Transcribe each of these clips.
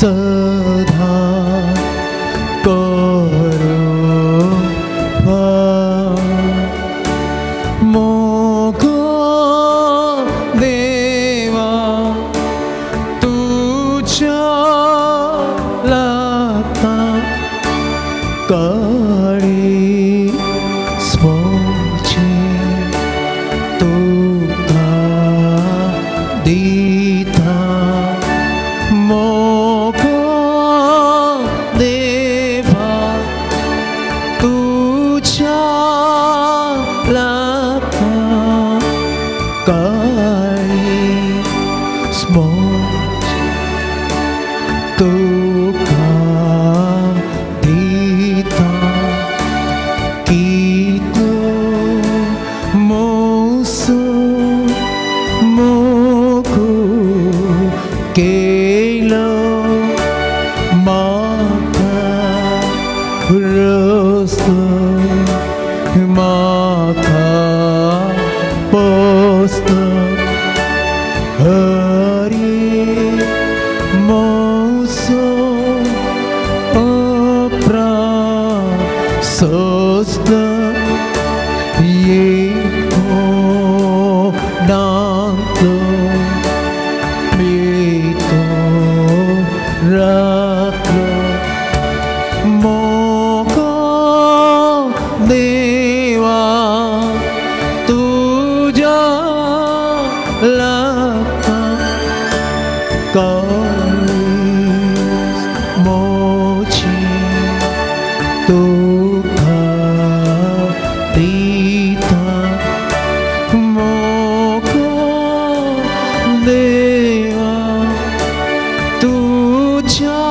सदा करो मोको देवा तुझ्या लाता काळी स्वची तुका दीता मोको देवा तुझ्या लाता काळी स्वची तुका दीता कितो मोसो मोको केलो माका रस्तो माका पोस्तो हरी मोसो अपरा सोस्त येको नांतो मीतो राखलो मोको देवा तुझ्या लाता काळीज मोची तुका दीता मोको देवा तुझ्या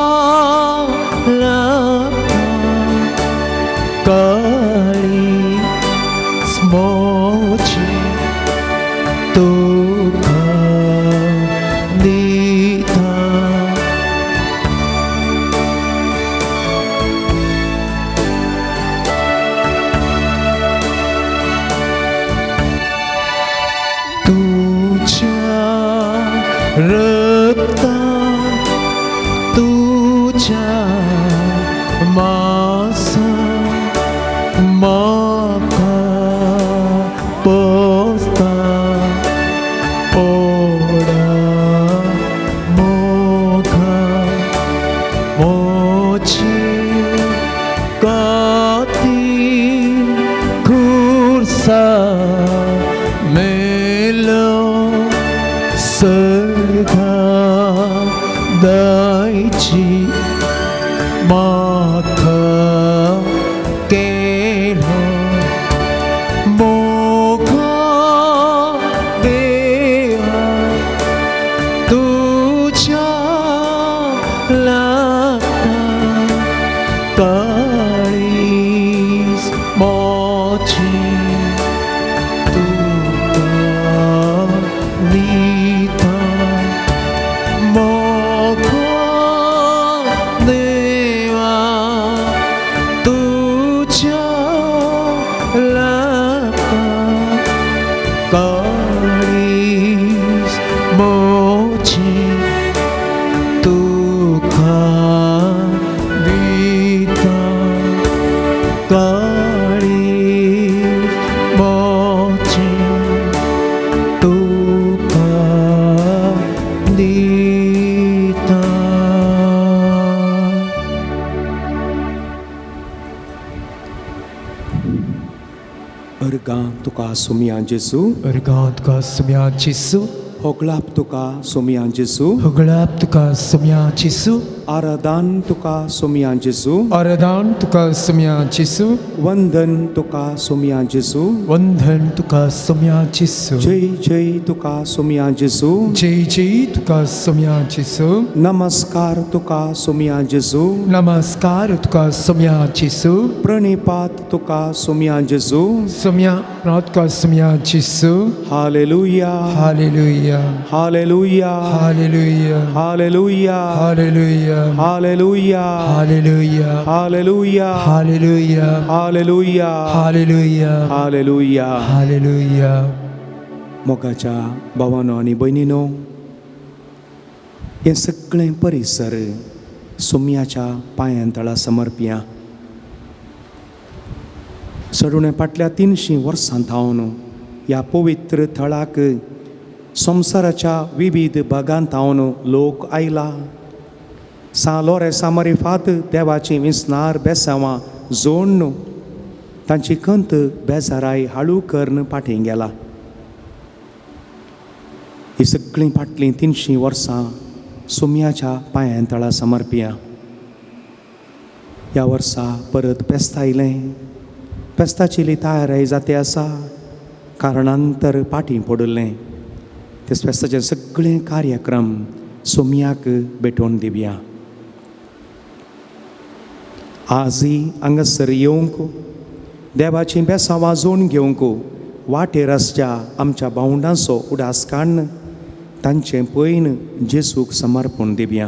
लाता काळीज मोची तुका दीता तुझ्या रक्ता तुझ्या मासा माका पोसता ओडा मोघा मोची काती खुर्सा मेलो सर्गा दायची माका केलो मोघा देवा तुझ्या लाता काळीज मोची तुका दीता मोको देवा तुझ्या लाता काळीज मोची तुका दीता काळीज मोची तुका दीता Erga tuka sumian Jesu, Ergat ka semia Jesu, hoglap tuka sumian Jesu, Huglap tuka semia Jesu, aradan tuka sumian Jesu, Aradan tuka semia Jesu, vandan tuka sumian Jesu, Wandhan tuka semia Jesu, jai jai tuka sumian Jesu, Jai Jai tuka semia Jesu, namaskar tuka sumian Jesu, Namaskar tuka semia Jesu, pranipat tuka sumian Jesu, Semia prat ka semia Jesu, hallelujah, Hallelujah, hallelujah, Hallelujah, hallelujah, Hallelujah, hallelujah, Hallelujah, hallelujah, Hallelujah, hallelujah, Hallelujah, hallelujah. Hallelujah. मोगाच्या भावांनो आणि बहिणीनो, हे सगळें परिसर सोम्याच्या पांयांतळा समर्पिया. चडुणे फाटल्या 300 वर्सां थावन ह्या पवित्र थळाक संवसाराच्या विविध भागांत थावन लोक आयला. सालोरे सामरी फात देवाची विस्नार बेसांवां जोडन तांची खंत बेजाराय हाळू करून फाटीं गेला. ही सगळीं फाटलीं 300 वर्सां सोम्याच्या पांयांतळा समर्पिया. ह्या वर्सा परत पेस्त आयलें. पेस्ताची तयारी जाते आसा. कारणांतर फाटीं पडलें. ते पेस्ताचे सगळे कार्यक्रम सोम्याक भेटोवन दिवया. आजय हांगासर येवंक देवाची बेसां वाजोवन घेवंक वाटेर आसच्या आमच्या भावंडांचो उडास काडन तांचें पयन जेजूक समर्पण दिवया.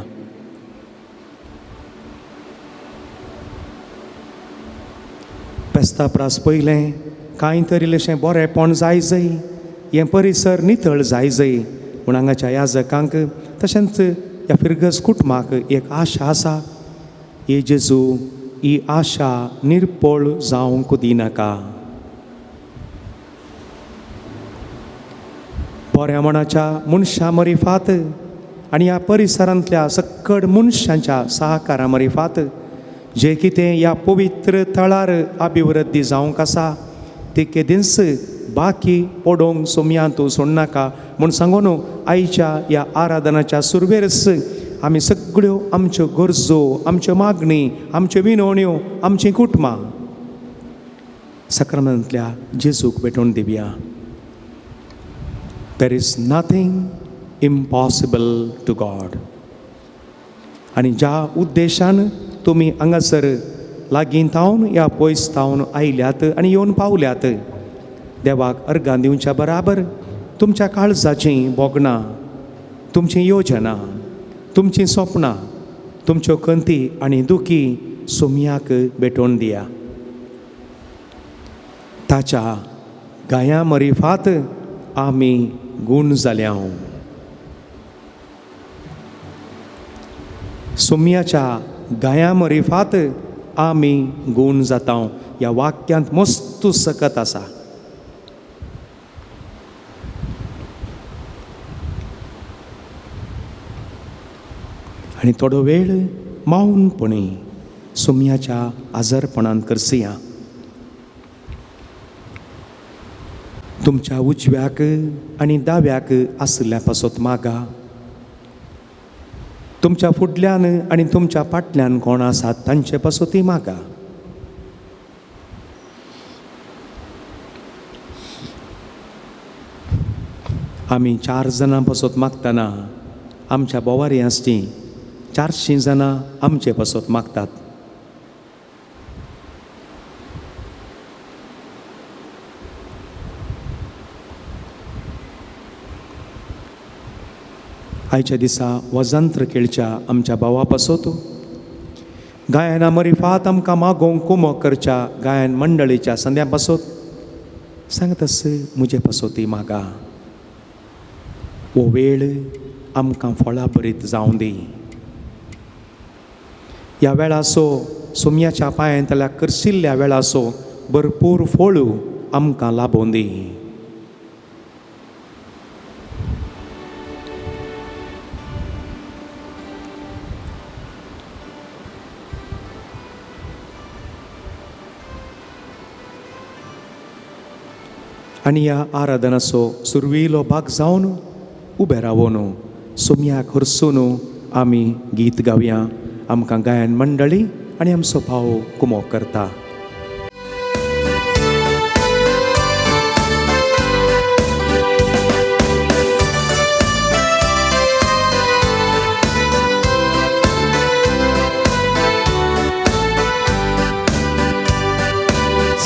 पेस्ता प्रास पयलें कांय तरी इल्लेशें बरेंपण जाय. हें परिसर नितळ जाय म्हूण हांगाच्या याजकांक तशेंच ह्या फिरगस कुटुंबाक एक आशा आसा. हे जेजू ही आशा निर्पळ जावंक दिनाका. बऱ्या मनाच्या मनशां मरिफात आनी ह्या परिसरांतल्या सकड मनशांच्या सहकारा मरिफात जे कितें ह्या पवित्र थळार अभिवृद्धी जावंक आसा ते केदींच बाकी पडोवंक सोम्या तूं सोडनाका म्हूण सांगून आयच्या ह्या आराधनाच्या सुरवेरस आमी सगळ्यो आमच्यो गरजो, आमच्यो मागणी, आमच्यो विनवण्यो, आमचीं कुटुंबां सक्रामेंतांतल्या जेजूक भेटोवन दिवया. There is nothing impossible to God. आनी ज्या उद्देशान तुमी हांगासर लागीं थावन ह्या पयस थावन आयल्यात आनी येवन पावल्यात देवाक अर्गां दिवच्या बराबर तुमच्या काळजाचीं बोगणां, तुमची योजना, तुमचीं स्वप्नां, तुमच्यो खंती आनी दुखी सोम्याक भेटोवन दिया. ताच्या गाया मरिफात आमी गूण जाल्या. सोम्याच्या गाया मरिफात आमी गूण जाता. ह्या वाक्यांत मस्त सकत आसा. आनी थोडो वेळ मौनपणी सोम्याच्या आजारपणांत करसिया. तुमच्या उजव्याक आनी दाव्याक आसल्या पासत मागा. तुमच्या फुडल्यान आनी तुमच्या फाटल्यान कोण आसात तांचे पासत मागा. आमी 4 जाणां पासत मागतना आमच्या बोवारी आसची 400 जाणां आमचे पासत मागतात. आयच्या दिसा वजंत्र खेळच्या आमच्या भावा पासत गायना मरिफात आमकां मागोवंक कुमक करच्या गायन मंडळीच्या संद्या पासत सांगतास म्हजे पासत मागा. हो वेळ आमकां फळां बरीत जावं दी. ह्या वेळाचो सोम्याच्या पांयांतल्या करशिल्ल्या वेळाचो भरपूर फळ आमकां लाबोवन दी. आनी ह्या आराधनाचो सुरविलो भाग जावन उबे रावून सोम्याक हरसून आमी गीत गावया. आमकां गायन मंडळी आनी आमचो भाव कुमोक करता.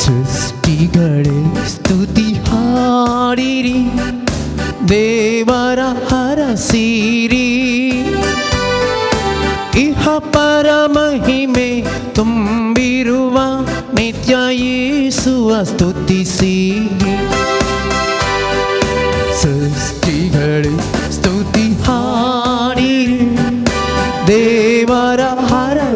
ಸೃಷ್ಟಿಗಳೇ ಸ್ತುತಿ ಹಾಡಿರಿ, ದೇವರ ಹರಸಿರಿ. ಇಹ ಪರ ಮಹಿಮೆ ತುಂಬಿರುವ ನಿತ್ಯ ಯೇಸುವ ಸ್ತುತಿಸಿರಿ. ಸೃಷ್ಟಿಗಳೇ ಸ್ತುತಿ ಹಾಡಿರಿ, ದೇವರ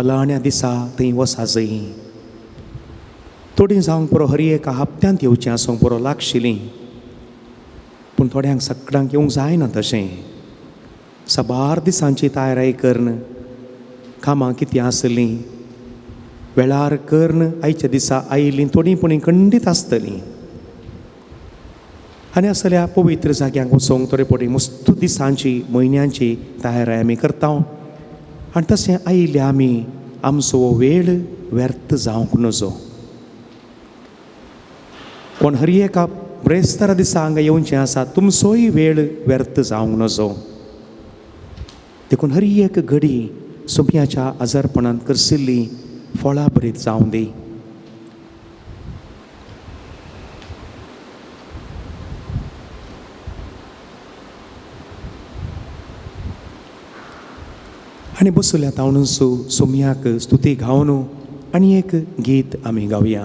पलाण्या दिसा थंय वसा जई. थोडीं जावंक पुरो हरी एका हप्त्यांत येवचें आसूंक पुरो लागशिलीं, पूण थोड्यांक सगळ्यांक येवंक जायना तशें. साबार दिसांची तयारी करन, कामां कितें आसलीं, वेळार करन आयच्या दिसा आयिल्लीं थोडीं पूण खंडीत आसतलीं. आनी असल्या पवित्र जाग्यांक वचोंक थोडे पटी मस्त दिसांची म्हयन्यांची तयारी आमी करता. आनी तशें आयिल्ले आमी आमचो हो वेळ व्यर्थ जावंक नजो. कोण हरी एका ब्रेस्तारा दिसा हांगा येवचें आसा, तुमचोय वेळ व्यर्थ जावंक नजो. देखून हरी एक घडी सुमयाच्या आजारपणांत करशिल्ली फळां बरीत जावं दी. आनी बसुल्या तावणसू सुमयाक स्तुती गावन आनी एक गीत आमी गावया.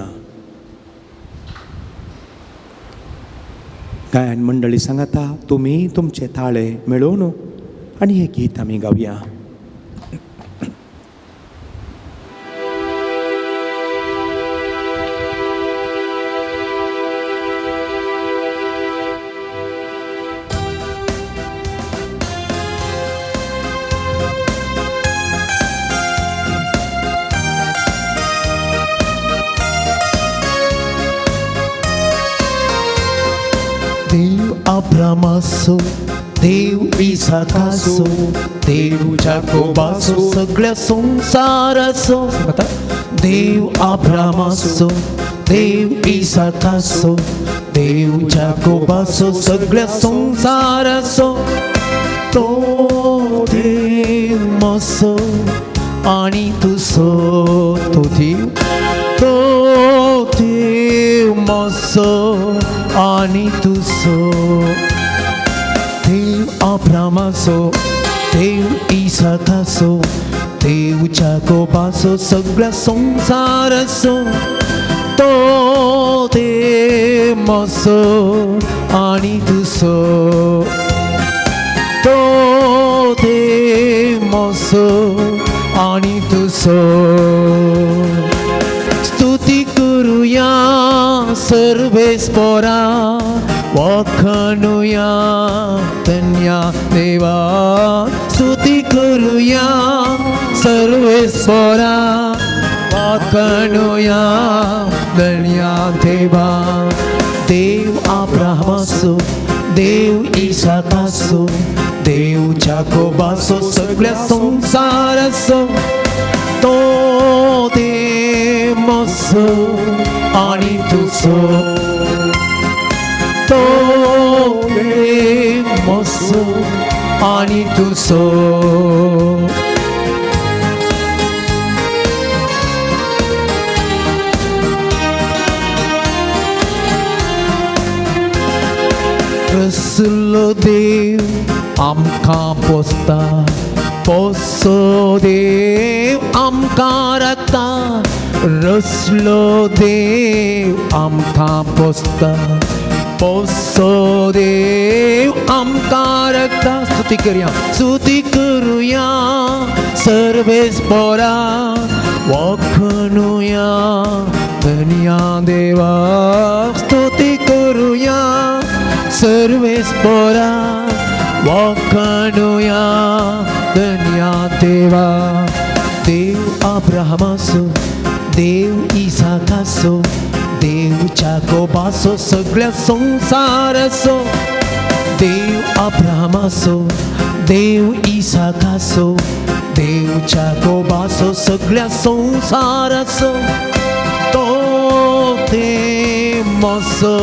गायन मंडळी सांगता, तुमी तुमचे ताळे मेळोवन आनी हे गीत आमी गावया. देव अब्रामासो, देव इसाकासो, देव जाकोबासो, सगळ्या संसारासो. देव अब्रामासो, देव इसाकासो, देव जाकोबासो, सगळ्या संसारासो. तो देव मसो आणि तुसो तो देव, तो देव मसो आणि तुसो. देव अब्रामासो, देव इसाकासो, देव जाकोबासो, सगळ्या संसारासो. तो देव मसो आणि तुसो, तो देव मसो आणि तुसो. स्तुती करूया सर्वेस्परा, वखणूया धन्या देवा. स्तुती करूया सर्वेस्परा, वखणूया धन्या देवा. देव अब्रामासो, देव इसाकासो, देव जाकोबासो, सगळ्या संसारासो. तो देव मसो आणि तुसो, तो देव मसो आणि तुसो. रसलो देव आमकां पोसता, पोसो देव आमकां राखता. रसलो देव आमकां पोसता, पोसो देव आमकां राखता. स्तुती करूया, स्तुती करूया सर्वेस्परा, वखणूया धन्या देवा. स्तुती करूया सर्वेस्परा, वखणूया धन्या देवा. देव अब्रामासो, देव इसाकासो, देव जाकोबासो, सगळ्या संसारासो. देव अब्रामासो, देव इसाकासो, देव जाकोबासो, सगळ्या संसारासो. तो देव मसो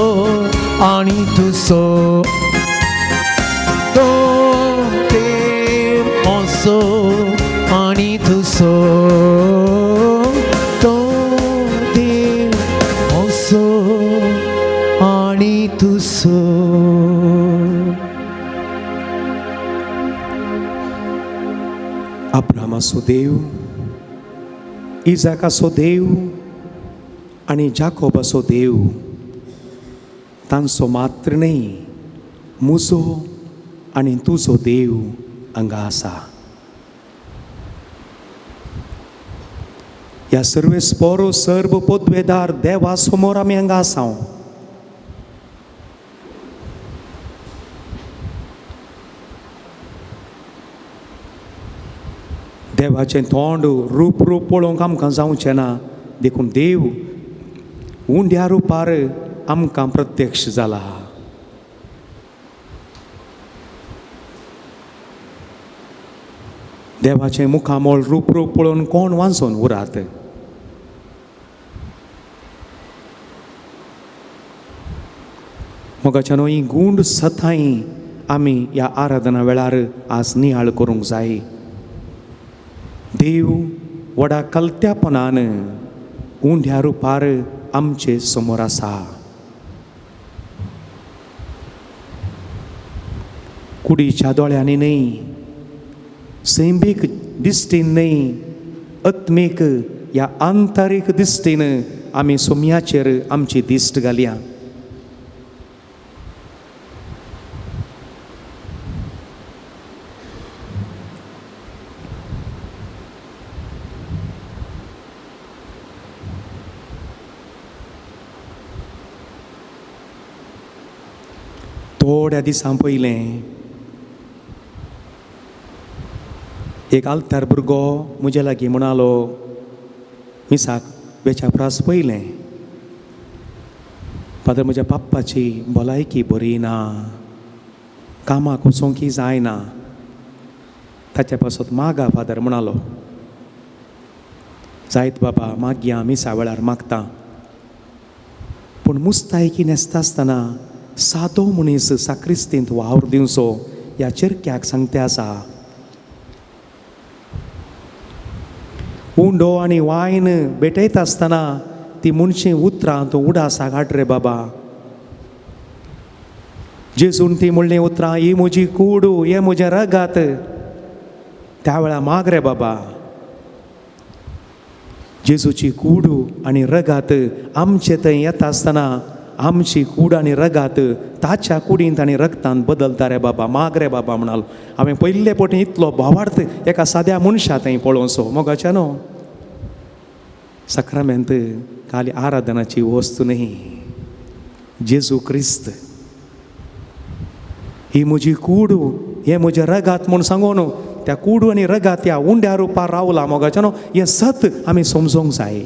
आणि तुसो, तो देव मसो आणि तुसो. तो देव मसो आणि तुसो. अब्रामाचो देव, इजाकाचो देव आनी जाकोबाचो देव, तांचो मात्र न्ही, म्हजो आनी तुजो देव हांगा आसा. ह्या सर्वेस बरो सर्व पोदवेदार देवा समोर आमी हांगा आसां. देवाचें तोंड रूप पळोवंक आमकां जावचें ना, देखून देव उंड्या रुपार आमकां प्रत्यक्ष जाला. देवाचें मुखामोल रूप पळोवन कोण वाचून उरात. मोगाच्यान ही गूंड सताई आमी ह्या आराधना वेळार आज नियाळ करूंक जाय. देव व्हडा कलत्यापणान उंड्या रुपार आमचे समोर आसा. कुडीच्या दोळ्यांनी न्हय, सैमीक दिश्टीन न्हय, आत्मीक ह्या आंतरीक दिश्टीन आमी सोम्याचेर आमची दिश्ट घालया. थोड्या दिसां पयलें एक आल्तार भुरगो म्हजे लागीं म्हणालो, मिसाक वेचाप्रास पयलें, फादर म्हज्या पाप्पाची भलायकी बरी ना, कामाक वचोंकय जायना. ताच्या पासत मागा फादर म्हणालो. जायत बाबा मागया, मिसा वेळार मागता. पूण मुस्तायकी नेसता आसतना सादो मनीस साक्रिस्तींत वावर दिवचो ह्या चिरक्याक सांगते आसा. उंडो आनी वायन भेटयता आसतना ती मनशी उतरां तूं उडासा घाट रे बाबा. जेजून ती म्हणली उतरां, ही म्हजी कूड, हे म्हजें रगात, त्या वेळा माग रे बाबा. जेजूची कूड आनी रगात आमचे थंय येता आसतना आमची कूड आनी रगात ताच्या कुडींत आनी रगतांत बदलता रे बाबा, माग रे बाबा म्हणालो. हांवें पयले पटी इतलो भावार्थ एका साद्या मनशा थंय पळोवचो. मोगाचें न्हू, सक्रामेंत खाली आराधनाची वस्त न्ही, जेजू क्रिस्त. ही म्हजी कूड, हे म्हजे रगात म्हूण सांगून त्या कूड आनी रगात ह्या उंड्या रुपार रावला. मोगाचें न्हू, हें सत आमी समजूंक जाय.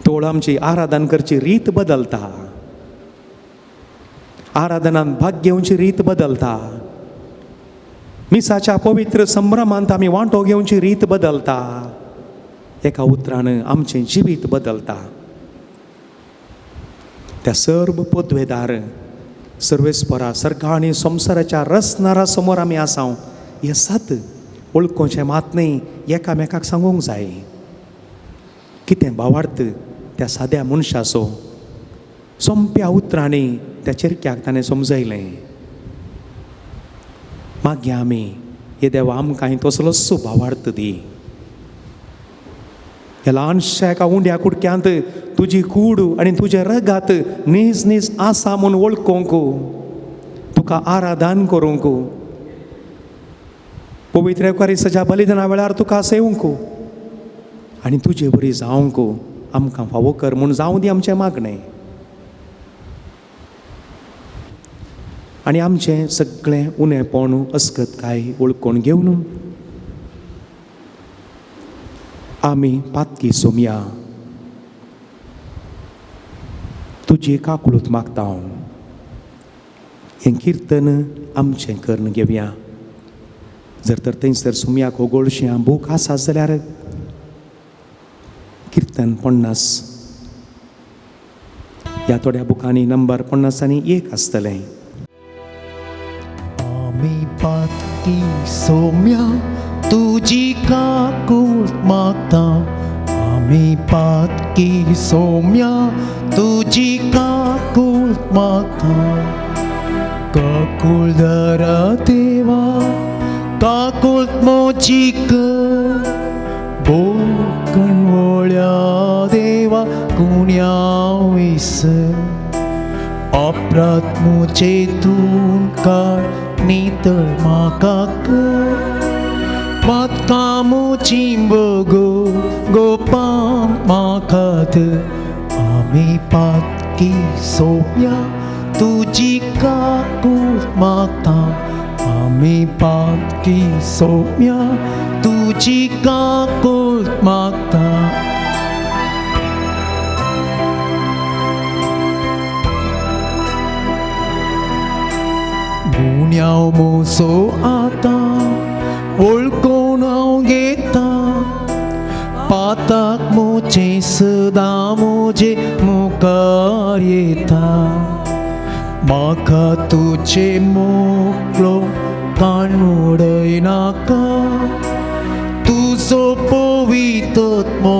तोळ आमची आराधन करची रीत बदलता, आराधनांत भाग घेवची रीत बदलता, मिसाच्या पवित्र संभ्रमांत आमी वांटो घेवची रीत बदलता. एका उतरान आमचें जिवीत बदलता. त्या सर्व पोदवेदार सर्वेस्परा सर्गा आनी संवसाराच्या रसनारा समोर आमी आसां. हें सत वळखोवचें मात न्ही, एकामेकाक सांगूंक जाय. कितें भावार्थ त्या साद्या मनशाचो सोंप्या उतरांनी त्या चिरक्याक ताणें समजयलें. मागया आमी, हे देवा आमकां तसलोच भावार्थ दी. ह्या ल्हानशा एका उंड्या कुडक्यांत तुजी कूड आनी तुजे रगात नीज नीज आसा म्हूण वळखूंक, तुका आराधन करूंक, पवित्र एकारिस्ताच्या बलिदाना वेळार तुका सेवूंक आनी तुजे बरी जावंक आमकां फावो कर म्हूण जावं दी आमचें मागणें. आनी आमचें सगळें उणेपण अस्कतकाय वळखून घेवन आमी पातकी सोमया तुजी काकुळूत मागता हांव. हें किर्तन आमचें करून घेवया. जर तर थंयसर सोमयाक ओगोळशें बूक आसा जाल्यार किर्तन 50 ह्या थोड्या बुकांनी नंबर 50 आसतलें. आमी पातकी सोम्या तुजी काकूळ मागता. आमी पातकी सोम्या तुजी काकूळ मागता. काकूळ दरा देवा, काकूळ मोचीक, बोकणवळ्या देवा कुण्या विस. अपराध मुचेतून काड नितळ म्हाका कर. मात कामोची बगो गोपान माखात आम्ही पातकी सोम्या तुझी काकूट मागता आम्ही पातकी सोम्या तुझी काकूट मागता गुन्यांव मोसो आता ओळखून हांव घेता पाताक मोचे सदां मोजे मुखार येता म्हाका तुजे मोकळो काण उडयनाका तुजो पवित्रत्मो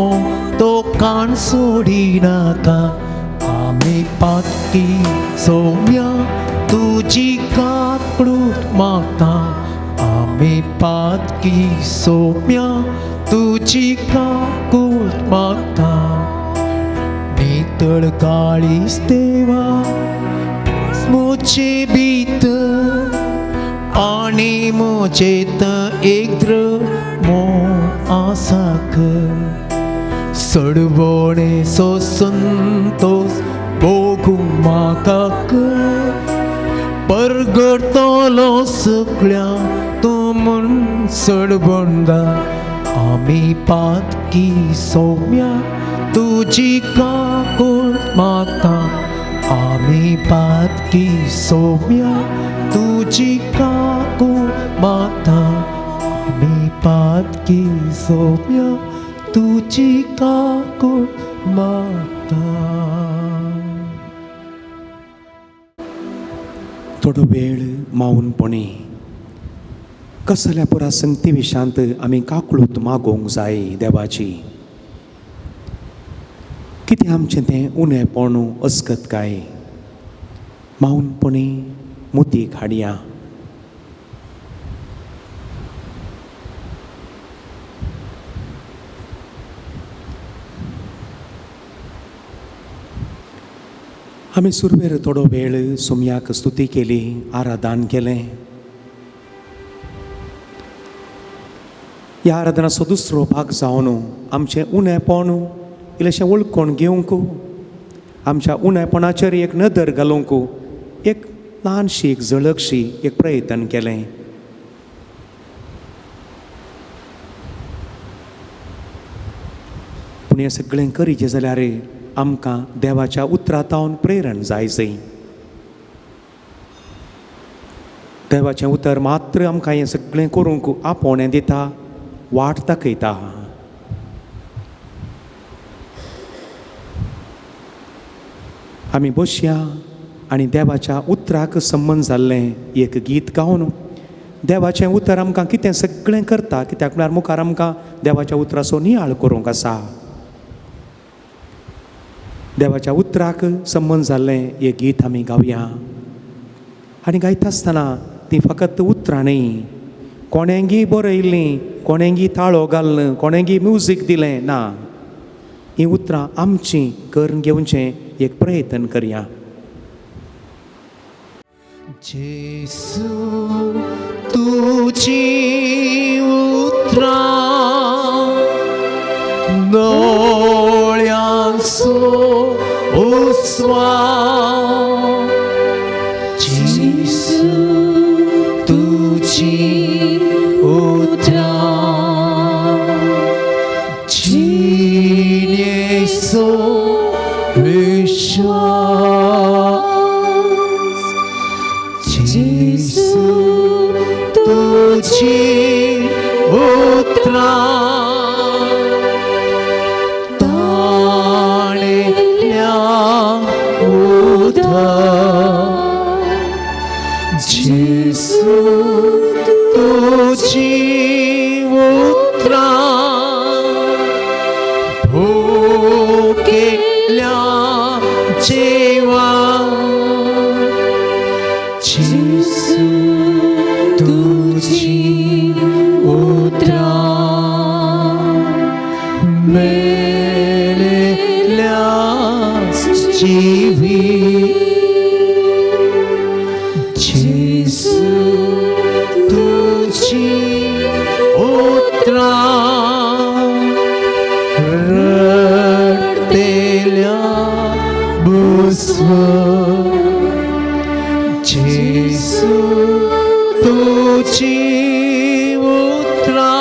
तो काण सोडिनाका आमी पातकी सोम्या तुजी काकूट मागता आमी पातकी सोम्या तुजी काकूट मागता नितळ काळीज देवा मोचे भितर आनी मोचेत एक द्रमो आसाक सडवणे सो संतोष भोगूंक म्हाका परगडतलो सगळ्या तूं म्हूण सडबंदा आमी पातकी सोम्या तुजी काकूट मागता आमी पातकी सोम्या तुजी काकूट मागता आमी पातकी सोम्या तुजी काकूट मागता थोडो वेळ मौनपणे कसल्या पुरा संगती विशांत आमी काकूट मागोवंक जाय देवाची कितें आमचें तें उणेंपण अस्कत काय मौनपणे मुतीक हाडया आमी सुरवेर थोडो वेळ सुमयाक स्तुती केली आराधन केलें ह्या आराधनाचो दुसरो भाग जावन आमचें उणेंपण इल्लेशें वळखून घेवंक आमच्या उणेपणाचेर एक नदर घालूंक एक ल्हानशी एक झळकशी एक प्रयत्न केलें पूण हें सगळें करीचें जाल्यार आमकां देवाच्या उतरांतावन प्रेरण जायचें देवाचें उतर मात्र आमकां हें सगळें करूंक आपोवणें दिता वाट दाखयता आमी बसया आनी देवाच्या उतराक संबंद जाल्लें एक गीत गावन देवाचें उतर आमकां कितें सगळें करता कित्याक म्हळ्यार मुखार आमकां देवाच्या उतराचो नियाळ करूंक आसा देवाच्या उतराक संबंद जाल्लें एक गीत आमी गावया आनी गायता आसतना तीं फकत उतरां न्ही कोणेंगी बरयल्लीं कोणेंगी ताळो घालन कोणेंगी म्युजीक दिलें ना हीं उतरां आमचीं करून घेवचें एक प्रयत्न करया जेसू तुजी उतरां दोळ्यांचो उस्वार जेसू तुजी उतरां जिणेचो विश्वास जेसू तुजी उतरां ताणेल्या उदक जेसू तुजी उतरां भुकेल्या जेवण जेसू तुजी उतरां मेलेल्या जिवी जेसू तुजी उतरां जेसु तुझी उतरा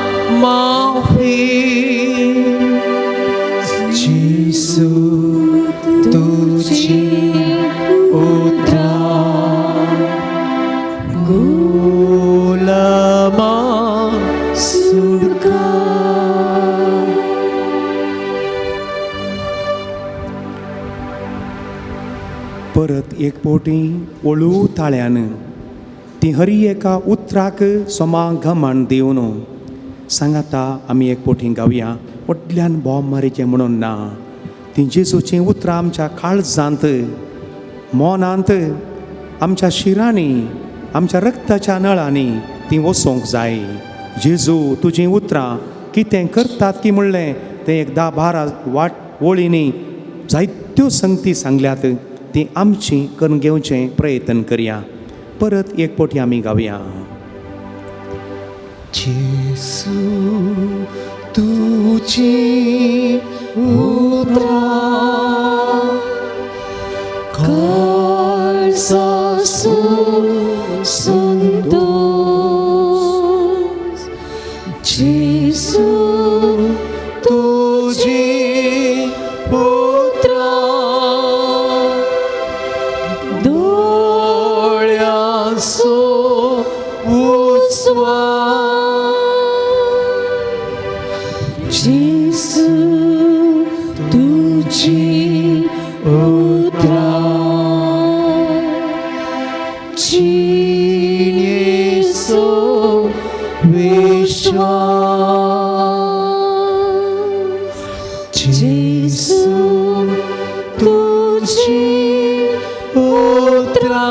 अप्रत्यामाफी जेसु तुझी उतरा गुलामा सुडका परत एक पोटी ओळू ताळ्यान ती हरी एका उतराक सोमा घमण दिवन सांगाता आमी एक पोटी गावया व्हडल्यान बॉम्ब मारीचें म्हणून ना ती जेजूचीं उतरां आमच्या काळजांत मोनांत आमच्या शिरांनी आमच्या रक्ताच्या नळांनी ती वचोंक जाय जेजू तुजीं उतरां कितें करतात की म्हणलें तें एक 10-12 वळींनी जायत्यो संगती सांगल्यात ती आमची करून घेवचें प्रयत्न करया परत एक पोटी आमी गावया जेसु तुझी उतरा काळजाचो संतोष जेसु तुझी उतरा दोळ्याचो जेसु तुझी उतरा चिनेसो विश्वास जेसु तुझी उतरा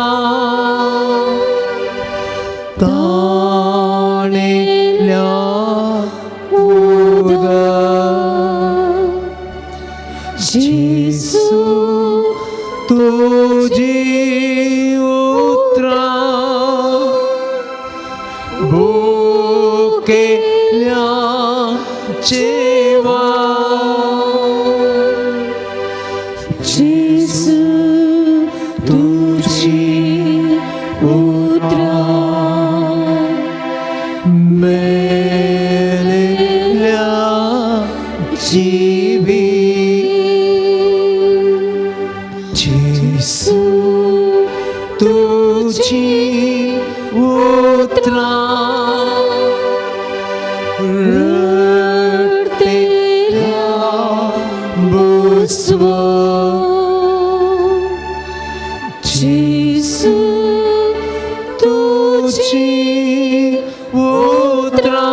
ताणेल्या जेसु तुझी उतरा भुकेल्या जेवा जेसु तुझी उतरा मेलेल्या जीवी जेसु तुझी उतरा रडतेल्या बसव जेसु तुझी उतरा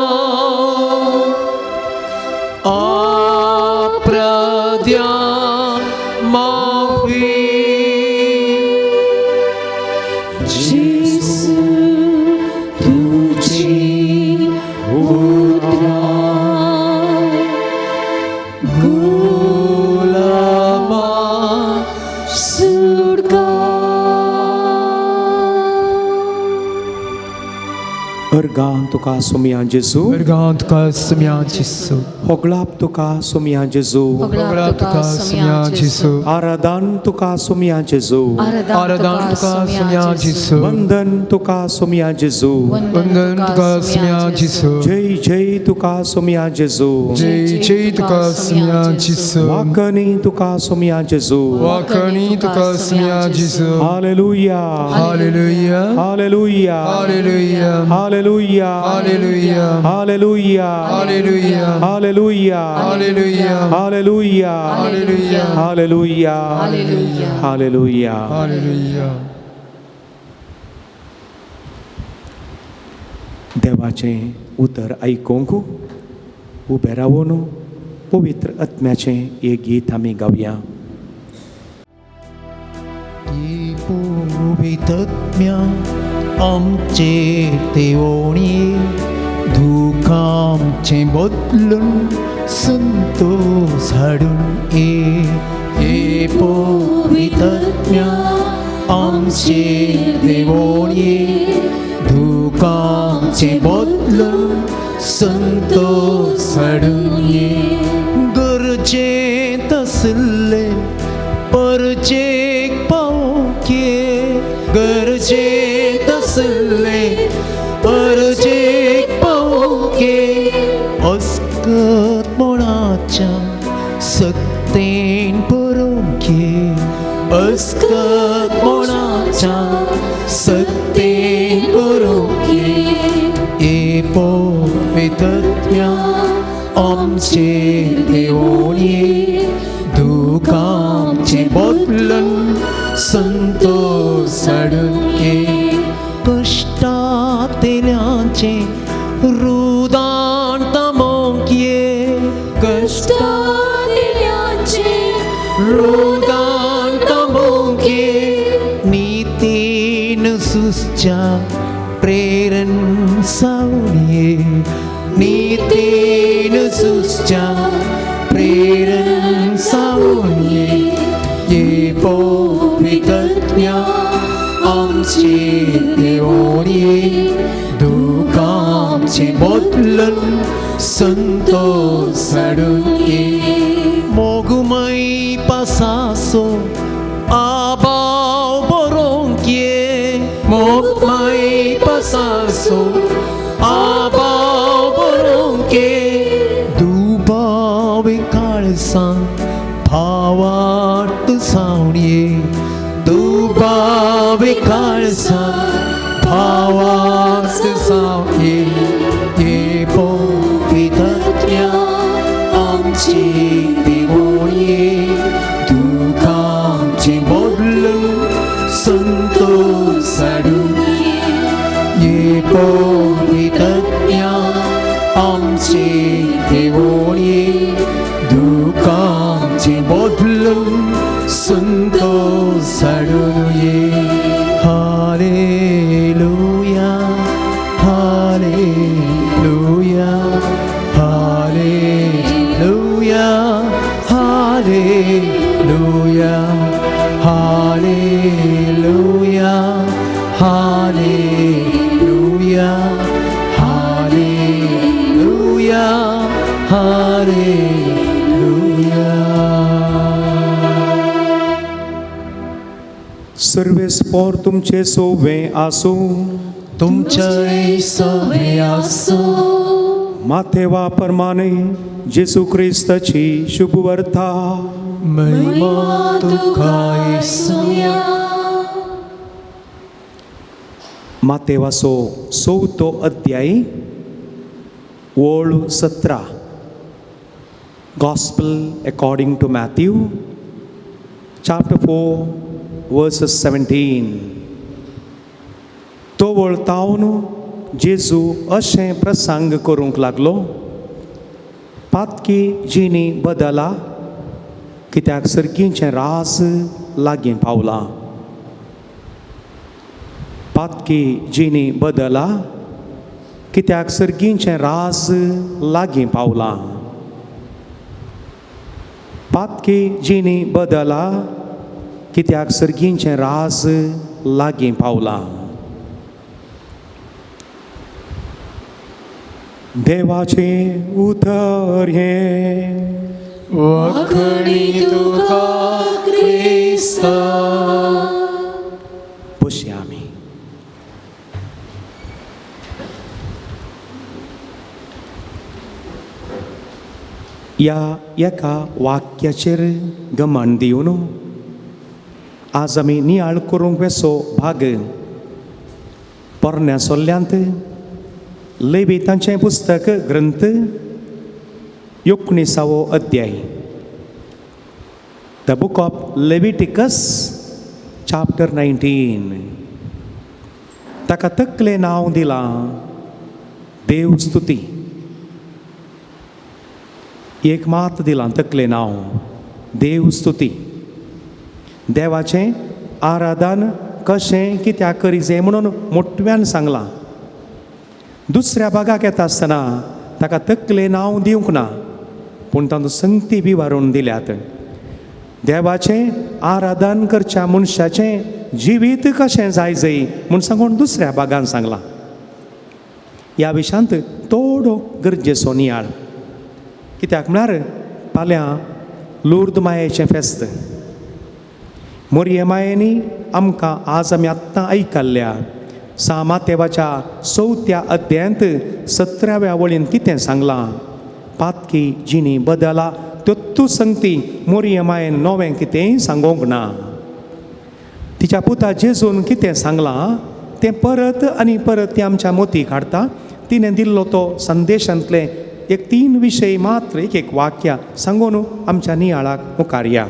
अप्रत्यामाफी जेसु तुझी उतरा गुलामा सुडका अर्गां तुका सोमया जेजू Vergant ca să-mi Jesu. होगळाप तुका सोमया जेजू Oglat ca să-mi Jesu. आराधन तुका सोमया जेजू Aradan ca să-mi Jesu. वंदन तुका सोमया जेजू Vândan ca să-mi Jesu. जय जय तुका सोमया जेजू Jai ca să-mi Jesu. वाकनी तुका सोमया जेजू Wakani ca să-mi Jesu. Hallelujah Hallelujah. Hallelujah Hallelujah. Hallelujah Hallelujah. Hallelujah Hallelujah. Hallelujah Hallelujah. Hallelujah Hallelujah. Hallelujah hallelujah Hallelujah. देवाचें उतर आयकोंक उबे रावून पवित्र आत्म्याचें एक गीत आमी गावया पवित्रत्म्या आमचेर देवोणी दुखांचे बदलून संतोष हाडून ये पवित्रत्म्या आमचेर देवोणी दुखां दुःखांचे बदलून संतोष हाडून ये गरजेत असले परजेक पावोके गरजेत असले परजेक पावोके अस्कत मोणाच्या सक्तेन परोके अस्कत मोणाच्या सक्तेन परोके ए पवित्रत्या आमचेर देवून ये दुःखांचे बदलून संतोष हाडून ये कश्टांतल्यांचे रुदान तामोवंक ये कश्टांतल्यांचे रुदान तामोवंक ये नीतीन सुसच्या प्रेरण सावून ये नीतीन सुसच्या प्रेरण सावून ये पवित्रत्या आमचे देवून ये दुःखांचे बदलून संतोष हाडून ये मोगुमय पासासो आबाव बरोवंक ये मोगुमय पासासो आबाव बरोवंक ये दुबावे काळजां भावार्थ सावून ये दुबावे काळजां भावार्थ सावून ये पवित्रत्या आमचे देवून ये दुःखांचे बदलून संतोष हाडून ये पवित्रत्या आमचे देवून ये दुःखांचे बदलून संतोष हाडून ये hallelujah hallelujah hallelujah hallelujah hallelujah hallelujah hallelujah hallelujah सर्वेस्पोर तुमचे सोवे आसो तुमचे सवे आसो माथेवा परमाने जेसू क्रिस्ताची शुभ वार्ता महिमा तुका येसुया माथेवाचो 4थो अध्याय ओळ 17 Gospel according to Matthew chapter 4 verses 17 तो वळतावन जेजू अशें प्रसंग करूंक लागलो पातकी जिणी बदला कित्याक सर्गीचें रास लागीं पावलां पातकी जिणी बदला कित्याक सर्गीचें रास लागीं पावलां पातकी जिणी बदला कित्याक सर्गीचें रास लागीं पावलां देवाचें उतर हें वखणी तुका क्रिस्ता बसया आमी या एका वाक्याचेर गमन दिवन आज आमी नियाळ करूंक वेसो भाग पोरण्या सोल्ल्यांत लेवितांचें पुस्तक ग्रंथ 19वो अध्याय the book of Leviticus chapter 19 ताका तकलें नांव दिलां देव स्तुती एक मात दिलां तकलें नांव देव स्तुती देवाचें आराधन कशें कित्याक करीचें म्हणून मोठ्यान सांगलां दुसऱ्या भागाक येता आसतना ताका तकलें नांव दिवंक ना पूण तातूंत संगती बी वारून दिल्यात देवाचें आराधन करच्या मनशाचें जिवीत कशें जाय म्हूण सांगून दुसऱ्या भागान सांगलां ह्या विशयांत थोडो गरजेचो नियाळ. कित्याक म्हळ्यार फाल्यां लूर्द मायेचें फेस्त. मोरये मायेनी आमकां आज आमी आत्तां आयकल्ल्या सामातेवाच्या 4थ्या अध्यायांत 17व्या वळीन कितें सांगलां. पातकी जिणी बदला त्योत्तू संगती मोरये मायेन नवें कितेंय सांगोंक ना. तिच्या पुता जेजून कितें सांगलां तें परत आनी परत ती आमच्या मोती काडटा. तिणें दिल्लो तो संदेशांतले एक 3 विशय मात्र एक वाक्य सांगून आमच्या नियाळाक मुखार या.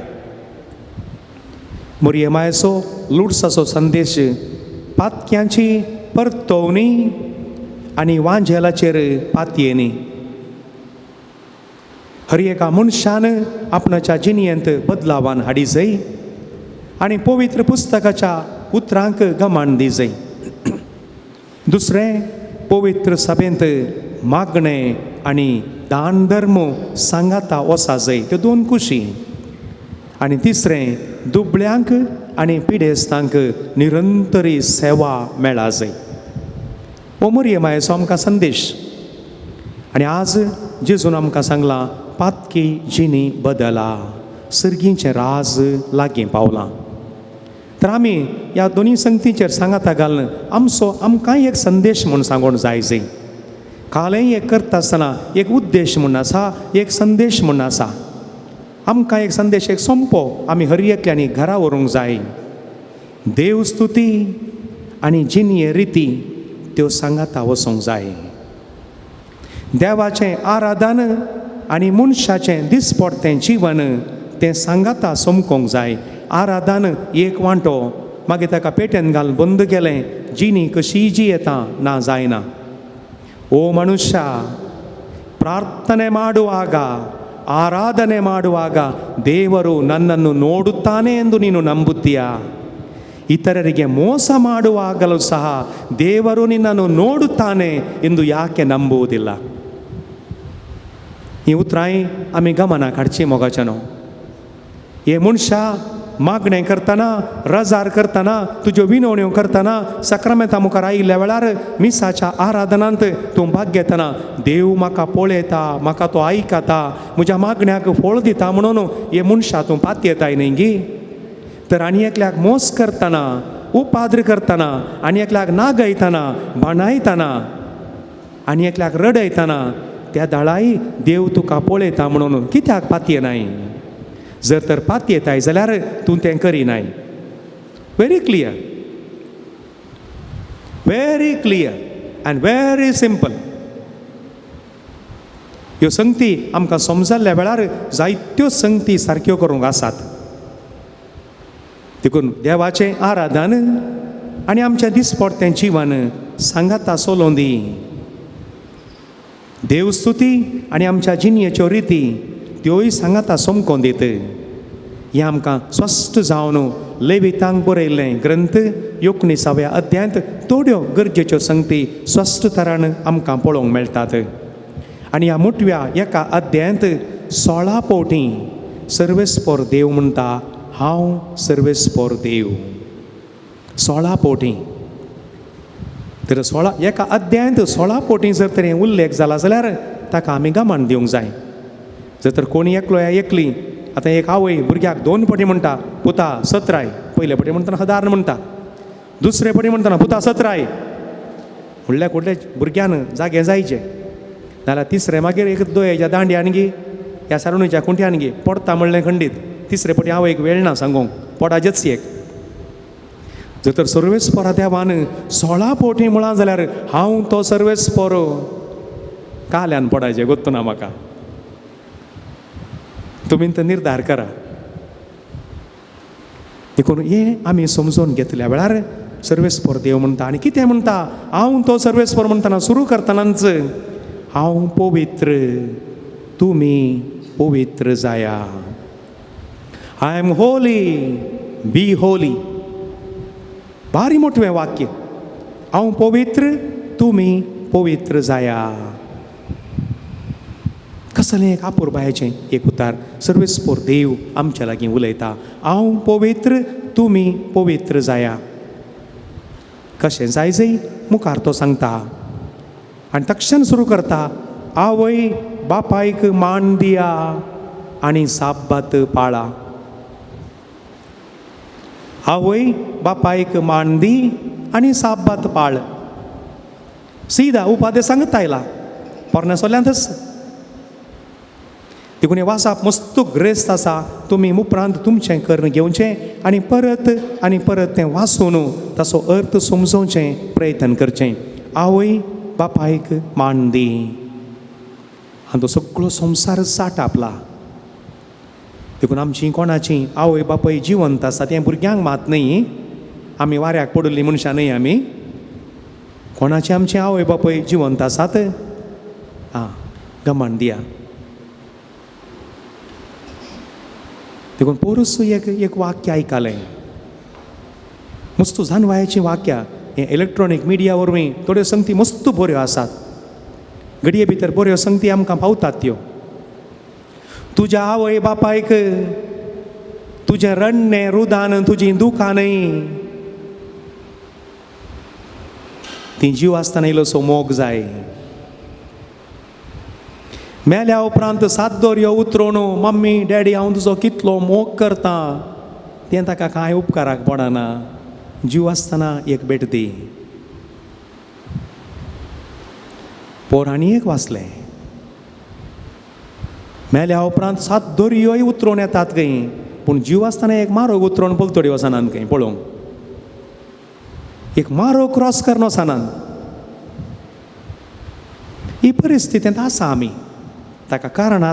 मोरये मायेचो लुड्साचो संदेश पातक्यांची परतवणी आनी वांजेलाचेर पातयेनी. हर एका मनशान आपणाच्या जिणयेंत बदलावान हाडी जाय आनी पवित्र पुस्तकाच्या उतरांक गमान दी जाय. दुसरें, पवित्र सभेंत मागणें आनी दान धर्म सांगाता वसा जाय, त्यो 2 कुशी. आनी तिसरें, दुबळ्यांक आनी पिडेस्तांक निरंतरी सेवा मेळा जाय. हो मोरये मायेचो आमकां संदेश. आनी आज जेजून आमकां सांगलां पातकी जिणी बदला, सर्गीचें राज लागीं पावलां. तर आमी ह्या दोनी संगतीचेर सांगाता घालून आमकांय एक संदेश म्हूण सांगून जाय. कालय एक करता आसतना एक उद्देश म्हूण आसा, एक संदेश म्हूण आसा. आमकां एक संदेश एक सोंपो आमी हर एकल्यांनी घरा व्हरूंक जाय. देव स्तुती आनी जिणये रिती त्यो सांगाता वचूंक जाय. देवाचें आराधन आनी मनशाचें दिसपडतें जिवन तें सांगाता सोमकोंक जाय. आराधन एक वांटो मागीर ताका पेट्यान घालून बंद केलें, जिणी कशी जी येता ना जायना. ओ मनुष्य, ಪ್ರಾರ್ಥನೆ ಮಾಡುವಾಗ ಆರಾಧನೆ ಮಾಡುವಾಗ ದೇವರು ನನ್ನನ್ನು ನೋಡುತ್ತಾನೆ ಎಂದು ನೀನು ನಂಬುತ್ತೀಯಾ? ಇತರರಿಗೆ ಮೋಸ ಮಾಡುವಾಗಲೂ ಸಹ ದೇವರು ನಿನ್ನನ್ನು ನೋಡುತ್ತಾನೆ ಎಂದು ಯಾಕೆ ನಂಬುವುದಿಲ್ಲ? ही उतरां आमी गमना काडची मोगाच्यानो. हे मनशा मागणें करतना, रजार करतना, तुज्यो विनवण्यो करतना, सक्रामेंता मुखार आयिल्ल्या वेळार मिसाच्या आराधनांत तूं भाग घेतना देव म्हाका पळयता, म्हाका तो आयकता, म्हज्या मागण्याक फळ दिता म्हणून हे मनशा तूं पातयेताय न्ही गी. तर आनी एकल्याक मोस करतना, उपाद्र करतना, आनी एकल्याक नागयतना, बाणायतना, आनी एकल्याक रडयतना त्या दाळाय देव तुका पळयता म्हणून कित्याक पातयेनाय? जर तर पातयेताय जाल्यार तूं तें करिनाय. Very clear, very clear and very simple. ह्यो संगती आमकां समजल्ल्या वेळार जायत्यो संगती सारक्यो करूंक आसात. देखून देवाचें आराधन आनी आमचें दिसपडतें जिवन सांगाता सोलोवन दी. देवस्तुती आनी आमच्या जिणयेच्यो रिती त्योय सांगाता सोमकोन दीत. हें आमकां स्पश्ट जावन लेवितांक बरयल्लें ग्रंथ 19व्या अध्यायांत थोड्यो गरजेच्यो संगती स्पश्ट तरान आमकां पळोवंक मेळटात. आनी ह्या मुठव्या एका अध्यायांत 16 पावटी सर्वेस्पोर देव म्हणटा, हांव सर्वेस्पोर देव. 16 पावटी. तर एका अध्यायांत 16 पावटी जर तर हें उल्लेख जाला जाल्यार ताका आमी गमान दिवंक जाय. जर तर कोणी एकलो या एकली, आतां एक आवय भुरग्याक 2 पावटी म्हणटा पुता सत्राय, पयले पावटी म्हणटना हदार म्हणटा, दुसरे पावटी म्हणटना पुता सत्राय, व्हडल्या कुठल्या भुरग्यान जागे जायचे. नाल्यार तिसरे मागीर एक दोयेच्या दांड्यान गी, ह्या सारुणीच्या कुंट्यान गी पडटा म्हणलें खंडीत. तिसरे पावटी आवयक वेळ ना सांगूंक, पडा जत्सियेक. जर तर सर्वेस्पोरा देवान 16 पावटी म्हळां जाल्यार हांव तो सर्वेस्पोर काल्यान पडायचें गोत्तू ना म्हाका. तुमी तो निर्धार करा. देखून हें आमी समजून घेतल्या वेळार सर्वेस्पोर देव म्हणटा. आनी कितें म्हणटा? हांव तो सर्वेस्पोर म्हणटना सुरू करतनाच हांव पवित्र, तुमी पवित्र जाया. I am holy, be holy. भारी मोठवें वाक्य. हांव पवित्र, तुमी पवित्र जाया. कसलें एक आपुरबायेचें एक उतार सर्वेस्पोर देव आमच्या लागीं उलयता. हांव पवित्र, तुमी पवित्र जाया. कशें जाय मुखार तो सांगता. आणि तक्षण सुरू करता, आवय बापायक मान दिया आणि साब्बात पाळा. आवय बापायक मान दी आणि साब्बात पाळ. सीधा उपादे सांगता आयला पोरण्यासोल्यांतच. देखून हे वासाप मस्त ग्रेस्त आसा. तुमी उपरांत तुमचें कर्ण घेवचें आनी परत तें वाचून ताचो अर्थ समजोवचें प्रयत्न करचें. आवय बापायक मान दी. आनी तो सगळो संवसार साठ आपला. देखून आमची कोणाची आवय बापाय जिवंत आसा तें भुरग्यांक मात न्ही. आमी वाऱ्याक पडुल्लीं मनशां न्ही आमी. कोणाची आमची आवय बापाय जिवंत आसात. गमण दिया. देखून पोरस एक वाक्य आयकलें. मस्त जानवायाचीं वाक्यां. हे इलेक्ट्रॉनीक मिडिया वरवीं थोड्यो संगती मस्त बऱ्यो आसात. घडये भितर बऱ्यो संगती आमकां पावतात त्यो. तुज्या आवय बापायक तुजें रडणें रुदान तुजीं दुखांय ती जीव आसतना इल्लोसो मोग जाय. मेल्या उपरांत साद्दोर्यो उतरोवन मम्मी डॅडी हांव तुजो कितलो मोग करता तें ताका कांय उपकाराक पडना. जीव आसतना एक भेट दी. पोर आनी एक वाचलें. मेल्या उपरांत साद्दोर्योय उतरोवन येतात खंय, पूण जीव आसतना एक मारोग उतरोवन पलतडी वचनात खंय पळोवंक. एक मारो क्रॉस करन वचनात. ही परिस्थितींत आसा आमी. ताका कारणां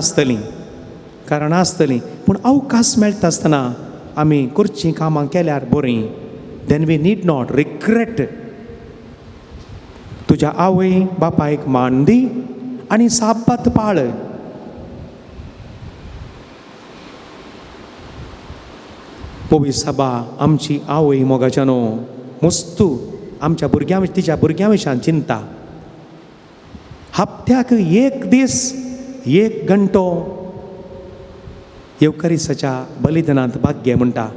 आसतलीं पूण अवकाश मेळटा आसतना आमी करचीं कामां केल्यार बरीं. Then we need not regret. तुज्या आवय बापायक मान दी आनी साब्बात पाळ. पवित्र सभा आमची आवय मोगाच्या न्हू. मस्तू आमच्या भुरग्यां तिच्या भुरग्यां विशयान चिंता. हप्त्याक एक दीस एक घंटो येवकारिस्ताच्या बलिदानांत भाग्य म्हणटा.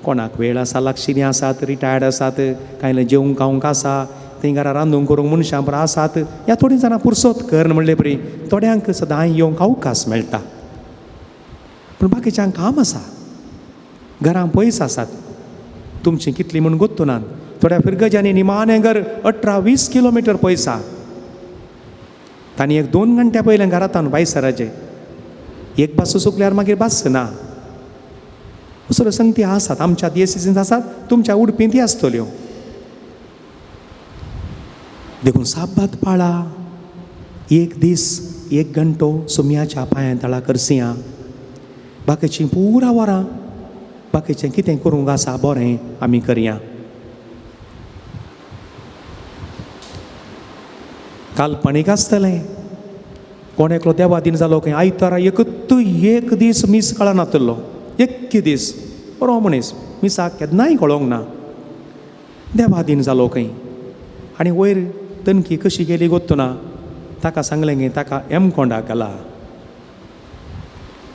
कोणाक वेळ आसा, लागशिल्लीं आसात, रिटायर्ड आसात, कांय जेवंक खावंक आसा, थंय घरा रांदूंक करूंक मनशां बरां आसात. ह्या थोडीं जाणां पुरसोत कर म्हणले बरी. थोड्यांक सदां येवंक अवकाश मेळटा. पूण बाकीच्यांक काम आसा, घरां पयस आसात. तुमचीं कितलीं म्हूण गुत्तुनात. थोड्या फिरगज्यांनी निमाणें घर 18-20 किलोमिटर पयस आसा. तांणी 1-2 घंट्या पयलें घरांतल्यान भायर सराचें. एक बास सुकल्यार मागीर बास ना. असल्यो संगती आसात. आमच्या दियेसीसींत आसात, तुमच्या उडपींतय आसतल्यो. देखून साब्बात पाळा. एक दीस एक घंटो सुमयाच्या पांयां तळा करसिया. बाकीचीं पुरा वरां बाकीचें कितें करूंक आसा बरें आमी करया. काल्पनीक आसतलें. कोण एकलो देवादीन जालो खंय आयतारा एक दीस मीस कळनातलो. एक दीस बरो मनीस मिसाक केन्नाय कळोंक ना. देवादीन जालो खंय आनी वयर तणकी कशी गेली गोत्तू ना. ताका सांगलें गे ताका एमकोंडाक घाला.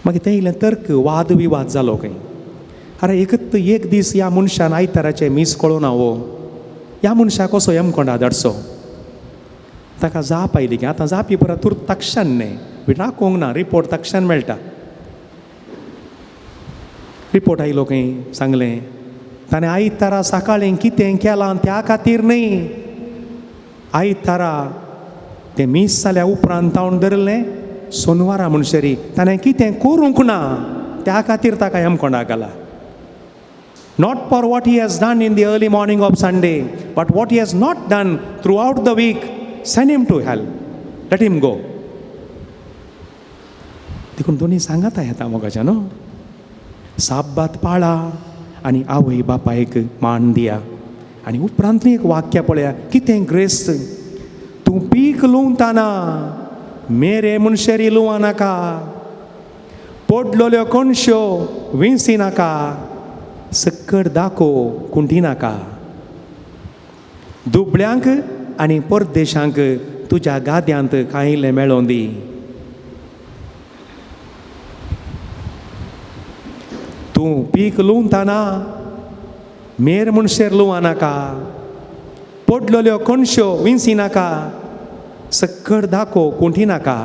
मागीर तें इल्लें तर्क वाद विवाद जालो खंय. अरे एक दीस ह्या मनशान आयताराचें मीस कळोना हो. ह्या मनशाक कसो एमकोंडा धाडचो. ताका जाप आयली की आतां जापी परत तुर्त तक्षण न्ही राखोंक ना. रिपोर्ट तक्षण मेळटा. रिपोर्ट आयलो खंय सांगलें ताणें आयतारा सकाळीं कितें केलां त्या खातीर न्ही. आयतारा तें मीस जाल्या उपरांत तावन धरलें सोनवारा म्हणसरी ताणें कितें करूंक ना त्या खातीर ताका एमकोंडा घाला. Not for what he has done in the early morning of Sunday, but what he has not done throughout the week. Send him to hell. Let him go. देखून दोनी सांगात येता मोगाच्या न्हू. साब्बात पाळा आनी आवय बापायक मान दिया. आनी उपरांतली एक वाक्य पळया कितें ग्रेस्त. तूं पीक लुंवताना मेरे मनशेरी लुवा नाका. पडलोल्यो कणश्यो विंसी नाका. सक्कड दाखो कुंठी नाका. दुबळ्यांक आनी परदेशांक तुज्या गाद्यांत कांयलें मेळों दी. तूं पीक लुंवताना मेर मनशेर लुवा नाका. पडलोल्यो कणश्यो विंसी नाका. सक्कड दाखोव कोंठी नाका.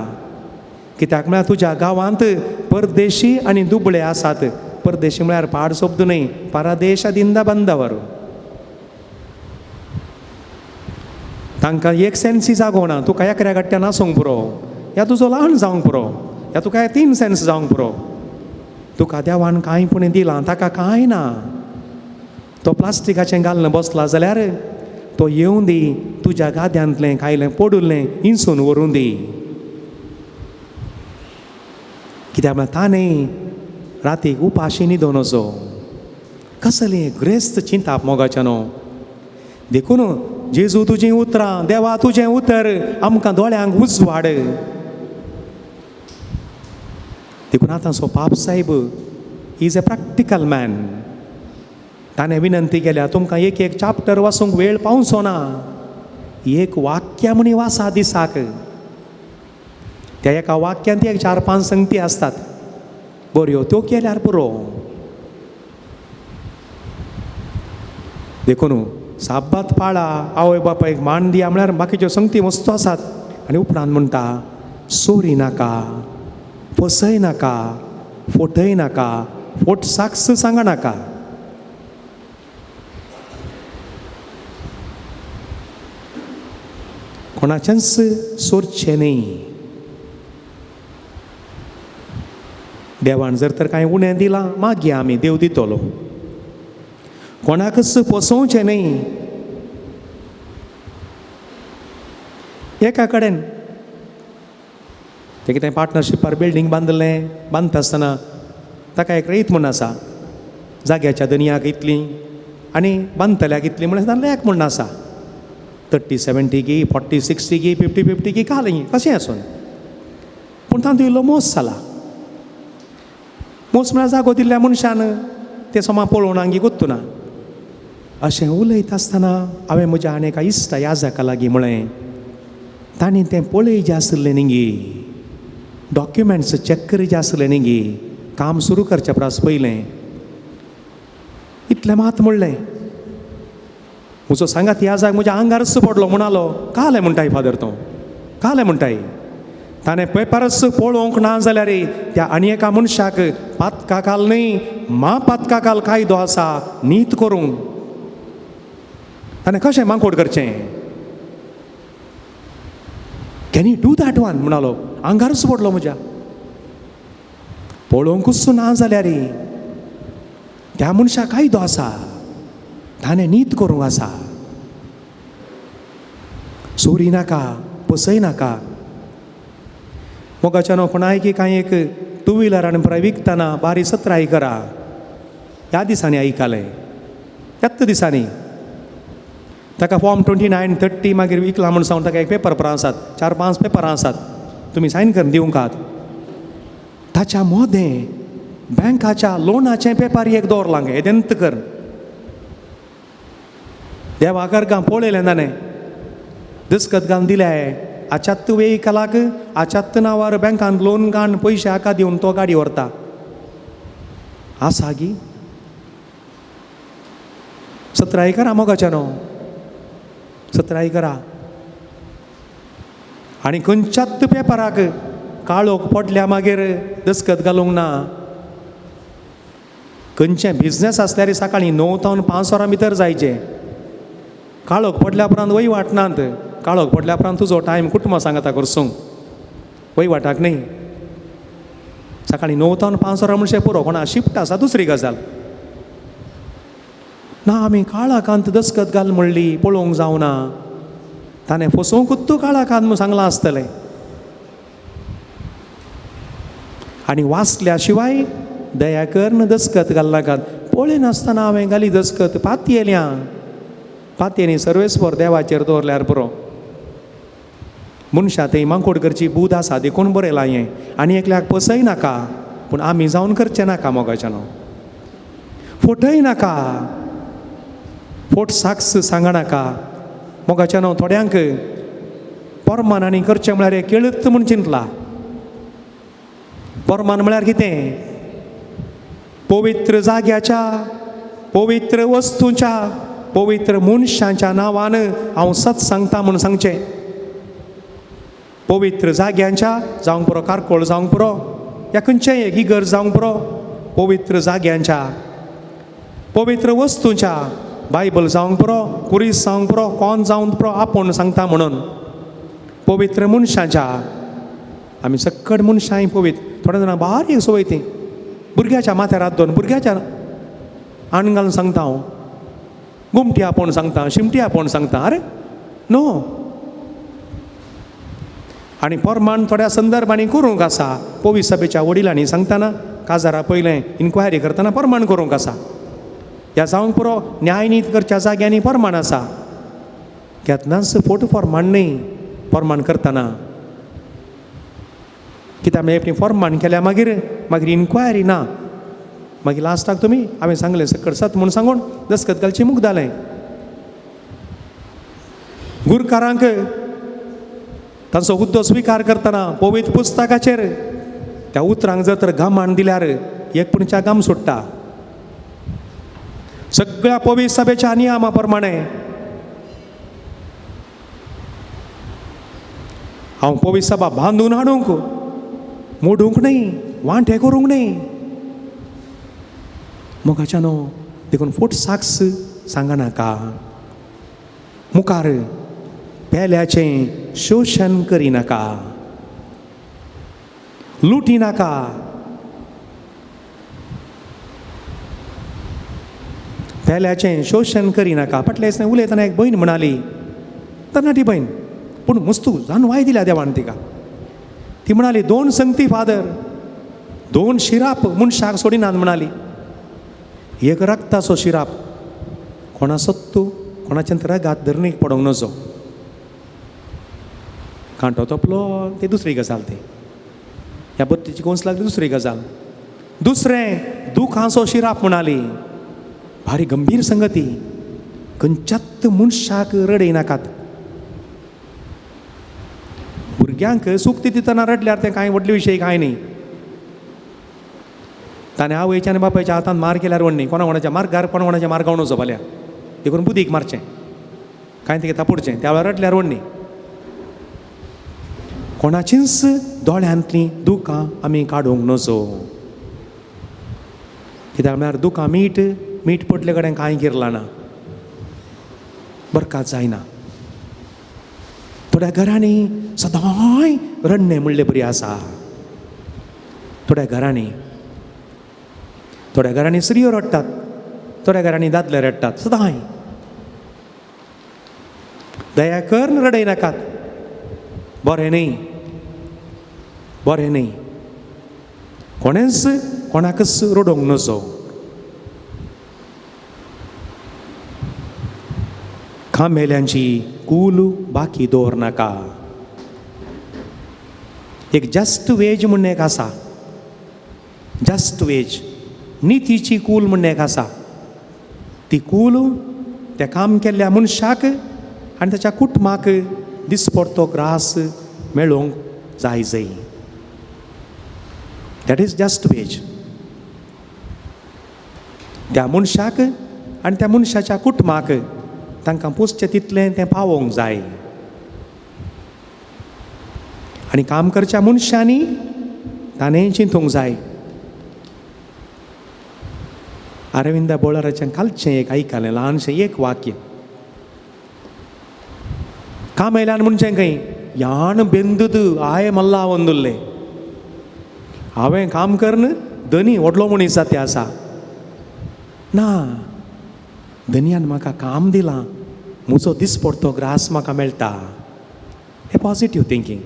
कित्याक म्हळ्यार तुज्या गांवांत परदेशी आनी दुबळे आसात. परदेशी म्हळ्यार पाड शब्द न्ही, परदेशादिंदा बंदावर. तांकां एक सेन्सी जागोना. तुका एकऱ्या गट्ट्यान आसूंक पुरो, या तुजो ल्हान जावंक पुरो, या तुका 3 सेन्स जावंक पुरो. तुका देवान कांय पुणें दिलां, ताका कांय ना. तो प्लास्टिकाचें घालून बसला जाल्यार तो येवं दी, तुज्या गाद्यांतलें खायलें पडुल्लें इंसून व्हरून दी. कित्याक म्हळ्यार ताणें रातीक उपाशी न्हिदोन वचो. कसलें ग्रेस्त चिंताप मोगाच्यानो. देखून जेजू तुजीं उतरां, देवा तुजें उतर आमकां दोळ्यांक उजवाड. देखून आतांचो पाप साहेब इज अ प्रॅक्टिकल मॅन. ताणें विनंती केल्या, तुमकां एक एक चाप्टर वाचूंक वेळ पावचो ना. एक वाक्य म्हणी वाचा दिसाक. त्या एका वाक्यांत 4-5 संगती असतात. बऱ्यो त्यो केल्यार पुरो. देखून साब्बात पाळा, आवय बापायक मान दिया म्हळ्यार बाकीच्यो संगती वस्तू आसात. आनी उपरांत म्हणटा, सोरी नाका, फसय नाका, फोटय नाका, फोट साक्स सांगा नाका. कोणाचेंच सोरचें न्ही. देवान जर तर कांय उणें दिलां, मागया आमी, देव दितलो. कोणाकच फसोवचें न्ही. एका कडेन तें कितें पार्टनरशिपार बिल्डींग बांदता आसतना ताका एक रीत म्हूण आसा. जाग्याच्या दनयाक इतली आनी बांदतल्याक इतली म्हण तांचो एक म्हूण आसा. 30-70 गी, 40-60 गी, 50-50 गी घालीं कशें आसून. पूण तांचो इल्लो मोस जाला. मोस म्हळ्यार जागो दिल्ल्या मनशान तें सोमा पळोवन आंगी गुत्तू ना. अशें उलयता आसतना हांवें म्हज्या आनी एका इश्टा याजका लागीं म्हळें, तांणी तें पळयजें आसलें न्ही गे, डॉक्युमेंट्स चॅक करचे आसले न्ही गे, काम सुरू करचे परस पयलें. इतलें मात म्हणलें. म्हजो सांगात याजाक म्हज्या आंगारच पडलो. म्हणालो, कालें म्हणटाय फादर तो, कालें म्हणटाय. ताणें पेपरच पळोवंक ना जाल्यार त्या आनी एका मनशाक पातकाकाल न्ही, महापातकाकाल कायदो आसा नीत करूंक. ताणें कशें मांकोड करचें. Can you do that one म्हणालो. आंगारच पडलो म्हज्या. पळोवंकूच ना जाल्यार त्या मनशाक कायदो आसा, ताणें नीत करूंक आसा. चोरी नाका, फसय नाका. मोगाच्यानो कोणाय की कांय एक 2 व्हिलरान विकतना बारी 17 करा. ह्या दिसांनी आयकलें, त्याच दिसांनी ताका फॉर्म 29-30 मागीर विकला म्हूण सांगून ताका एक पेपर आसात, 4-5 पेपरां आसात, तुमी सायन करून दिवंकात. ताच्या मोदें बँकाच्या लोनाचें पेपर एक दवरलां गे, एदेंत कर. देवाकर गांव पळयलें ताणें, दस्खत घालून दिले. आच्यात्त वेहिकलाक आच्यात्त नांवार बँकान लोन घालून पयशे हाका दिवन तो गाडी व्हरता. आसा गी 17 करा मोगाच्यानो, 17 करा. आनी खंयच्याच पेपराक काळोख पडल्या मागीर दस्खत घालूंक ना. खंयचें बिझनेस आसल्यार सकाळीं 9 ते 5 वरां भितर जायचें. काळोख पडल्या उपरांत वयवाट नात. काळोख पडल्या उपरांत तुजो टायम कुटुंबा सांगता करसूंक, वयवाटाक न्ही. सकाळीं 9 ते 5 वरां म्हणशें पुरो. कोणा शिफ्ट आसा दुसरी गजाल ना. आमी काळाकांत दस्खत घाल म्हणली, पळोवंक जावना. ताणें फसोवंकूच तूं काळाकांत म्हूण सांगलां आसतलें. आनी वाचल्या शिवाय दया करन दस्खत घालनाकात. पळय नासतना हांवें घाली दस्खत पातयेल्या. पातयेनी सर्वेस्पर देवाचेर दवरल्यार पुरो. मनशां थंय मांकोड करची बूद आसा, देखून बरयलां हें. आनी एकल्याक फसय नाका, पूण आमी जावन करचें नाका मोगाच्यानो. फोटय नाका, फोट साक्स सांगा नाका. मोगाच्यानो थोड्यांक पोरमान आनी करचें म्हळ्यार केळत म्हूण चिंतला. पोरमान म्हळ्यार कितें? पवित्र जाग्याच्या, पवित्र वस्तूंच्या, पवित्र मनशांच्या नांवान हांव सत सांगता म्हूण सांगचें. पवित्र जाग्यांच्या जावंक पुरो कारकोळ जावंक पुरो या खंयचेय एक इगर जावंक पुरो पवित्र जाग्यांच्या पवित्र वस्तूंच्या बायबल जावंक पुरो कुरीस जावंक पुरो कोण जावंक पुरो आपूण सांगता म्हणून पवित्र मनशांच्या आमी सक्कड मनशांय पवित्र थोड्या जाणां बारीक सवय ती भुरग्याच्या माथ्यार हात दवरून भुरग्याच्या आण घालून सांगता हांव गुमटी आपूण सांगता शिमटी आपूण सांगता अरे नो आनी परमाण थोड्या संदर्भांनी करूंक आसा पवित्र सभेच्या वडिलांनी सांगतना काजारा पयलें इन्क्वायरी करतना परमाण करूंक आसा ह्या जावंक पुरो न्याय करच्या जाग्यांनी परमाण आसा घेतनाच फोटो फॉर्मान न्ही फॉर्मान करतना कित्याक मागीर फॉर्मान केल्या मागीर इन्क्वायरी ना मागीर लास्टाक तुमी हांवें सांगलें सकट सत म्हूण सांगून दस्खत घालची मूख जालें गुरकारांक तांचो हुद्दो स्विकार करतना पवित्र पुस्तकाचेर त्या उतरांक जर तर घामान दिल्यार एकपणच्या घाम सुट्टा सगळ्या पवित्र सभेच्या नियमा प्रमाणे हांव पवित्र सभा बांदून हाडूंक मोडूंक न्ही वांटे करूंक न्ही मोगाच्यानो देखून फूट साक्स सांगनाका मुखार पेल्याचें शोशण करिनाका लुटिनाका पेल्याचें शोशण करिनाका फाटल्या दिसांनी उलयतना एक भयण म्हणाली तरणाटी भयण पूण मस्तू जानवाय दिल्या देवान तिका ती म्हणाली 2 संगती फादर 2 शिराप मनशाक सोडिनात म्हणाली एक रक्ताचो शिराप कोणाचो तूं कोणाच्या रगात धरणीक पडोंक नजो कांटो तपलो ती दुसरी गजाल ती ह्या बत्तीची कोंस लागली दुसरी गजाल दुसरें दुखाचो शिराप म्हणाली भारी गंभीर संगती खंयच्याच मनशाक रडयनाकात भुरग्यांक सुक्ती दितना रडल्यार तें कांय व्हडले विशय कांय न्ही ताणें आवयच्या आनी बापायच्या हातान मार केल्यार व्हडली कोणाच्या मार्गार कोणाच्या मार्गावर वचो फाल्यां देखून बुदीक मारचें कांय तेगे तापोडचें त्या वेळार रडल्यार व्हडली कोणाचीच दोळ्यांतलीं दुखां आमी काडूंक नजो कित्याक म्हळ्यार दुखां मीठ पडले कडेन कांय किरला ना बरकात जायना थोड्या घरांनी सदांय रडणें म्हणलें बरी आसा थोड्या घरांनी स्त्रियो रडटात थोड्या घरांनी दादले रडटात सदांय दया कर रडयनाकात बरें न्ही कोणाकच रडोंक नजो खांबेल्यांची कूल बाकी दवरनाका एक जस्ट वेज म्हणून एक आसा जस्ट वेज नितीची कूल म्हणून एक आसा ती कूल त्या काम केल्ल्या मनशाक आनी ताच्या कुटुंबाक दिसपडतो ग्रास मेळोवंक जाय दॅट इज जस्ट वेज त्या मनशाक आनी त्या मनशाच्या कुटुंबाक तांकां पोसचें तितलें तें पावोवंक जाय आनी काम करच्या मनशांनी ताणें चिंतूंक जाय अरविंदा बोळाराचें कालचें एक आयकलें ल्हानशें एक वाक्य काम येयल्यान म्हणचें खंय यान बेंदूद आय मल्ला वंदुल्लें हांवें काम करन धनी व्हडलो मनीस जाता आसा ना धनयान म्हाका काम दिलां म्हजो दिसपडतो ग्रास म्हाका मेळटा हें पॉजिटीव थिंकींग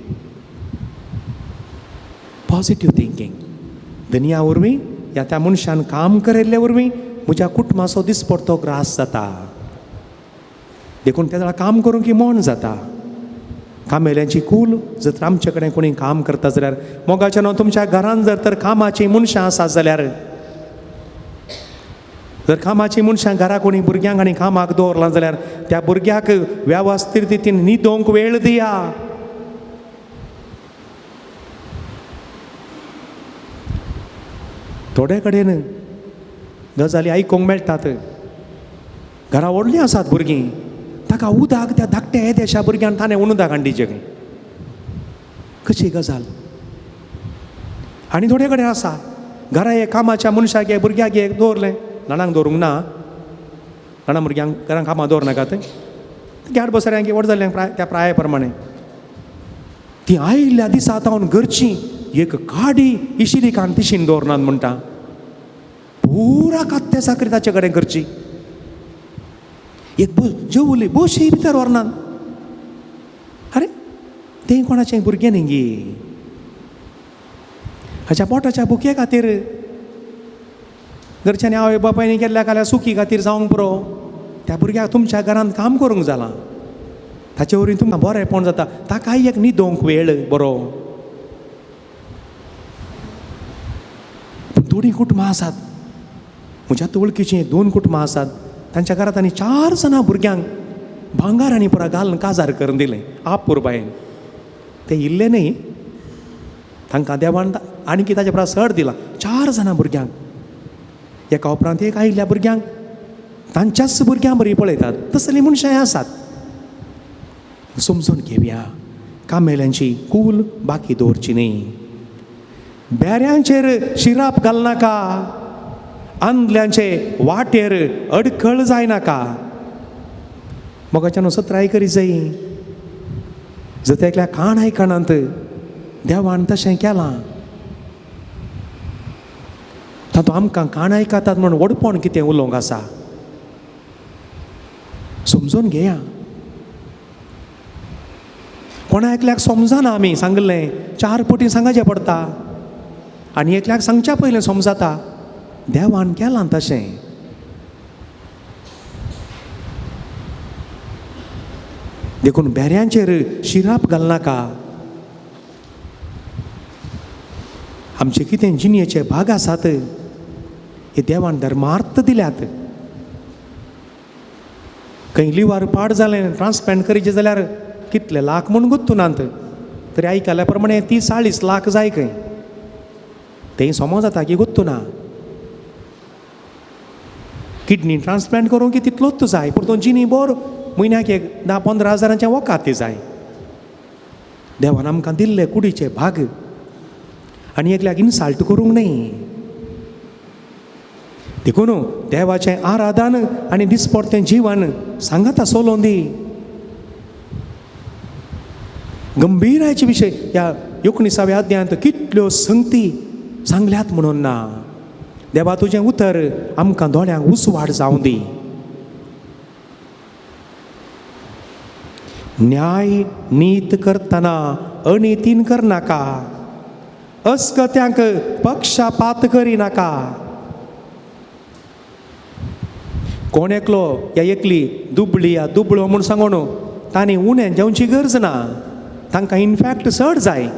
धनया वरवीं ह्या त्या मनशान काम करिल्ल्या वरवीं म्हज्या कुटुंबाचो दिसपडतो ग्रास जाता देखून त्या वेळार काम करूंक की मोन जाता कामेल्यांची कूल जर तर आमचे कडेन कोणी काम करता जाल्यार मोगाचें न्हू तुमच्या घरान जर तर कामाची मनशां आसात जाल्यार जर कामाची मनशां घरा कोणी भुरग्यांक आनी कामाक दवरलां जाल्यार त्या भुरग्याक वेवस्थीत रितीन न्हिदोंक वेळ दिया थोडे कडेन गजाली आयकूंक मेळटात घरा व्हडलीं आसात भुरगीं ताका उदक त्या धाकट्या येद्याशा भुरग्यान ताणें उदक हाडिचें खंय कशी गजाल. आनी थोडे कडेन आसा घरा एक कामाच्या मनशाक एक भुरग्याक एक दवरलें, ल्हानांक दवरूंक ना, ल्हान भुरग्यांक घरान कामां दवरनाकात, घ्याड बसऱ्यांक व्हड जाल्ल्यांक त्या प्राया प्रमाणे ती आयिल्ल्या दिसा तावन घरची एक गाडी इशिरी कान तिशीन दवरनात म्हणटा. पुरा कात्या साकरी ताचे कडेन करची, एक जेवली बशी भितर व्हरनात. अरे तें कोणाचें भुरगें न्ही गे, हाच्या पोटाच्या भुके खातीर घरच्यांनी आवय बापायनी केल्ल्या काल्या सुखी खातीर जावंक पुरो त्या भुरग्याक तुमच्या घरांत काम करूंक जाला, ताचे वरवीं तुमकां बरेंपण जाता, ताकाय एक न्हिदोंक वेळ बरो. पूण थोडीं कुटुंबां आसात, म्हज्या वळखीचीं 2 कुटुंबां आसात, तांच्या घरांत आनी 4 जाणां भुरग्यांक भांगार आनी पुरा घालून काजार करून दिलें पुरबायेन. ते इल्ले न्ही, तांकां देवान आनी ताचे परस चड दिला. 4 जाणां भुरग्यांक, एका उपरांत एक आयिल्ल्या भुरग्यांक तांच्याच भुरग्यां बरी पळयतात. तसलीं मनशांय आसात. समजून घेवया, कामेल्यांची कूल बाकी दवरची न्ही. बेऱ्यांचेर शिराप घालनाका, आंधल्यांचे वाटेर अडखळ जायनाका. मोगाच्यान 17 करी जायी. जर एकल्या काण आयकणांत देवान तशें केलां, तातूंत आमकां काण आयकतात म्हणून वडपण कितें उलोवंक आसा. समजून घेया. कोणा एकल्याक समजना आमी सांगलें 4 पटी सांगचें पडटा, आनी एकल्याक सांगच्या पयलें समजता. देवान केलां तशें. देखून बेऱ्यांचेर शिराप घालनाका. आमचे कितें जिणेचे भाग आसात हे देवान धर्मार्थ दिल्यात. खंय लिव्हर पाड जालें, ट्रान्सप्लांट करीचें जाल्यार कितले लाख म्हूण गुंतूनात, तरी आयकल्या प्रमाणे 30-40 लाख जाय खंय. तें समज जाता की गुंतूना. किडनी ट्रान्सप्लांट करूंक की तितलोच जाय, पूण तो जिनी बोर म्हयन्याक एक 10-15 हजारांचें वकात ती जाय. देवान आमकां दिल्ले कुडीचे भाग, आनी एकल्याक इन्सल्ट करूंक न्ही. देखून देवाचें आराधन आनी दिसपडतें जिवन सांगाता सोलोवन दी. गंभीरायचे विशय ह्या 19व्या अध्यायांत कितल्यो संगती सांगल्यात म्हणून ना. देवा तुजें उतर आमकां दोळ्यांक उसवाड जावं दी. न्याय नीत करतना अनितीन करनाका, अस्कत्यांक पक्षपात करिनाका. कोण एकलो या एकली दुबळी या दुबळो म्हूण सांगून तांणी उणें जेवची गरज ना. तांकां इनफॅक्ट चड जाय.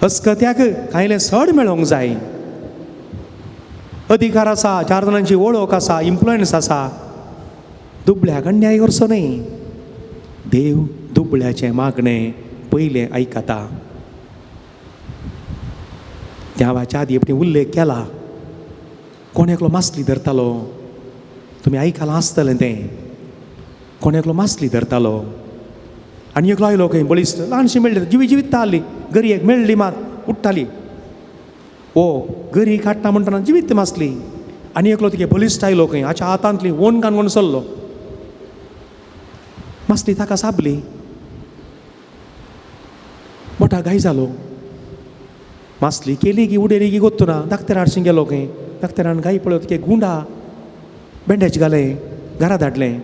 अस्कत्याक कांयलें चड मेळोंक जाय. अधिकार आसा, 4 जाणांची वळख आसा, इन्फ्लुएन्स आसा. दुबळ्याक अन्याय करचो न्ही. देव दुबळ्याचें मागणें पयलें आयकता. देवाच्या आदी आपणी उल्लेख केला. कोण एकलो मासली धरतालो, तुमी आयकलां आसतलें तें. कोण एकलो मासली धरतालो आनी एकलो आयलो खंय बळिश्ट ल्हानशी मेळ्ळी, जिविता आसली, गरी एक मेळ्ळी मात उठ्ठाली. गरी काडटा म्हणटना जिवीत मासली. आनी एकलो तुगे बलिश्ट आयलो खंय, हाच्या हातांतली ओन कानून चल्लो. मासली ताका साबली. मोठा घाय जालो. मासली केली की उडेली की गोत्तू ना. धाकटेर हाडशीं गेलो खंय. धाकटेरान घाई पळय तुगे गुंडा बँडेज घालें, घरा धाडलें.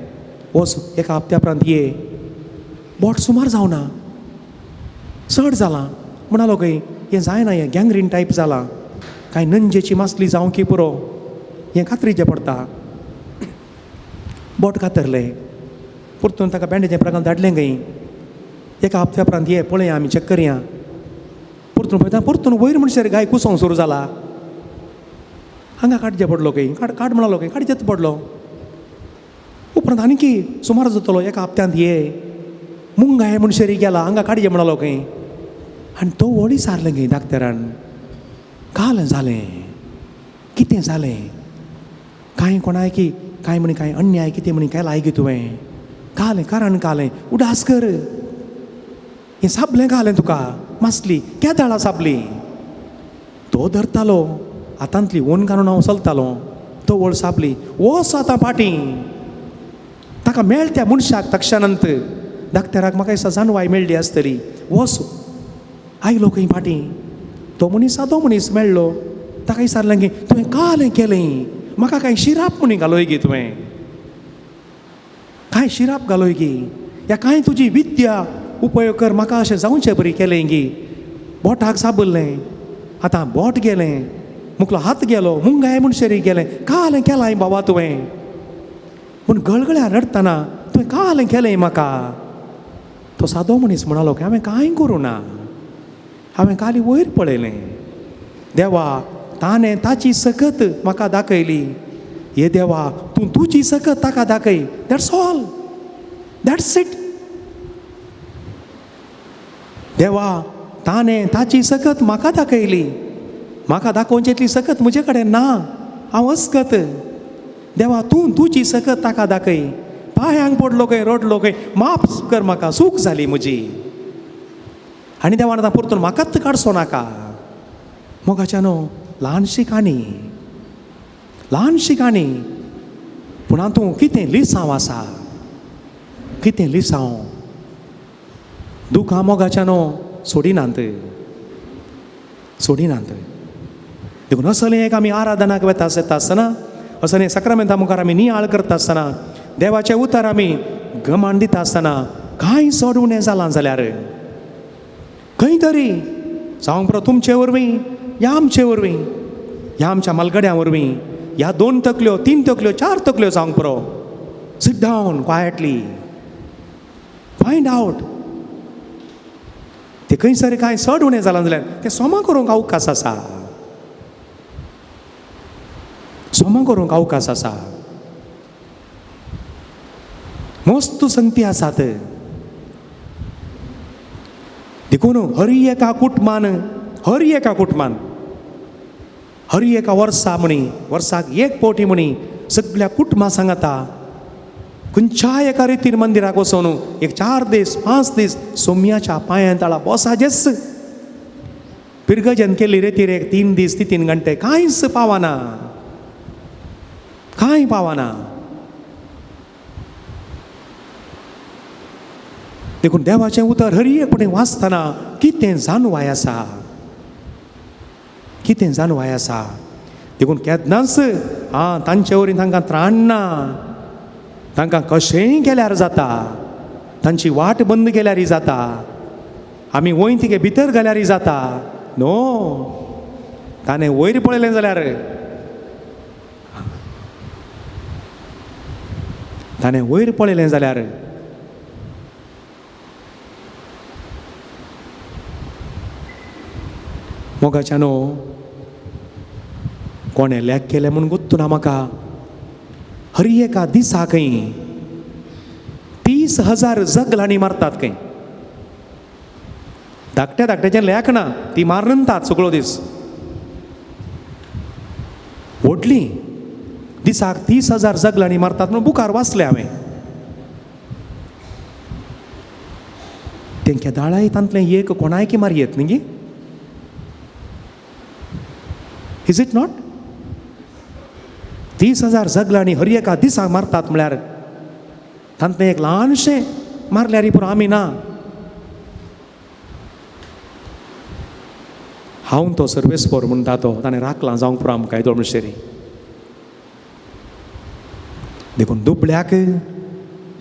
वच एका हप्त्या उपरांत ये. बोट सुमार जावना, चड जालां म्हणालो खंय. हें जायना, हें गँग्रीन टायप जालां. कांय नंजेची मासली जावं की पुरो, हें खात्रीचें पडटा. बोट कातरलें. परतून ताका बँडेजे प्रकार धाडलें खंय. एका हप्त्या उपरांत ये पळया आमी चॅक करया. परतून पळयता परतून वयर म्हणसर गाय कुसोंक सुरू जाला. हांगा काडचें पडलो खंय. काड म्हणालो खंय, काडचेच पडलो. उपरांत आनीकी सुमार जातलो. एका हप्त्यांत ये मुंगाय म्हणसरी गेला. हांगा काडचें म्हणालो खंय. आनी तो वळी सारलें खंय धाकटेरान. काल जालें, कितें जालें. कांय कोणाय की कांय म्हणी कांय अन्याय कितें म्हणी केलाय की तुवें. कालें कारण कालें उडास कर हें साबलें घालें तुका मासली केदाळां साबली तो धरतालो हातांतली ओन काडून हांव चलतालो तो वळ साबली वच आतां फाटीं ताका मेळ त्या मनशाक तक्षानंत धाकट्याराक म्हाका दिसता जानवाय मेळ्ळी आसतली वच आयलो खंय फाटीं तो मनीस सादो मनीस मेळ्ळो ताका विचारलें की तुवें कालें केलें म्हाका कांय शिराप म्हणी घालोय गे तुवें कांय शिराप घालोय गे या कांय तुजी विद्या उपयोग कर म्हाका अशें जावचें बरी केलें गे बोटाक साबल्लें आतां बोट गेलें मुखलो हात गेलो मुंगाय म्हूण शरीर गेलें कालें केलां बाबा तुवें पूण गळगळ्यार रडतना तुवें कालें केलें म्हाका तो सादो मनीस म्हणलो की हांवें कांय करूं ना हांवें खाली वयर पळयलें देवा ताणें ताची सकत म्हाका दाखयली हे देवा तूं तुजी सकत ताका दाखय दॅट्स ऑल दॅट्स इट देवा ताणें ताची सकत म्हाका दाखयली म्हाका दाखोवची इतली सकत म्हजे कडेन ना हांव अस्कत देवा तूं तुजी सकत ताका दाखय पांयांक पडलो खंय रडलो खंय माफ कर म्हाका चूक जाली म्हजी आनी देवान आतां परतून म्हाकाच काडचो नाका मोगाच्यानो ल्हानशी काणी पूण हातूं कितें लिसांव आसा कितें लिसांव दुखां मोगाच्यानो सोडिनात देखून असलें एक आमी आराधनाक वेता आसतना असलें सक्रामेंता मुखार आमी नियाळ करता आसतना देवाचें उतर आमी घमंड दिता आसतना कांय चड उणें जालां जाल्यार खंय तरी जावं पुरो तुमचे वरवीं या आमचे वरवीं ह्या आमच्या मालगड्या वरवीं ह्या 2 तकल्यो 3 तकल्यो 4 तकल्यो जावंक पुरो सिट डावन क्वायटली फायंड आवट ते खंयसर कांय चड उणें जालां जाल्यार तें सोमा करूंक अवकाश आसा सोमा करूंक अवकाश आसा मस्त संगती आसात देखून हर एका कुटुंबान हर एका वर्साक एक पावटी म्हणी सगळ्या कुटुंबा सांगता खंयच्याय एका रितीन मंदिराक वचून एक 4 दीस 5 दीस सोम्याच्या पांयां तळा बसाजेस पिरगजन केल्ली रितीर एक 3 दीस 3 घंटे कांयच पावना देखून देवाचें उतर हर एक फुडें वाचतना कितें जाणवाय आसा देखून केन्नाच तांचे वरीं तांकां त्राण ना तांकां कशेंय केल्यार जाता तांची वाट बंद केल्यारय जाता आमी वय तिगे भितर घाल्यारय जाता नो ताणें वयर पळयलें जाल्यार मोगाच्यानो कोणें लेख केलें म्हूण गुत्तू ना म्हाका हर एका दिसाकय 30,000 जगलांनी मारतात खंय धाकट्याचें लेख ना ती मारनतात सगळो दीस व्हडली दिसाक 30,000 जगलांनी मारतात म्हणून बुकार वाचलें हांवें तेंच्या दाळाय तांतलें एक कोणायकी मारयेत न्ही इज इट नॉट 30,000 जगलांनी हर एका दिसाक मारतात म्हळ्यार तांतलें एक ल्हानशें मारल्यार पुरो आमी ना हांव तो सर्वेस्पोर म्हणटा तो ताणें राखलां जावंक पुरो आमकां येदोळ म्हणशेरी देखून दुबळ्याक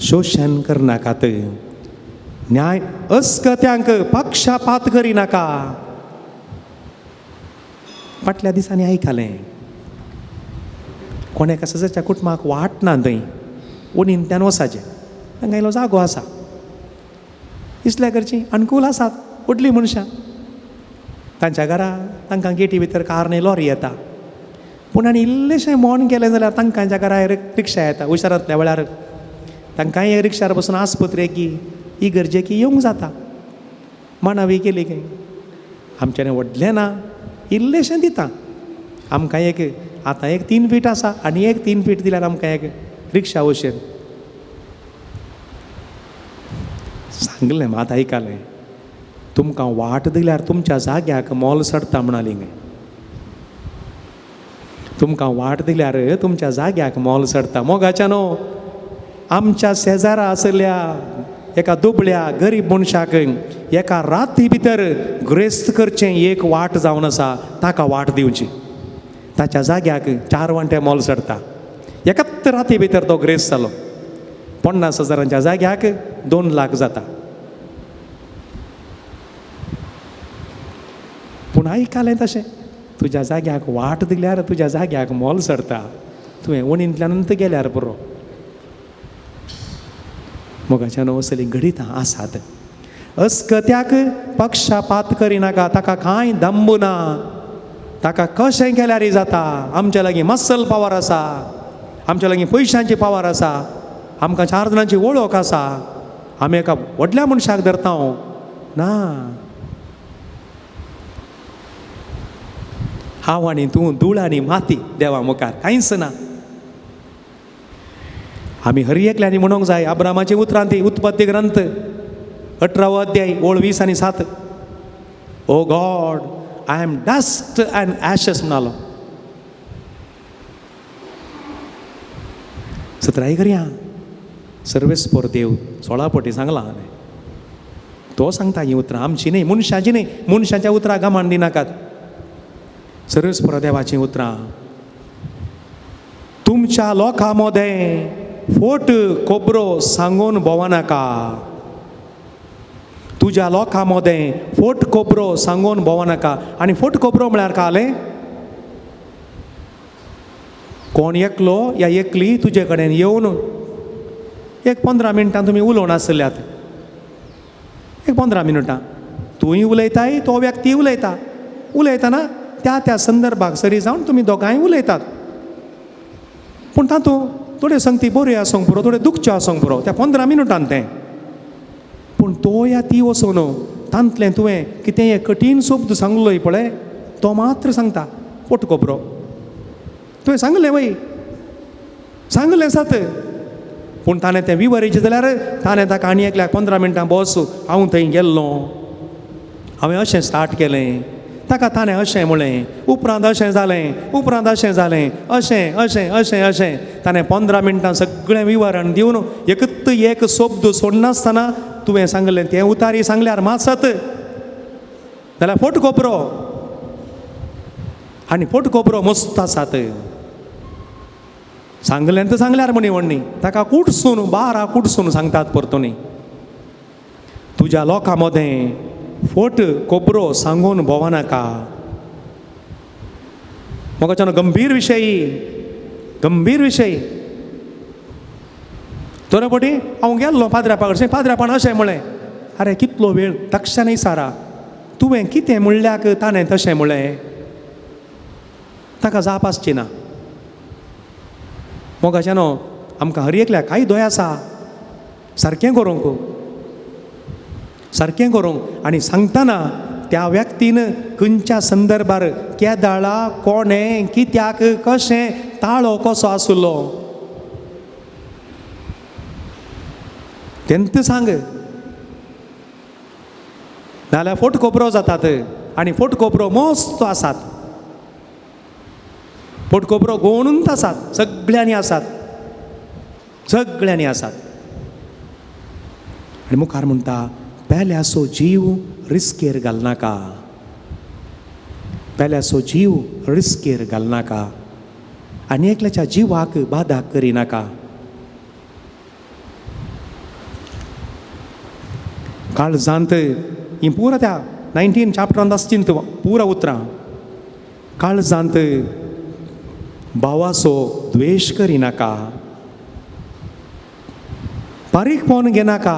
शोशण करनाकात न्याय अस्कत्यांक पक्षपात करिनाका फाटल्या दिसांनी आयकलें कोणें कसाच्या कुटुंबाक वाट ना थंय ओनींतल्यान वसाचें तांकां इल्लो जागो आसा इतल्या करची अनुकूल आसात व्हडलीं मनशां तांच्या घरा तांकां गेटी भितर कार न्ही लॉरी येता पूण आनी इल्लेशें मोन केलें जाल्यार तांकांच्या घरा रिक्षा येता हुशारांतल्या वेळार तांकांय रिक्षार बसून आस्पत्रेक इगर्जेक येवंक जाता मानावी केली खंय आमच्यानी व्हडलें ना इल्लेशें दिता आमकां एक आतां एक 3 फीट आसा आनी एक 3 फीट दिल्यार आमकां एक रिक्षा वशेन सांगलें मात आयकलें तुमकां वाट दिल्यार तुमच्या जाग्याक मोल सडटा म्हणाली गे तुमकां वाट दिल्यार तुमच्या जाग्याक मोल सडटा मोगाच्या न्हू आमच्या शेजारा आसल्या एका दुबळ्या गरीब मनशाक एका राती भितर ग्रेस्त करचें एक वाट जावन आसा ताका वाट दिवची ताच्या जाग्याक 4 वंटे मोल सडटा एकाच राती भितर तो ग्रेस्त जालो 50,000 जाग्याक 2 लाख जाता पूण आयकलें तशें तुज्या जाग्याक वाट दिल्यार तुज्या जाग्याक मोल सडटा तुवें वणींतल्यान गेल्यार पुरो मोगाच्यान असली घडीत आसात अस्कत्याक पक्षपात करिनाका ताका कांय दंब ना ताका कशें केल्यारय जाता आमच्या लागीं मसल पावर आसा आमच्या लागीं पयशांची पावर आसा आमकां 4 जाणांची वळख आसा आमी एका व्हडल्या मनशाक धरता ना हांव आनी तूं धूळ आनी माती देवा मुखार कांयच ना आमी हर एकल्यानी म्हणूंक जाय अब्रामाची उतरां ती उत्पत्ती ग्रंथ 18 अध्याय ओळ 20 आनी 7 O God I am dust and ashes म्हणालो 17 करया सर्वेस्पोर देव 16 पटी सांगला तो सांगता ही उतरां आमची न्ही मनशाची न्ही मनशाच्या उतरां गमान दिनाकात सर्वेस्पोर देवाची उतरां तुमच्या लोकां मदें फोट खोबरो सांगून भोंवनाका तुज्या लोकां मदें फोट खोबरो सांगून भोंवनाका आनी फोट खोबरो म्हळ्यार कालें कोण एकलो या एकली तुजे कडेन येवन एक 15 मिनटां तुमी उलोवन आसल्यात एक 15 मिनटां तूंय उलयताय तो व्यक्ती उलयतना त्या संदर्भाक सरी जावन तुमी दोगांय उलयतात पूण तातूंत थोडे संगती बऱ्यो आसूंक पुरो थोडे दुखच्यो आसूंक पुरो त्या 15 मिनटान तें पूण तो या ती वचून तांतलें तुवें कितें एक कठीण शब्द सांगलोय पळय तो मात्र सांगता फोट खोबरो तुवें सांगलें वय सांगलें सात पूण ताणें तें विवरिचें जाल्यार ताणें ताका आनी एकल्याक 15 मिनटां बस हांव थंय गेल्लो हांवें अशें स्टार्ट केलें ताका ताणें अशें म्हणलें उपरांत अशें जालें अशें ताणें 15 मिनटां सगळें विवरण दिवन एकच एक शब्द सोडनासतना तुवें सांगलें तें उतारी सांगल्यार मासत जाल्यार फोट खोबरो आनी फोट खोबरो मस्त आसात सांगलें तर सांगल्यार म्हणी व्हडणी ताका कुडसून 12 कुडसून सांगतात परतुनी तुज्या लोकां मदें फोट खोबरो सांगून भोंवनाका मोगाच्यान गंभीर विशय थोडे फावटी हांव गेल्लो पाद्र्यापा कडच्यान पाद्र्यापान अशें म्हळें आरे कितलो वेळ दक्षान इसारा तुवें कितें म्हणल्याक ताणें तशें म्हळें ताका जाप आसची ना मोगाच्यान आमकां हर एकल्याक कांय दोय आसा सारकें करूंक आनी सांगतना त्या व्यक्तीन खंयच्या संदर्भार केदाळा कोणें कित्याक कशें ताळो कसो आसलो तेंत सांग नाल्यार फोट खोबरो जातात आनी फोट खोबरो मस्त आसात फोट खोबरो गोणूच आसात सगळ्यांनी आसात आनी मुखार म्हणटा पेल्याचो जीव रिस्केर घालनाका आनी एकल्याच्या जिवाक बाधा करिनाका काळजांत ही पुरा त्या 19 चॅप्टरांत आसची पुरा उतरां काळजांत भावाचो द्वेश करिनाका बारीकपण घेनाका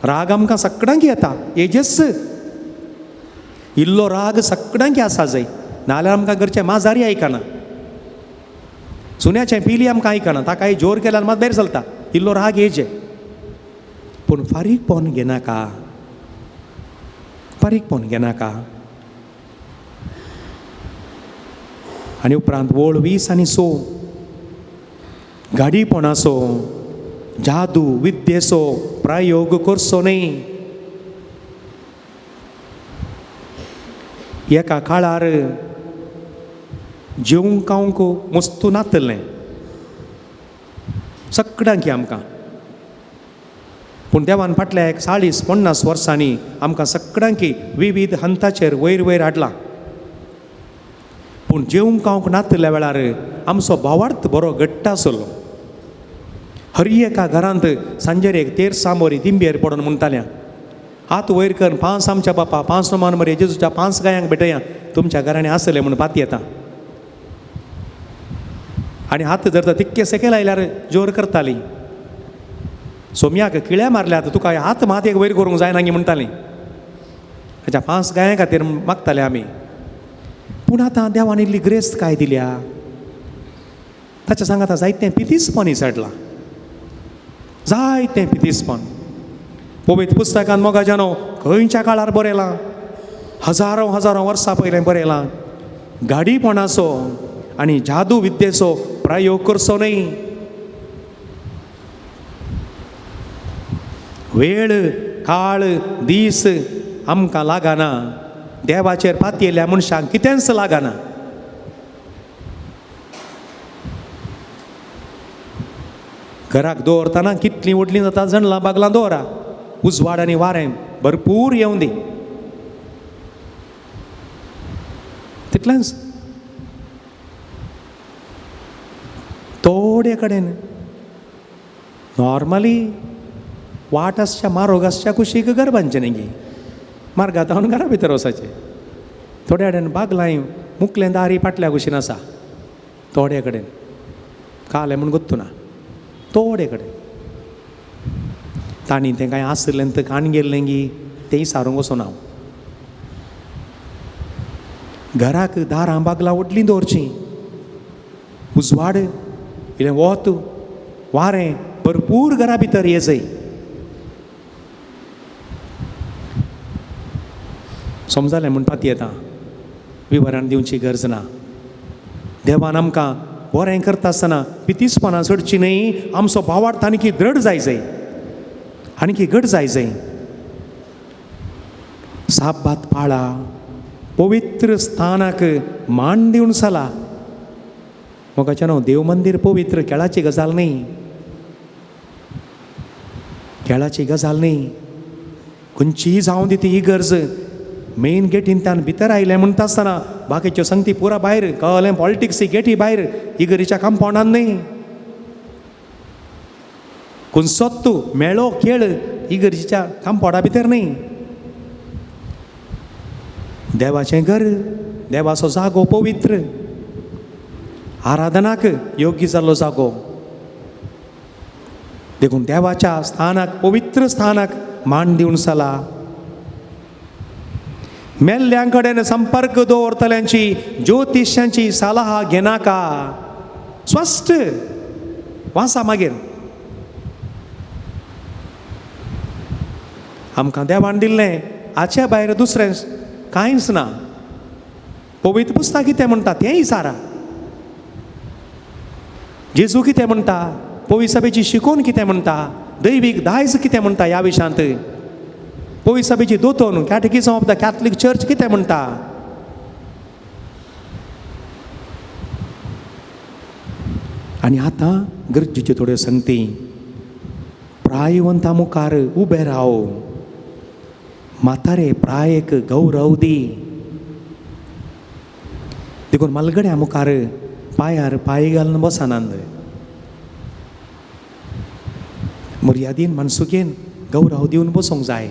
राग आमकां सगळ्यांक येता एजेस इल्लो राग सगळ्यांक आसा जाय नाल्यार आमकां घरचे माजारी आयकना सुन्याचें पिली आमकां आयकना ताकाय जोर केल्यार मात भायर चलता इल्लो राग येजे पूण फारीकपण घेनाका आनी उपरांत वळ 20 आनी 6 गाडीपणाचो जादू विद्येचो प्रयोग करचो न्ही. एका काळार जेवंक खावंक मस्तू नातलें सगळ्यांक आमकां. पूण देवान फाटल्या 40-50 वर्सांनी आमकां सगळ्यांक विविध हंताचेर वयर वयर हाडलां. पूण जेवंक खावंक नातल्या वेळार आमचो भावार्थ बरो घट्ट आसलो. हर एका घरांत सांजेर एक तेर सामोरी दिंबेर पडोन म्हणटाल्या, हात वयर कर, 5 आमच्या बापा, 5 नमान मरे जेजूच्या 5 गायांक भेटया, तुमच्या घरांनी आसले म्हणून पाती येता. आनी हात धरता तितके सेकेल आयल्यार जोर करताली. सोमयाक किळ्या मारल्यात, तुका हात मात एक वयर करूंक जायना म्हणटालीं. हाच्या 5 गायां खातीर मागताले आमी. पूण आतां देवान इल्ली ग्रेस्त काय दिल्या, ताच्या सांगात जायतें पितीसपण इसडलां, जायतें पितीसपण. पवित्र पुस्तकांत मोगाजानो खंयच्या काळार बरयलां, हजारो वर्सां पयलें बरयलां, गाडीपणाचो आनी जादू विद्येचो प्रयोग करचो न्ही. वेळ काळ दीस आमकां लागना, देवाचेर पाती येयल्या मनशांक कितेंच लागना. घराक दवरतना कितलीं व्हडलीं जाता जणलां बागलां दवरा, उजवाड आनी वारें भरपूर येवं दी, तितलेंच. थोडे कडेन नॉर्मली वाट आसच्या मारोग आसच्या कुशीक घर बांदचें न्ही गे, मार्गांत हांवन घरा भितर वचाचें. थोड्या कडेन बागलांय मुकलें दारी फाटल्या कुशीन आसा, थोडे कडेन कालें म्हूण गोत्तू ना, थोडे कडेन तांणी तें कांय आसलें तर काण गेल्लें गी तेंय सारूंक वचून हांव. घराक दारां बागलां व्हडलीं दवरचीं, उजवाड इल्लें वत वारें भरपूर घरा भितर येजय. समजालें म्हूण पाती येता, विवरण दिवची गरज ना. देवान आमकां बरें करता आसतना पितीसपणां सोडची न्ही, आमचो भावार्थ आनीक दृढ जायचय, आनीक घट जायचय. साबात पाळा, पवित्र स्थानाक मान दिवन चला. मोगाच्यानो देव मंदिर पवित्र केळाची गजाल न्ही, केळाची गजाल न्ही. खंयचीय जावं दी ती इगर्ज मेन गेटींतल्यान भितर आयलें म्हणटा आसतना बाकीच्यो संगती पुरा भायर, कळ्ळें, पॉलिटिक्स गेटी भायर, इगरीच्या कंपाउंडान न्ही. खंयचोच तूं मेळो खेळ इगर्जीच्या कंपाउंडा भितर न्ही. देवाचें घर, देवाचो जागो पवित्र, आराधनाक योग्य जाल्लो जागो. देखून देवाच्या स्थानाक, पवित्र स्थानाक मान दिवन चला. मेल्ल्यां कडेन संपर्क दवरतल्यांची ज्योतिश्यांची सलाह घेनाका. स्पश्ट वाचा मागीर. आमकां देवान दिल्लें हाचे भायर दुसरें कांयच ना. पवित्र पुस्तक कितें म्हणटा तें विचारा. जेजू कितें म्हणटा, पवित्र सभेची शिकोवन कितें म्हणटा, दैवीक दायज कितें म्हणटा ह्या विशयांत, पवित्र सभेची दोतोन कॅटेकिझम ऑफ द कॅथलीक चर्च कितें म्हणटा. आनी आतां गरजेच्यो थोड्यो संगती. प्रायवंता मुखार उबे राव, म्हातारे प्रायेक गौरव दी. देखून मलगड्या मुखार पांयार पांय घालून बसनांद. मर्यादीन मनसुकेन गौरव दिवन बसूंक जाय.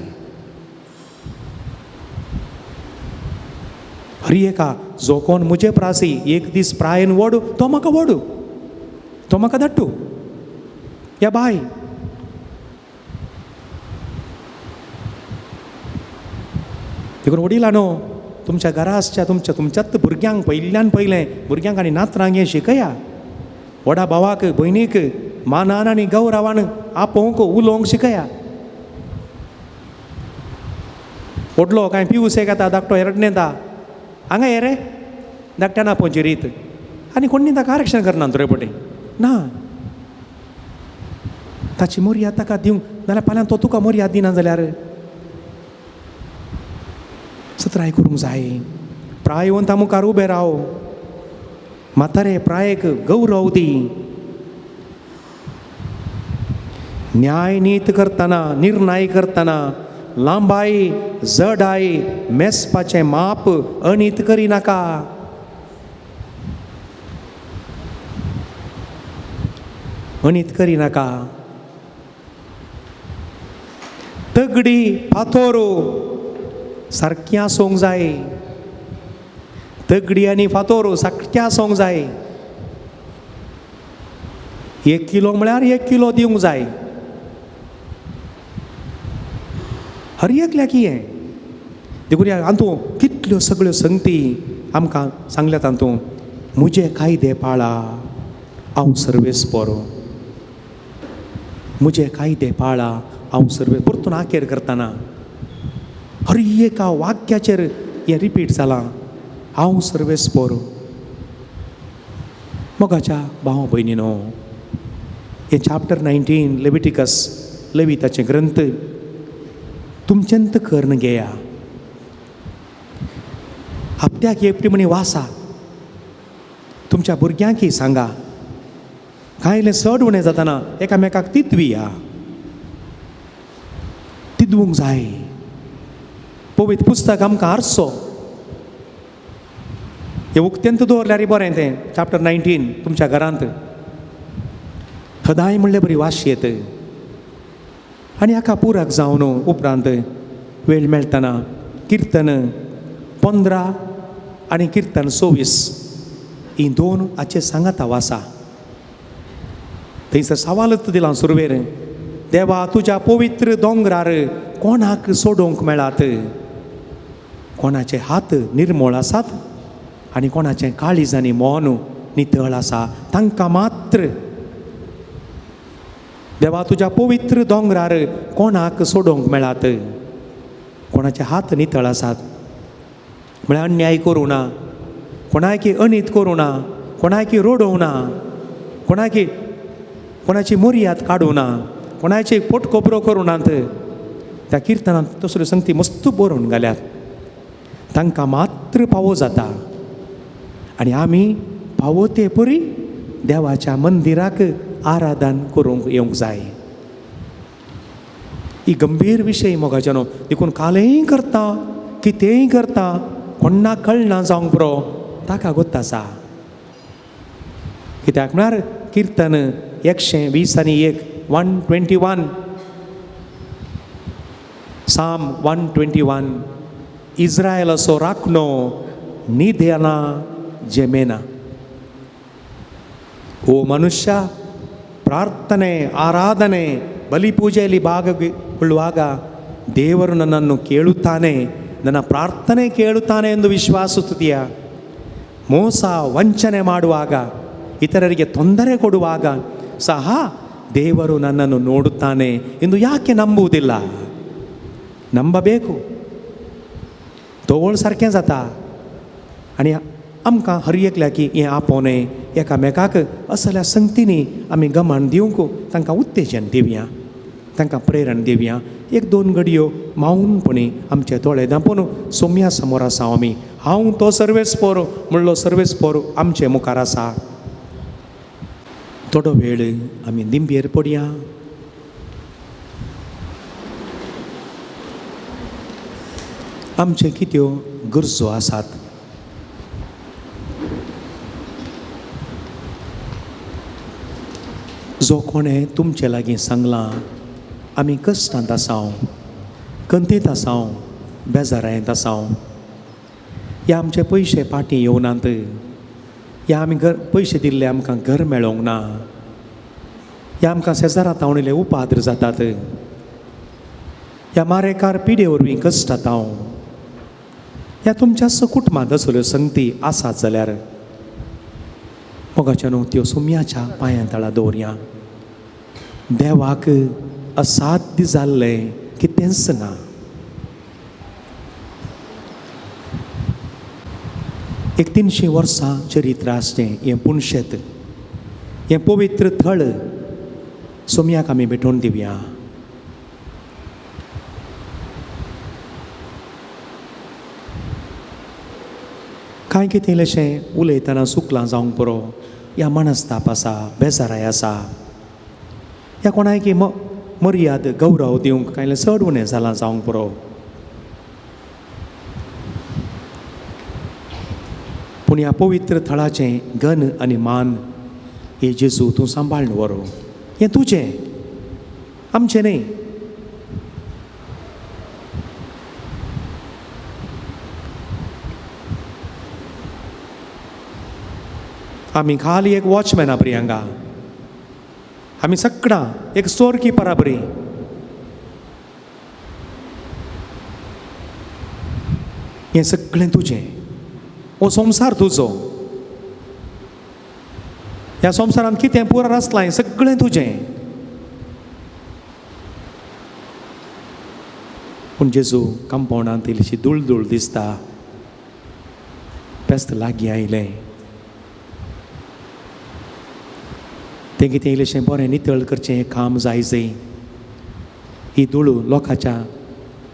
हरी एका जो कोण म्हजे प्रासी एक दीस प्रायेन वडू, तो म्हाका वडू, तो म्हाका धाडटू. या बाय देखून वडिलांनो, तुमच्या घरा आसच्या तुमच्याच भुरग्यांक पयल्यान पयलें भुरग्यांक आनी नात्रांक हें शिकया. व्हडा भावाक भयणीक मानान आनी गौरवान आपोवंक उलोवंक शिकया. व्हडलो कांय पिवूसेक येता, धाकटो एरडून येता, हांगा ये रे, धाकट्यान आपोवची रीत, आनी कोणी ताका आरक्षण करना तुरे पटी ना. ताची मर्याद ताका दिवंक नाल्यार फाल्यां तो तुका मर्याद दिना जाल्यार सत्राय करूंक जाय. प्रायवंता मुखार उबें राव. म्हातारे प्रायेक गौरव दी. न्याय नीत करतना, निर्णय करतना लांबाई जडाई मेसपाचें माप अनीत करिनाका. अनीत करिनाका. तगडी फातोरो सारकी आसूंक जाय. तगडी आनी फातोरो सारकी आसूंक जाय. 1 किलो म्हळ्यार 1 किलो दिवंक जाय. हर एकल्याक हें देखून हातूं कितल्यो सगळ्यो संगती आमकां सांगल्यात. हातूं म्हजे कायदे पाळा हांव सर्वेस बरो. म्हजे कायदे पाळा हांव सर्वेस. परतून आखेर करतना हर एका वाक्याचेर हें रिपीट जालां, हांव सर्वेस बरो. मोगाच्या भाव भयणीनो, हें चॅप्टर 19 लेविटिकस लेविताचें ग्रंथ तुमचेंत कर्ण घेया. हप्त्याक एकटी म्हणी वासा. तुमच्या भुरग्यांकय सांगा. कांयले चड उणें जातना एकामेकाक तितविया. तिदवूंक जाय. पवित्र पुस्तक आमकां आरसो. हें उक्त्यांत दवरल्यार बरें तें चॅप्टर 19 तुमच्या घरांत. सदांय म्हणल्यार बरी वाशेत. आनी हाका पुराक जावन उपरांत वेळ मेळटना किर्तन 15 आनी किर्तन 26 ही 2 हाचे सांगाता वासा. थंयसर सवालच दिला सुरवेर, देवा तुज्या पवित्र दोंगरार कोणाक सोडूंक मेळात. कोणाचे हात निर्मळ आसात आनी कोणाचें काळीज आनी मोन नितळ आसा तांकां मात्र. देवा तुज्या पवित्र दोंगरार कोणाक सोडूंक मेळात. कोणाचे हात नितळ आसात म्हळ्यार अन्याय करूं ना, कोणाकी अनीत करूं ना, कोणाकी रोडोवं ना, कोणाची मर्याद काडूं ना, कोणाची पोटकोपरो करूं नात. त्या किर्तनांत तसल्यो संगती मस्त बरोवन घाल्यात. तांकां मात्र फावो जाता. आनी आमी फावो ते परी देवाच्या मंदिराक आराधन करूंक येवंक जाय. ही गंभीर विशय मोगाच्यानो. देखून कालय करता कितेंय करता कोणा कळना जावंक बरो ताका गोत आसा. कित्याक म्हळ्यार किर्तन 121 121 साम 121 इस्रायल असो राखणो निदेना जेमेना. ಓ ಮನುಷ್ಯ, ಪ್ರಾರ್ಥನೆ ಆರಾಧನೆ ಬಲಿಪೂಜೆಯಲ್ಲಿ ಭಾಗಗೊಳ್ಳುವಾಗ ದೇವರು ನನ್ನನ್ನು ಕೇಳುತ್ತಾನೆ, ನನ್ನ ಪ್ರಾರ್ಥನೆ ಕೇಳುತ್ತಾನೆ ಎಂದು ವಿಶ್ವಾಸಿಸುತ್ತೀಯಾ? ಮೋಸ ವಂಚನೆ ಮಾಡುವಾಗ, ಇತರರಿಗೆ ತೊಂದರೆ ಕೊಡುವಾಗ ಸಹ ದೇವರು ನನ್ನನ್ನು ನೋಡುತ್ತಾನೆ ಎಂದು ಯಾಕೆ ನಂಬುವುದಿಲ್ಲ? ನಂಬಬೇಕು. तोवळ सारकें जाता. आनी आमकां हर एकल्याक हें आपोवनें एकामेकाक असल्या संगतींनी आमी गमान दिवंक तांकां उत्तेजन दिवया, तांकां प्रेरण दिवया. 1-2 घडयो मौनपणी आमचे दोळे धांपून सोम्या समोर आसा आमी. हांव तो सर्वेस्पोर म्हणलो सर्वेस्पोर आमचे मुखार आसा. थोडो वेळ आमी दिंबेर पडया. आमचे कित्यो गरजो आसात. जो कोणें तुमचे लागीं सांगलां आमी कश्टांत आसांव, कंतीत आसांव, बेजारायत आसांव, या आमचे पयशे पाटी येवनात, या आमी पयशे दिल्ले आमकां घर मेळोंक ना, या आमकां शेजारा तावणिल्ले उपाद्र जातात, या मारेकार पिडे वरवीं कश्टांत हांव, ह्या तुमच्या कुटुंबांत असल्यो संगती आसात जाल्यार मोगाच्या न्हू त्यो सुम्याच्या पांयां तळा दवरया. देवाक असाध्य जाल्लें कितेंच ना. एक 300 वर्सां चरित्र आसचें हें पुणशेत, हें पवित्र थळ सोमयाक आमी भेटोवन दिवया. कांय कितें इल्लेशें उलयतना सुकलां जावंक पुरो, या मनस्ताप आसा, बेजाराय आसा, या कोणायकी मर्याद गौरव दिवंक कांय चड उणें जालां जावंक पुरो. पूण ह्या पवित्र थळाचें घन आनी मान हे जेजू तूं सांबाळून व्हरो. हें तुजें, आमचें न्ही. आमी खाली एक वॉचमॅना बरी हांगा, आमी सगळां एक स्टोर किपरा बरी. हें सगळें तुजें, हो संवसार तुजो. ह्या संवसारांत कितें पुराय आसलां हें सगळें तुजें. पूण जेजू कंपाउंडांत इल्लीशी धूळ दिसता, पेस्त लागीं आयलें. तें कितें इल्लेशें बरें नितळ करचें हें काम जायजय. ही धूळ लोकांच्या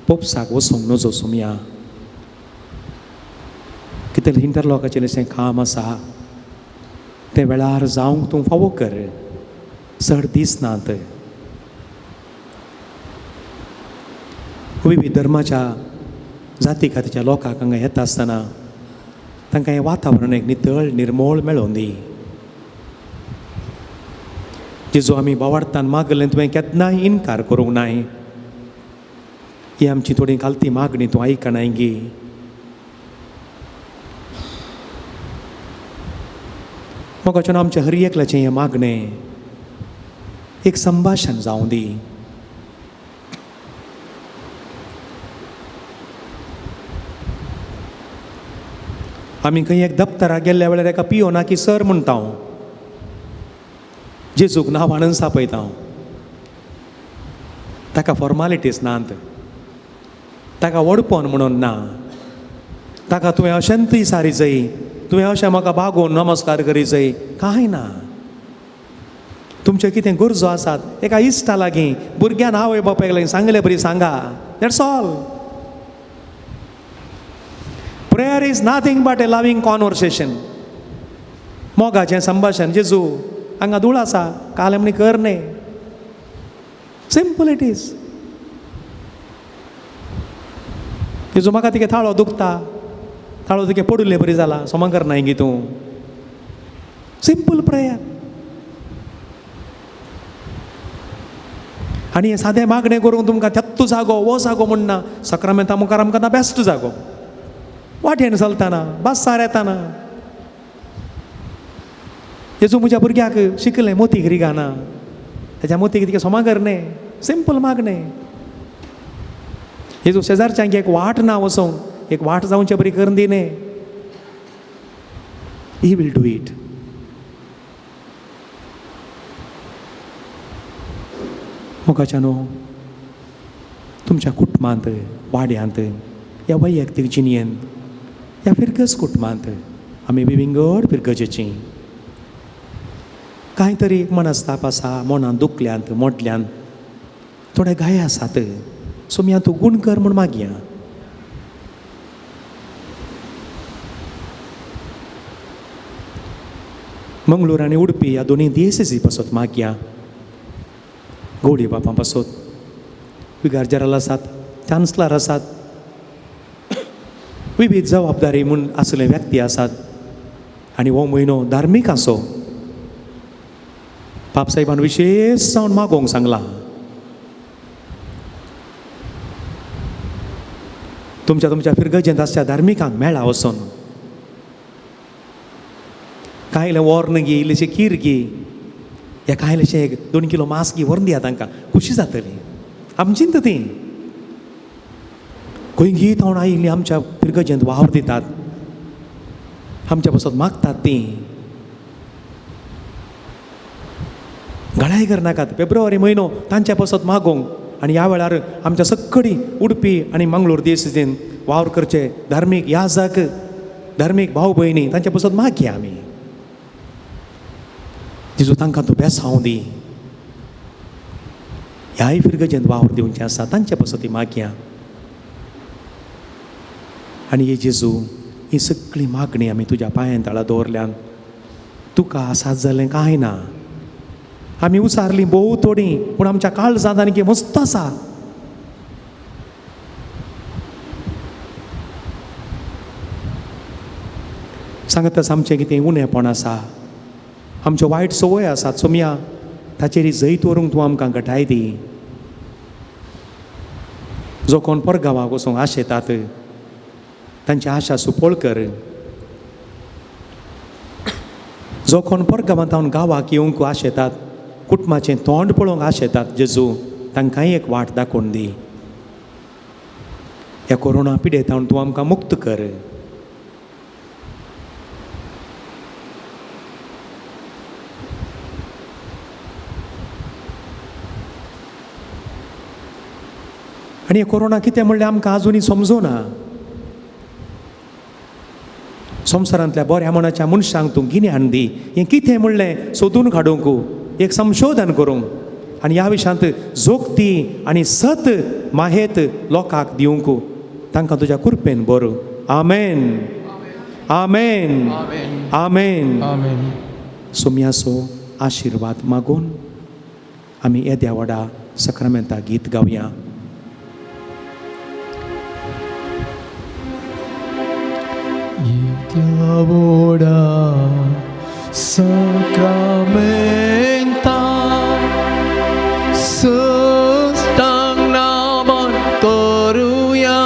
पोपसाक वचूंक नजो सोमया. कितें इंटरलॉकाचें इल्लेशें काम आसा तें वेळार जावंक तूं फावो कर. चड दीस नात. विविध धर्माच्या जाती खातीच्या लोकांक हांगा येता आसतना तांकां हें वातावरण एक नितळ निर्मळ मेळोवन दी. जेजू आमी बोवाळतान मागलें तुवें केन्नाय इन्कार करूंक नाय. ही आमची थोडी खालती मागणी तूं आयकनाय गी. मोगाच्यान आमच्या हर एकल्याचें हें मागणें एक संभाशण जावं दी. आमी खंय एक दप्तराक गेल्ल्या वेळार एका पियोना की सर म्हणटा हांव, जेजूक नांवान सापयता हांव. ताका फॉर्मालिटीज नात, ताका वडपण म्हणून ना, ताका तुवें अशेंतूय सारी जाय, तुवें अशें म्हाका बागोवन नमस्कार करी जाय, कांय ना. तुमचे कितें गरजो आसात एका इश्टा लागीं, भुरग्यान आवय बापायक लागीं सांगलें बरी सांगा. That's all. Prayer is nothing but A loving conversation. मोगाचें संभाशण. जेजू हांगा धूळ आसा, काल म्हणी कर न्ही. Simple it is. जेजू म्हाका तिगे थाळो दुखता, थाळो तिगे पडुल्ले बरी जाला, सोमा करनाय गी तूं. Simple prayer. आनी हें सादें मागणें करूंक तुमकां तेत्तू जागो वो जागो म्हणना. सक्रामेंता मुखार आमकां ना बेस्ट जागो. वाटेन चलतना, बसार येताना. जेजू म्हज्या भुरग्याक शिकलें मोतीक रिगाना, तेज्या मोतीक तिगे सोमा करने. सिंपल मागणें. जेजू शेजारच्यांक एक वाट ना वचोंक, एक वाट जावचे बरी करून दिने. He will do it. मोगाच्यानो तुमच्या कुटुंबांत, वाड्यांत, ह्या वैयक्तीक जिणेंत, ह्या फिरगज कुटुंबांत आमी विंगड फिरगजेची. कांय तरी मनस्ताप आसा, मनांत दुखल्यांत, मोडल्यांत, थोडे गाये आसात. सोमया तूं गूण कर म्हूण मागया. मंगळूर आनी उडपी ह्या दोनी दिएसीसी पासत मागया. गौडी बापा पासत विगार जनरल आसात, चान्सलर आसात, विविध जबाबदारी म्हूण आसले व्यक्ती आसात. आनी हो म्हयनो धार्मीक आसो. पापसाहेबान विशेश जावन मागोवंक सांगलां. तुमच्या फिरगजेंत आसच्या धार्मिकांक मेळा वचोन. कांयलें वोर्न गी, इल्लेशें खीर गी, या कांयलेशें एक 2 किलो मांस गी व्हरून दिया तांकां. खुशी जातली. आमचींत ती खंय गीत हांव आयिल्लीं आमच्या फिरगजेंत वावर दितात, आमच्या पासत मागतात तीं. घाळाय करनाकात. फेब्रुवारी म्हयनो तांच्या पासत मागोवंक. आनी ह्या वेळार आमच्या सगळी उडपी आनी मंगळूर दिएसीसीन वावर करचे धार्मीक याजक, धार्मीक भाव भयणी तांच्या पासत मागया आमी. जेजू तांकां तूं बेसांव दी. ह्याय फिरगजेंत वावर दिवचें आसा तांचे पासून ती मागया. आनी हे जेजू ही सगळी मागणी आमी तुज्या पांयां तळा दवरल्यान तुका साद जालें कांय ना. आमी उसारलीं भोव थोडीं पूण आमच्या काळजांत आनी मस्त आसा. सांगत आसा आमचें कितें उणेंपण आसा, आमच्यो वायट संवय आसात सोम्या, ताचेर जैत व्हरूंक तूं आमकां घटाय दी. जो कोण परगांवाक वचूंक आशेतात तांची आशा सुपळ कर. जो कोण परगांवांतावन गांवाक येवंक आशेतात, कुटुंबाचें तोंड पळोवंक आशेतात, जेजू तांकांय एक वाट दाखोवन दी. ह्या कोरोना पिडेंतावन तूं आमकां मुक्त कर. आनी हे कोरोना कितें म्हणलें आमकां आजुनी समजूना. संवसारांतल्या बऱ्या मनाच्या मनशांक तूं गिन्यान दी. हें कितें म्हणलें सोदून काडूंक, एक संशोधन करूंक आनी ह्या विशयांत जोगती आनी सत माहेत लोकांक दिवंक तांकां तुज्या कृपेन बर. आमेन, आमेन, आमेन. आमेन. सोम्याचो आशिर्वाद मागून आमी येद्या व्हडा सक्रामेंता गीत गावया. Voda sacramenta sustang naman koruya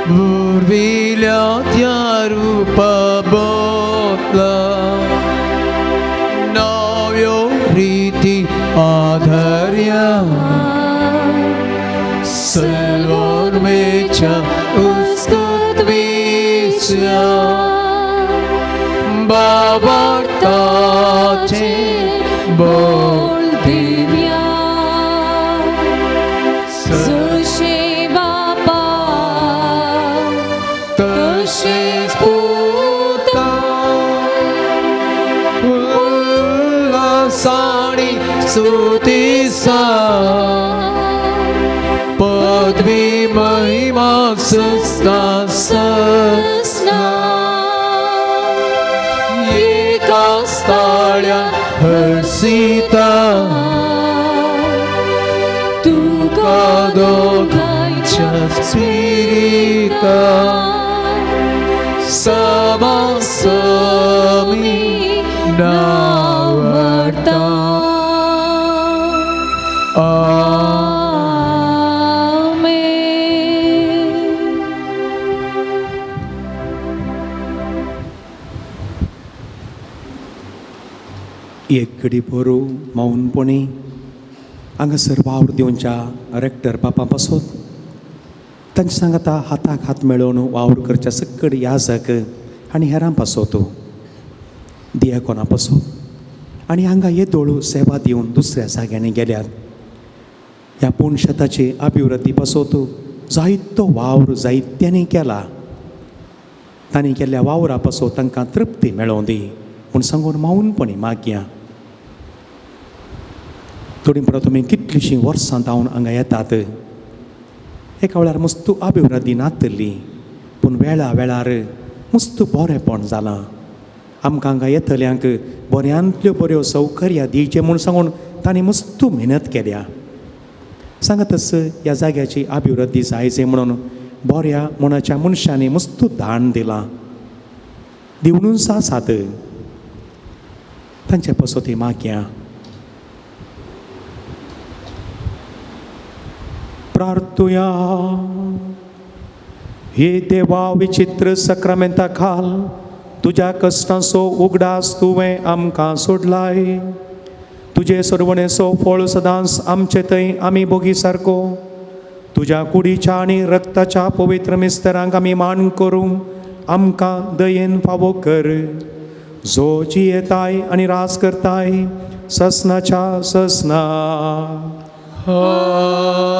burvilya tyaru pabotla navyo riti adharya selvan mecha Babartace bol divya Sushe bapa Tashe sputa Ulasani sutisa Padvi mahima sasna Stalia Hersita Tu Kadogacha Spirita Sama Sami Navarta. एक घडी बरो मौनपणी हांगासर वावर दिवच्या rector बापा पासत तांचे सांगता हाताक हात मेळोवन वावर करच्या सकड याजक आनी हेरां पासत दियाकोना पासत आनी हांगा येदोळ सेवा दिवन दुसऱ्या जाग्यांनी गेल्यात. ह्या पुणशताची अभिवृद्धी पासत जायतो वावर जायत्यांनी केला. तांणी केल्ल्या वावरा पासत तांकां तृप्ती मेळोवं दी म्हूण सांगून मौनपणी मागया. थोडीं परत तुमी कितलींशीं वर्सां जावन हांगा येतात. एका वेळार मस्त अभिवृद्धी नातली पूण वेळा वेळार मस्त बरेंपण जालां. आमकां हांगा येतल्यांक बऱ्यांतल्यो बऱ्यो सौकर्या दिवचे म्हूण सांगून तांणी मस्त मेहनत केल्या. सांगतच ह्या जाग्याची अभिवृद्धी जायचे म्हणून बऱ्या मनाच्या मनशांनी मस्त दान दिलां. दिवनूच आसात तांचे पासत ती मागया. प्रार्थुया. हे देवा विचित्र सक्रामेंता खाल तुज्या कश्टांचो उगडास तुवें आमकां सोडलाय. तुजे सरवणेचो फळ सदांच आमचे थंय आमी भोगी सारको तुज्या कुडीच्या आनी रक्ताच्या पवित्र मिस्तरांक आमी मान करूंक आमकां दयेन फावो कर. जो जियेताय आनी रास करताय ससनाच्या ससना. Amen.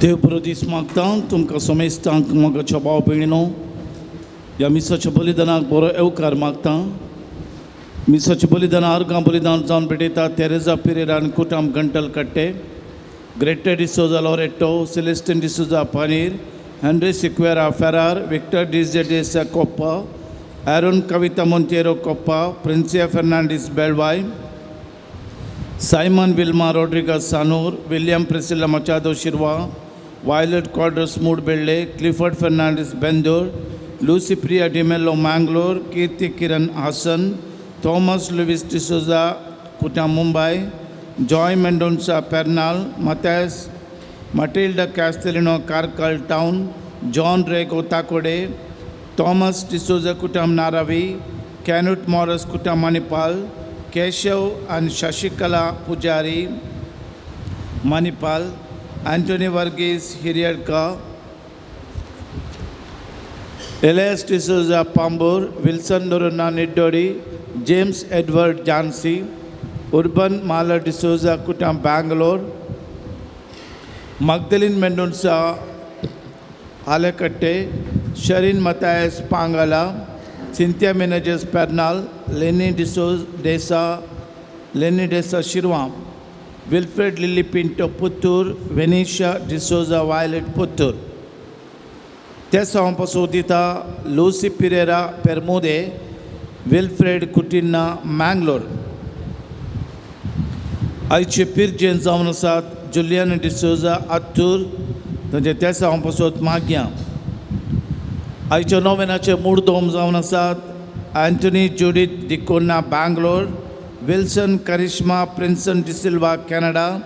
देव बरो दीस मागता तुमकां समेस्तांक मोगाच्या भाव भयणीनो ह्या मिसाच्या बलिदानाक बरो येवकार मागता. मिसाच्या बलिदान आर्गां बलिदान जावन भेटयता तेरेजा पिरेरा आनी कुटाम Gantalkatte, Greta D'Souza Loreto, Celestine D'Souza Panir, Henry Sequeira Ferar, Victor डिजेडेसा Koppa, Aaron Kavita Monteiro Koppa, Princia Fernandes Belvai, Simon Wilma Rodrigues Sanoor, William Priscilla Machado Shirva, Violet Quadros Moodbelle, Clifford Fernandes Bendur, Lucy Priya D'Mello Mangalore, Kirti Kiran Hassan, Thomas Louis D'Souza कुटा Mumbai, Joy Mendonca Pernal, Mathias Matilda Castelino Karkala town, John Rego Takode, Thomas D'Souza कुटाम नारावी, कैनुट मॉरस कुटाम Manipal, Keshav and Shashikala Pujari Manipal, Antony Varghese Hiriyadka, Elias D'Souza Pambur, Wilson Noronha Niddodi, James Edward Jansi, Urban Mala D'Souza कुटाम Bangalore, Magdalene Mendonca Alekatte, Sharin Mathias Pangala, Cynthia Menezes Pernal, Lenny D'Sa Shirva, Wilfred Lily Pinto Puttur, Venetia D'Souza Violet Puttur. Tessa Pasodita, Lucy Pereira Permude, Wilfred Kutina Mangalore. Aiche Pirjen Zaunasat, Julian D'Souza Attur, the Tessa Pasod Magia. Aiche Novenache Murdom Zaunasat, Anthony Judith Dicona Bangalore, Wilson Karishma Princeton De Silva Canada,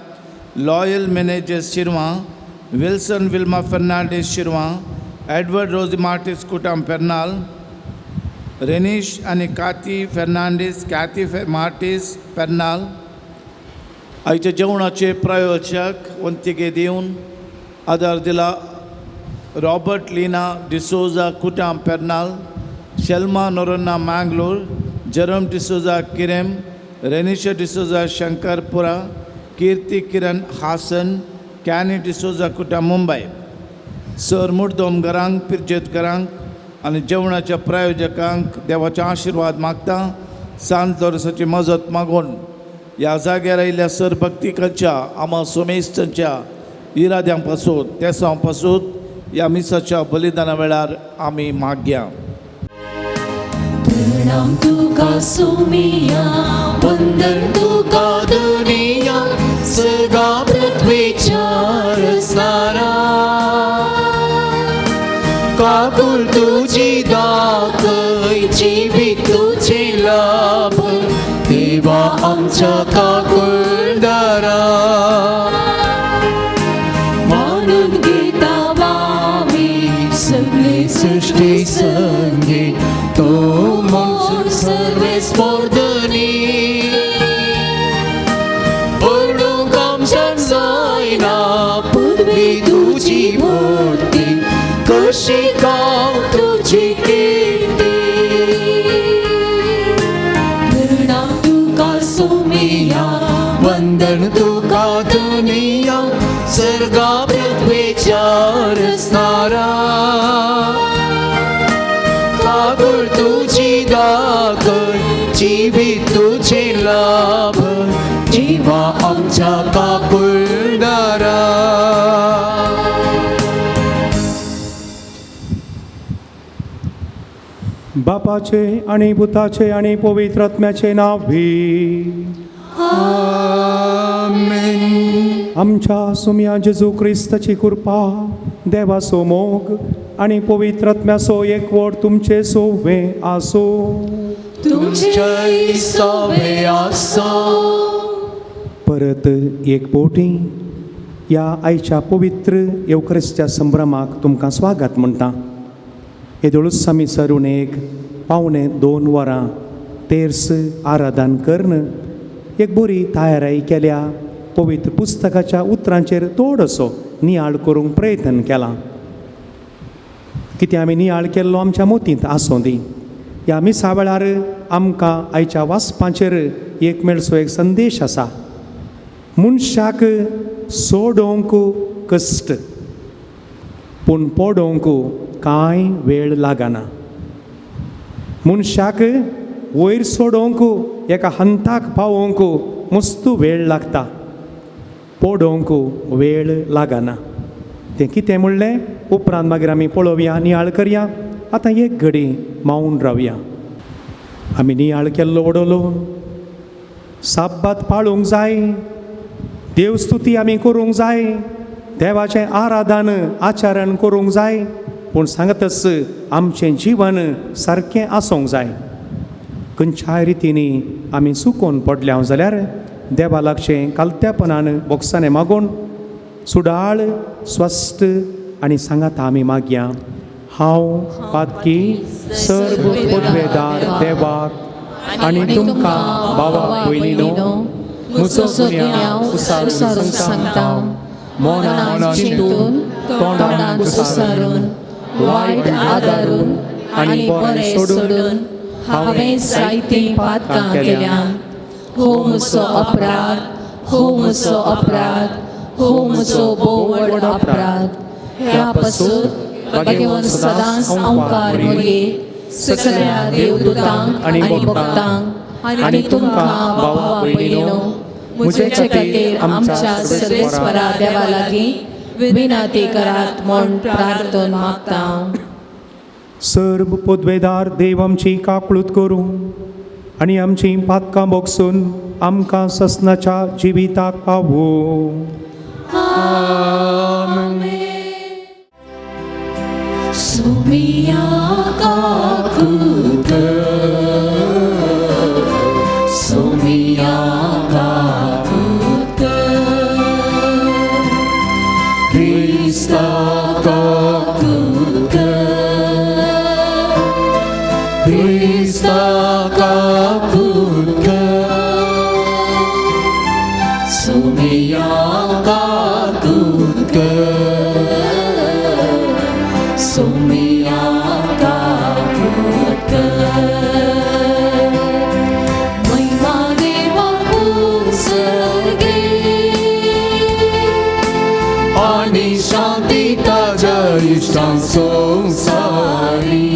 Loyal Manager Shirma, Wilson Wilma Fernandez Shirma, Edward Rosie Martis Kutam Pernal, Renish and Kathy Fernandez, Kathy Martis Pernal. आयच्या जेवणाचे प्रायोजक वंतिके दिवन आदार दिला Robert Leena D'Souza कुटाम Pernal, शेल्मा Noronha Mangalore, जरम D'Souza किरेम, रेनिशा D'Souza Shankarpura, कीर्ति किरण हासन, कैनी D'Souza कुटाम Mumbai. Sir मुर्दोम गरांक पिरजेत गरांक आणि जेवणाच्या प्रायोजकांक देवाचे आशीर्वाद मागता. सांत दरसाची मजत मागून ह्या जाग्यार आयिल्ल्या सर भक्तिकांच्या आमा सोमेस्तांच्या इराद्यांपासून तेसांपासून ह्या मिसाच्या बलिदाना वेळार आमी मागया. प्रणाम तुका सोमिया, वंदन तुका दुनिया, सगळा पृथ्वीच्या रचणारा. काकूल तुझी दाखय, जीवित तुझे लाभ, देवा आमच्या काकुळदारा. मानून घेता आम्ही सगळे सृष्टी संगी, तो मोर सर्वे स्पर्धनी. वर्णूंक आमच्यान जायना पृथ्वी तुझी मूर्ती, कशी गाव तुझी कीर्ती. प्रणाम तुका सोमिया, वंदन तुका दुनिया, सर्गा पृथ्वीच्या रचणारा. काकुळ तुझी दाखय, जीवित तुझे लाभ, जीवा आमच्या काकुळदारा. बापाचे आणि पुताचे आणि पवित्र आत्म्याचे नावी. आमच्या सुम्या जेजू क्रिस्ताची कृपा, देवाचो मोग आणि पवित्र आत्म्याचो एकवट तुमचे सोवे आसो. तुमचे सोवे आसो. परत एक पोटी या आयच्या पवित्र येवकरिस्त्या संभ्रमाक तुमकां स्वागत म्हणटा. येदोळूच आमी सरून एक 1.25 वरां तेर्स आराधन करण एक बरी तयारी केल्या. पवित्र पुस्तकाच्या उतरांचेर थोडोसो नियाळ करूंक प्रयत्न केला. कितें आमी नियाळ केल्लो आमच्या मोतींत आसूं दी. ह्या मिसा वेळार आमकां आयच्या वाचपाचेर एक मेळसो एक संदेश आसा. मनशाक सोडोवंक कश्ट पूण पडोवंक कांय वेळ लागना. मनशाक वयर सोडोवंक एका हंताक पावोवंक मस्त वेळ लागता, पडोवंक वेळ लागना. तें कितें म्हणलें उपरांत मागीर आमी पळोवया, नियाळ करया. आतां एक घडी मावून रावया. आमी नियाळ केल्लो वडलो, साब्बात पाळूंक जाय, देवस्तुती आमी करूंक जाय, देवाचें आराधन आचरण करूंक जाय, पूण सांगतच आमचें जिवन सारकें आसूंक जाय. खंयच्याय रितीनी आमी चुकोवन पडल्या जाल्यार देवा लागचें कालत्यापणान बोगसाने मागून सुडाळ, स्वस्थ आनी सांगात आमी मागया. हांव पातकी सर्व पदवेदार देवाक आनी तुमकां भावा भयणीनो म्हजो गुन्यांव उसारून सांगता. मोनान चिंतून, तोंडान उसारून, वायट आदारून आनी बरें सोडून हांवें जायतीं पातकां केल्यां. हो म्हजो अपराध, हो म्हजो अपराध, हो म्हजो बोवड अपराध. ह्या पासून भगवान सदांच अवकार मोरये सगळ्या देवदूतांक आनी भक्तांक आनी तुमकां भावा भयणीनो म्हजे खातीर आमच्या सर्वेस्वरा देवा लागीं विनंती करात म्हूण प्रार्थना मागता. सर्व पदवेदार देव आमची काकूळट करूं आनी आमची पातकां बोगसून आमकां ससनाच्या जिविताक पावूं. Sumia kakuta, Sumia kakuta, Krista kakuta, Krista kakuta, Sumia kakuta. Sumia kakuta, महिमा देवा पुसगे आणि शांती ताज्या इष्टां संसारी.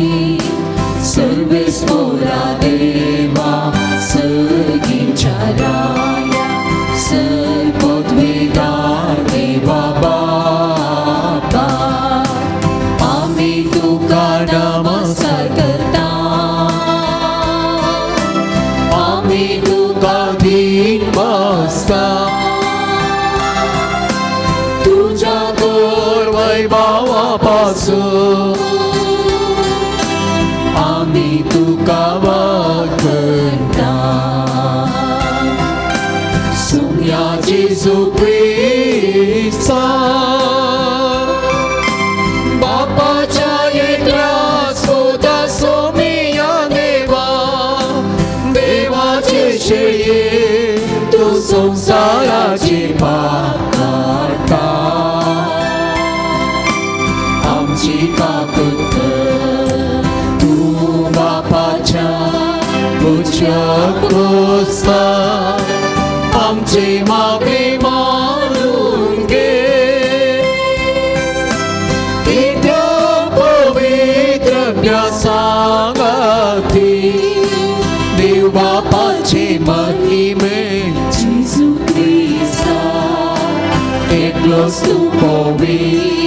सर्वेस्वरा देवा सगळींच्या राया, सर्वपदवेदार देवा बापा, नमस्कार करता. आम्ही तुका दिन बसता, तुझ्या गोड वैभवापासून आम्ही तुका वळखता. सुम्या जेजू ख्रिस्ता बापाच्या तू संसाराची पाप काढता. आमची काकूत तू बापाच्या उच्च आमची मागणी मानून घे. इत्या पवित्र सांगाती देव बापाचे महिमे जेजू ख्रिस्ता. एकलोच तू पवित्र,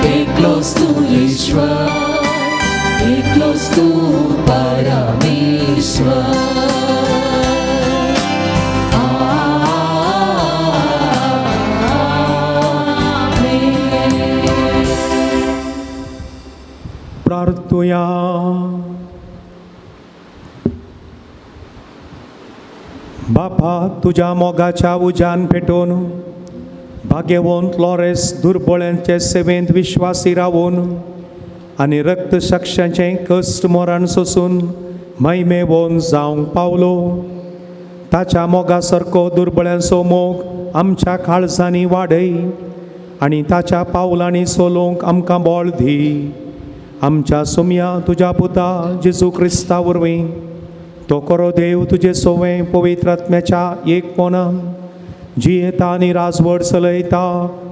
एकलोच तू ईश्वर, एकलोच तू परमेश्वर. प्रार्थुया. बापा, तुझ्या मोगाच्या उजान पेटोवन भाग्यवंत लॉरेस दुर्बळांचे सेवेंत विश्वासी रावून आनी रक्त साक्षांचें कश्ट मोरान सोसून महिमेवंत जावंक पावलो. ताच्या मोगा सारको दुर्बळांचो मोग आमच्या काळजांनी वाडय आनी ताच्या पावलांनी सोलोवंक आमकां बळ दी. आमच्या सुम्या तुज्या पुता जेजू क्रिस्ता वरवीं तो करो देव तुजे सोवें पवित्र आत्म्याच्या एकपणान जी येता आनी राजवट चलयता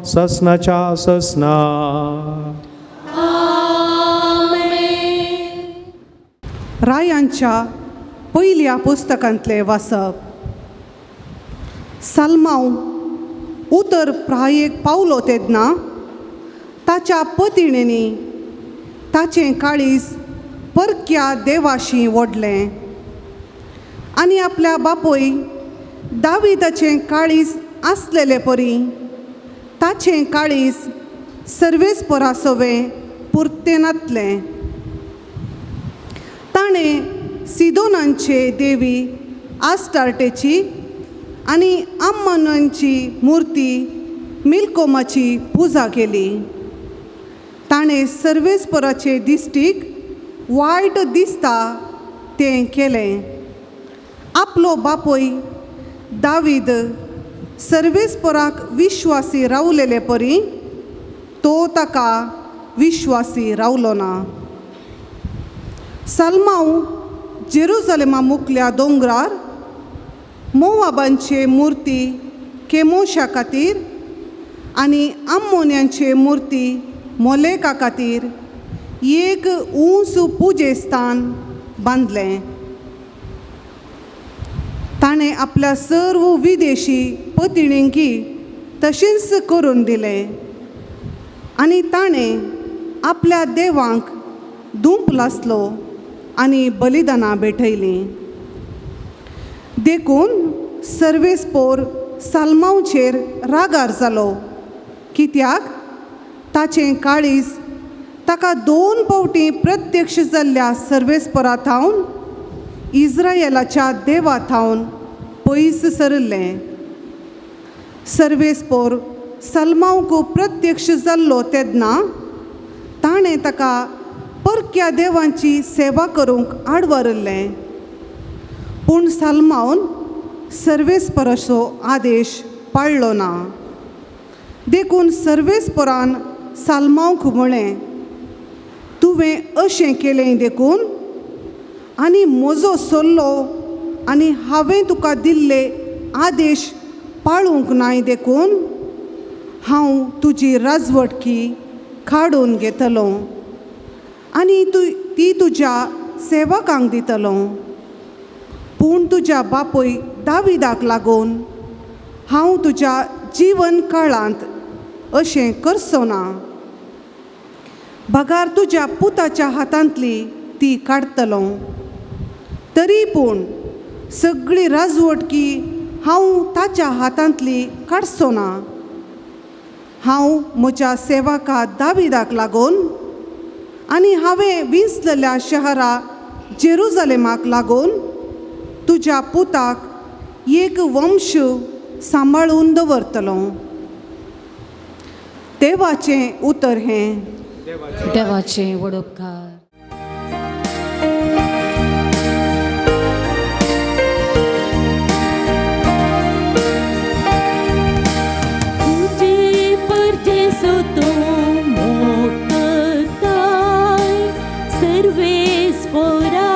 ससनाच्या ससना. रायांच्या पयल्या पुस्तकांतले वाचप. साल्मांव उतर प्रायेक पावलो तेन्ना ताच्या पतिणेनी ताचें काळीज परक्या देवाशी ओडलें आनी आपल्या बापोय दाविदाचें काळीज आसलेले परी ताचें काळीज सर्वेस्परासोवें पुर्तेनातलें. ताणें सिदोनांचे देवी आस्टार्टेची आनी आम्मोनांची मुर्ती मिल्कोमाची पुजा केली. ताणें सर्वेस्पराचे दिश्टीक वायट दिसता तें केलें. आपलो बापोय दावीद सर्वेस्पराक विश्वासी रावलेले परी तो ताका विश्वासी रावलो ना. साल्मांव जेरुसलेमा मुखल्या दोंगरार मोवाबांचे मुर्ती केमोशा खातीर आनी आम्मोन्यांचे मुर्ती मोलेका खातीर एक ऊंच पुजेस्थान बांदलें. ताणें आपल्या सर्व विदेशी पतिणींकी तशेंच करून दिलें आनी ताणें आपल्या देवांक धूप लासलो आनी बलिदानां भेटयलीं. देखून सर्वेस्पोर साल्मांवचेर रागार जालो, कित्याक ताचें काळीज ताका 2 फावटीं प्रत्यक्ष जाल्ल्या सर्वेस्परा थावन इस्रायेलाच्या देवा थावन पयस सरलें. सर्वेस्पोर साल्मांवक प्रत्यक्ष जाल्लो तेन्ना ताणें ताका परक्या देवांची सेवा करूंक आडवरलें. पूण साल्मावन सर्वेस्पराचो आदेश पाळ्ळो ना. देखून सर्वेस्परान साल्मांवक म्हळें, तुवें अशें केलें देखून आनी म्हजो सल्लो आनी हांवें तुका दिल्ले आदेश पाळूंक नाय देखून हांव तुजी राजवटकी काडून घेतलो आनी ती तुज्या सेवकांक दितलो. पूण तुज्या बापोय दाविदाक लागून हांव तुज्या जीवन काळांत अशें करचो ना. भागार तुज्या पुताच्या हातांतली ती काडटलो. तरी पूण सगळी राजवटकी हांव ताच्या हातांतली काडचो ना. हांव म्हज्या सेवका दाविदाक लागून आनी हांवें विसलल्या शहरा जेरुसलेमाक लागून तुज्या पुताक एक वंश सांबाळून दवरतलो. देवाचें उतर हें. देवाचे वडोपकार. तुझे परदेसो तो मोठताय सर्वेस्परा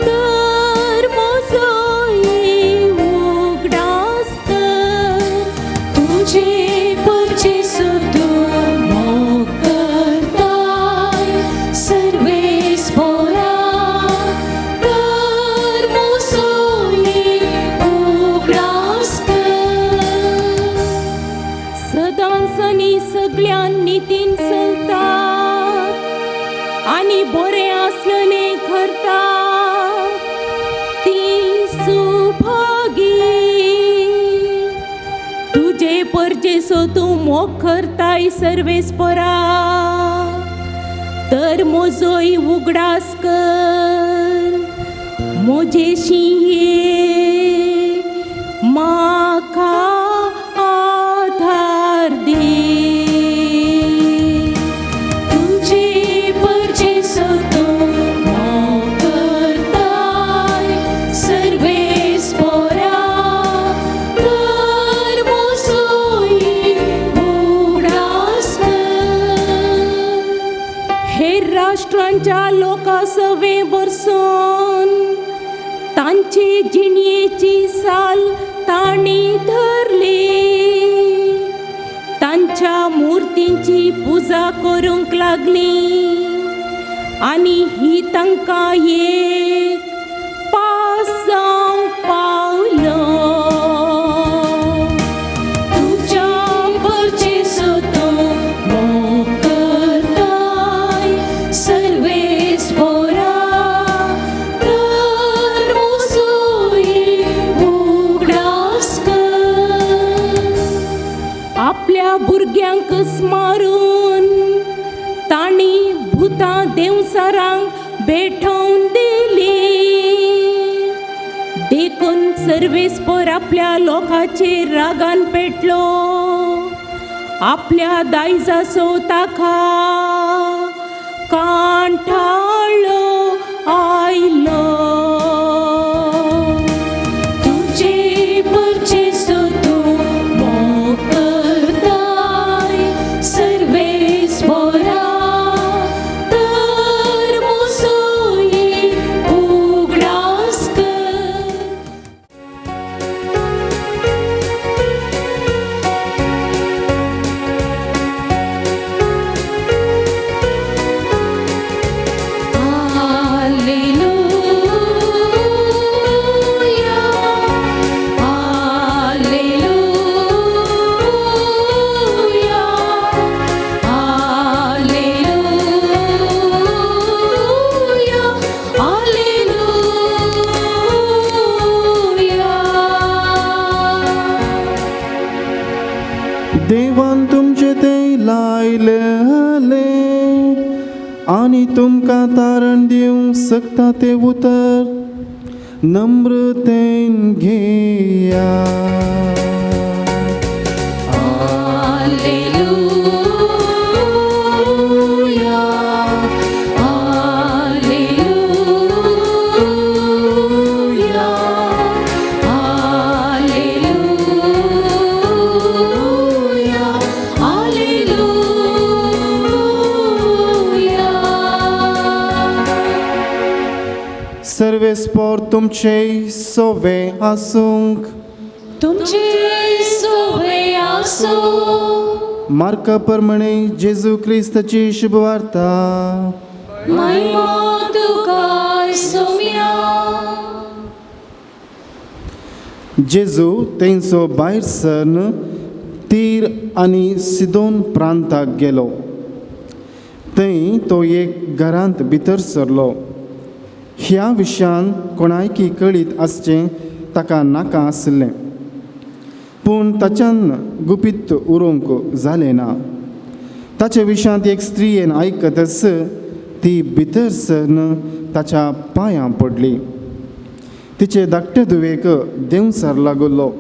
तर मोजोई उगडास कर. तुझे परदेसो तो मोठताय सर्वेस्परा तर मोजोई उगडास कर. सदांसनी सगळ्यां नितीन चलतात आनी बरें आसलने करतात ती सुभागी. तुजे परजेसो तूं मोग करताय सर्वेस्परा तर म्हजोय उगडास कर. म्हजेशी ये म्हाका आधार दे. तुझे परजेसो तूं मोग करताय सर्वेस्परा तर म्हजोय उगडास कर. हेर राष्ट्रांच्या लोकां सवे बरसून तांचे जिणयेची साल ताणी धरली, तांच्या मुर्तींची पुजा करूंक लागली आनी ही तांकां एक पास जावंक पावलो. तुज्या बळचेचो तो मोग करताय सर्वेस्परा, तर मोसोई उगडास कर. आपल्या भुरग्यांक मारून ताणी भुतां देवसारांक भेटोवन दिली. देखून सर्वेस्पर आपल्या लोकांचेर रागान पेटलो, आपल्या दायजाचो ताका कांठाळो आयलो. तुजे बळचेचो तूं मोग करताय सर्वेस्परा, तर मोसोई उगडास कर. देवान तुमचे ते लायले आनी तुमकां तारण दिवंक शकता ते उतर नम्रतेन घेया. सर्वेस्पर तुमचे सोवे आसूंक. तुमचे सोवे आसूं. मार्क प्रमाणे जेजू क्रिस्ताची शुभवार्ता. महिमा तुका सौम्या. जेजू तेंचो भायर सरन तीर आनी सिदोन प्रांताक गेलो. थंय तो एक घरांत भितर सरलो. ह्या विशयान कोणायकी कळीत आसचें ताका नाका आसलें, पूण ताच्यान गुपीत उरोवंक जालें ना. ताचे विशयांत एक स्त्रियेन आयकतच ती भितर सरन ताच्या पांयां पडली. तिचे धाकटे धुवेक देंवसार लागलो.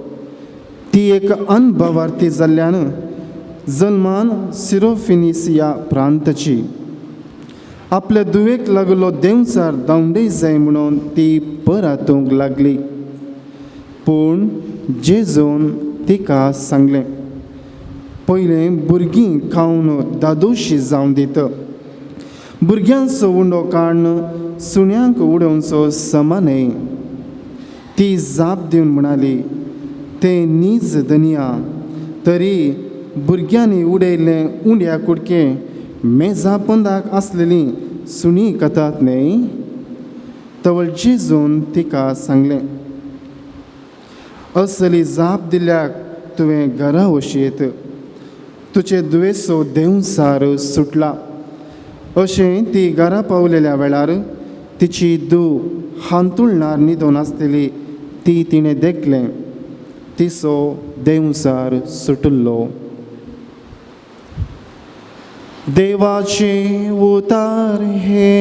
ती एक अनभवार्थी जाल्ल्यान जल्मान सिरोफिनिसिया प्रांतची. आपल्या दुवेक लागलो देंवसार धांवडे जाय म्हणून ती परतूंक लागली. पूण जेजून तिका सांगलें, पयलें भुरगीं खावन दादोशी जावन दित. भुरग्यांचो उंडो काडून सुण्यांक उडोवचो समान न्हय. ती जाप दिवन म्हणाली, तें नीज धनिया, तरी भुरग्यांनी उडयल्लें उंड्या कुडके मेजा पंदाक आसलेली सुणी कतात न्हय. तवळ जेजून तिका सांगलें, असली जाप दिल्याक तुवें घरा वशेत. तुजे दुयेसो देंवसार सुटला. अशें ती घरा पावलेल्या वेळार तिची धूव हांतुळणार न्हिदोन आसलेली ती तिणें देखलें. तिचो देंवसार सुटलो. देवाचे उतार हे.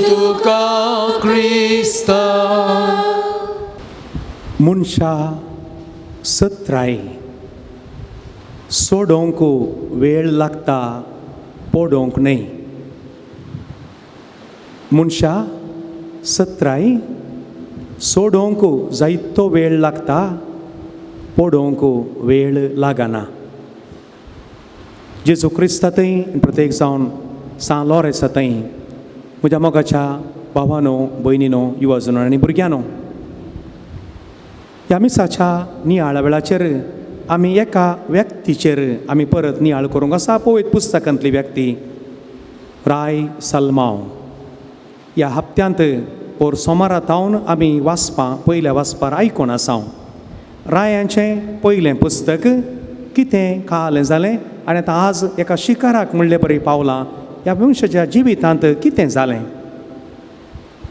तुका क्रिस्ता. मनशा सत्राय सोडोंक वेळ लागता, पडोंक न्हय. मनशा सत्राय सोडोंक जायतो वेळ लागता, पडोंक वेळ लागना. जेजू क्रिस्तांतय प्रत्येक जावन सांग लॉरेसांतय म्हज्या मोगाच्या भावांनो, भयणीनो, युवजनो आनी भुरग्यांनो, ह्या मिसाच्या नियाळ वेळाचेर आमी एका व्यक्तीचेर आमी परत नियाळ करूंक आसा. पवित्र पुस्तकांतली व्यक्ती राय सलमांव. ह्या हप्त्यांत और सोमारातावन आमी पयल्या वाचपार आयकोन आसा. रायांचें पयलें पुस्तक कितें काल जालें आनी आतां आज एका शिकाराक म्हणलें बरें पावलां. ह्या मनशाच्या जिवितांत कितें जालें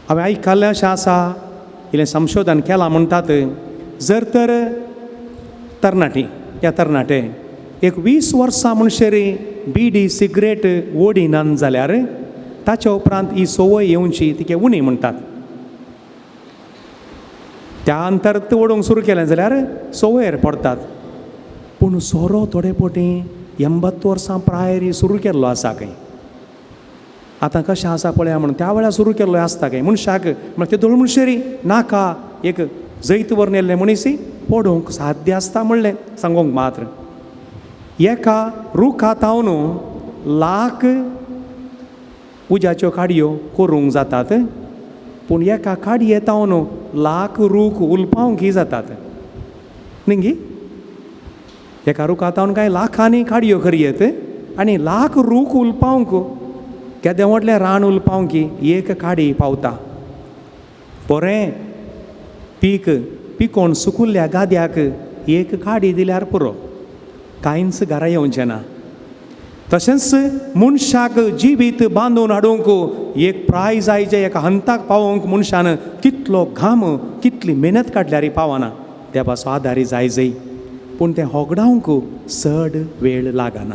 हांवें आयकल्लें अशें आसा, इल्लें संशोधन केलां. म्हणटात जर तर तरणाटे एक 20 वर्सां म्हणशेर बीडी सिगरेट ओडिनात जाल्यार ताच्या उपरांत ही संवय येवची तिके उणी म्हणटात. त्या अंतर ओडूंक सुरू केलें जाल्यार संवयर पडटात. पूण सोरो थोडे फावटी 80 वर्सां प्रायर सुरू केल्लो आसा खंय. आतां कशें आसा पळया म्हणून त्या वेळार सुरू केल्लो आसता खंय. मनशाक म्हळ्यार ते म्हणशेरी नाका एक जैत वर नेल्ले मनीस पडोवंक साध्य आसता म्हणलें सांगूंक मात्र. एका रुखात हांव लाख उज्याच्यो काडयो करूंक जातात, पूण एका काडयेत हांव लाख रूख उलपावंक जातात न्ही. एका रुखात हांव कांय लाखांनी काडयो करयत आनी लाख रूख उलपावंक केदें व्हडलें रान उलपावंक एक काडी पावता. बरें पीक पिकोवन सुकुल्ल्या गाद्याक एक काडी दिल्यार पुरो, कांयच घरा येवचें ना. तशेंच मनशाक जिवीत बांदून हाडूंक एक प्रायज आयजे एका हंताक पावोवंक मनशान कितलो घाम कितली मेहनत काडल्यार पावना. त्या पासो आदारी जाय पूण तें होगडावंक चड वेळ लागना.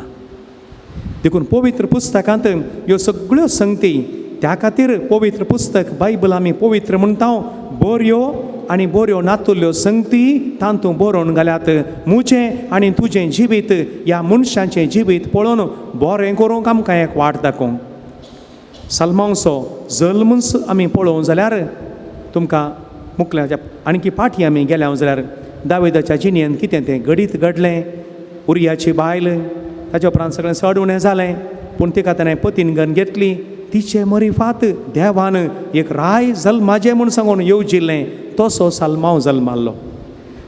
देखून पवित्र पुस्तकांत ह्यो सगळ्यो संगती त्या खातीर पवित्र पुस्तक बायबल आमी पवित्र म्हणटा. बऱ्यो आनी बऱ्यो नातुल्यो संगती तांतूं बरोवन घाल्यात. मुजें आनी तुजें जिवीत ह्या मनशाचें जिवीत पळोवन बरें करूंक आमकां एक वाट दाखोवंक. सलमांचो जल्मच आमी पळोवंक जाल्यार तुमकां मुखल्याच्या आणकी फाटीं आमी गेल्या जाल्यार दाविदाच्या जिणेंत कितें तें घडीत घडलें. उरियाची बायल, ताच्या उपरांत सगळें सडवणें जालें, पूण तिका ताणें पतीन गन घेतली. तिचे मरिफात देवान एक राय जल्माचें म्हूण सांगून येवजिल्लें. तसो सलमांव जल्माल्लो.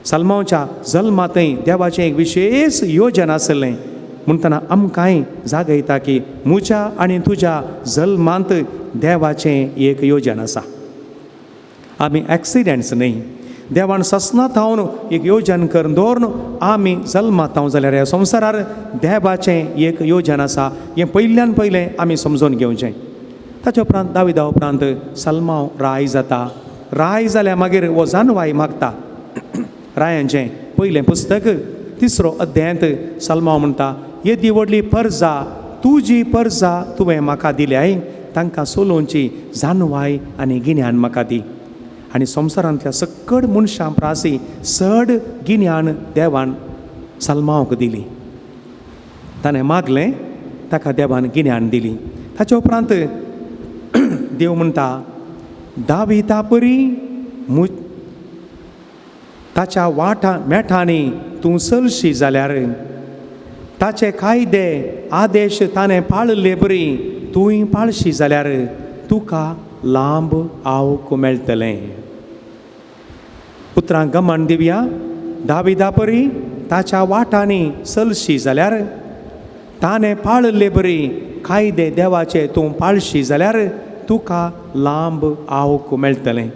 सलमांवच्या जल्मांतय देवाचें एक विशेश योजन आसलें. म्हणटना आमकांय जागयता की म्हज्या आनी तुज्या जल्मांत देवाचें एक योजन आसा. आमी एक्सिडेंट्स न्ही. देवान ससनात हांव एक योजन करून दवरून आमी जल्मात हांव जाल्यार ह्या संवसारार देवाचें एक योजन आसा. हें पयल्यान पयलें आमी समजून घेवचें. ताच्या उपरांत दाविदा उपरांत सलमांव राय जाता. राय जाल्यार मागीर हो जानवाय मागता. रायांचें पयलें पुस्तक 3रो अध्यायांत सलमांव म्हणटा, येदी व्हडली पर्जा तुजी पर्जा तुवें म्हाका दिल्याय, तांकां सोलोवची जानवाय आनी गिन्यान म्हाका दी. आनी संवसारांतल्या सकड मनशां प्रासी चड गिन्यान देवान सलमांवक दिली. ताणें मागलें, ताका देवान गिन्यान दिली. ताच्या उपरांत देव म्हणटा, दाविदा परी ताच्या मेठांनी तूं चलशी जाल्यार, ताचे कायदे आदेश ताणें पाळले बरी तुंय पाळशी जाल्यार तुका लांब आवक मेळटलें. उतरां गमन दिवया. दाविदा परी ताच्या वाटांनी चलशी जाल्यार, ताणें पाळले बरी कायदे देवाचे तूं पाळशी जाल्यार तुका लांब आवक मेळटलें.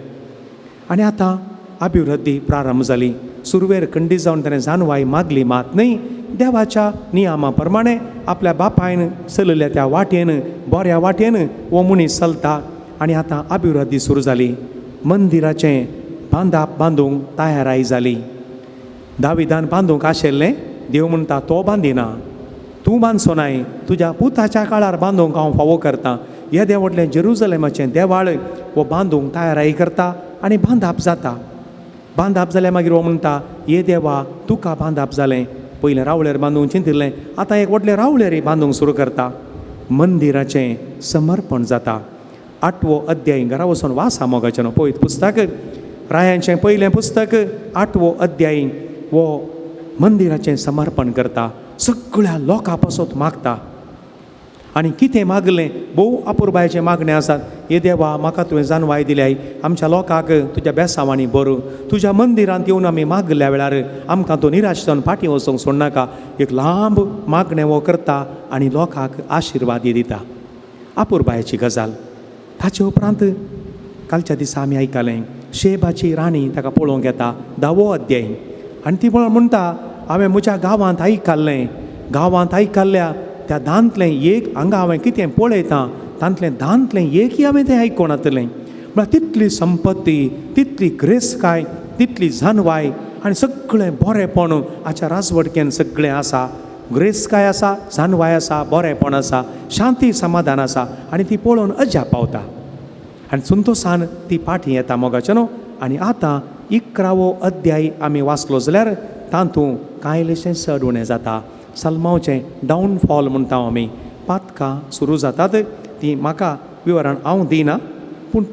आनी आतां अभिवृद्धी प्रारंभ जाली. सुरवेर खंडीत जावन ताणें जानवाय मागली, मात न्ही देवाच्या नियमा प्रमाणे आपल्या बापायन चलल्या त्या वाटेन बऱ्या वाटेन हो मनीस चलता. आनी आतां अभिवृद्धी सुरू जाली. मंदिराचें बांदूंक तयाराय जाली. दाविदान बांदूंक आशिल्लें, देव म्हणटा तो बांदिना, तूं बांदचो नाय, तुज्या पुताच्या काळार बांदूंक हांव फावो करता. येदें व्हडलें जेरुजलेमाचें देवाळ हो बांदूंक तयाराय करता आनी बांदप जाता. बांदप जाल्यार मागीर हो म्हणटा, ये देवा तुका बांदप जालें, पयलें रावळेर बांदूंक चिंतिल्लें, आतां एक व्हडलें रावळेरी बांदूंक सुरू करता. मंदिराचें समर्पण जाता. 8वो अध्याय घरा वचून वाचा मोगाचें न्हू. पळयत पुस्तक रायांचें पयलें पुस्तक 8वो अध्याय वो मंदिराचें समर्पण करता. सगळ्या लोकां पासत मागता. आनी कितें मागलें भोव अपुरबायेचे मागणें आसात. हे देवा म्हाका तुवें जानवाय दिल्याय, आमच्या लोकांक तुज्या बेसांवांनी भर, तुज्या मंदिरांत येवन आमी मागल्या वेळार आमकां तो निराश जावन फाटीं वचोंक सोडनाका. एक लांब मागणें वो करता आनी लोकांक आशिर्वादी दिता. अपुरबायेची गजाल. ताचे उपरांत कालच्या दिसा आमी आयकलें शेबाची राणी ताका पळोवंक येता, 10वो अध्याय. आनी ती म्हणटा हांवें म्हज्या गांवांत आयकल्ल्या त्या दांतलें एक हांगा हांवें कितें पळयतां तांतलें दांतलें एकय हांवें तें आयकोनातलें. म्हळ्यार तितली संपत्ती, तितली ग्रेसकाय, तितली जानवाय आनी सगळें बरेंपण हाच्या राजवटकेन सगळें आसा. ग्रेसकाय आसा, जानवाय आसा, बरेंपण आसा, शांती समाधान आसा आनी ती पळोवन अजाप पावता. आनी संतोशान ती फाटीं येता मोगाचें न्हू. आनी आतां 11वो अध्याय आमी वाचलो जाल्यार तातूंत कांय इल्लेशें चड उणें जाता. सल्मांचें डावनफॉल म्हणटा आमी, पातकां सुरू जातात. ती म्हाका विवरण हांव दिना, पूण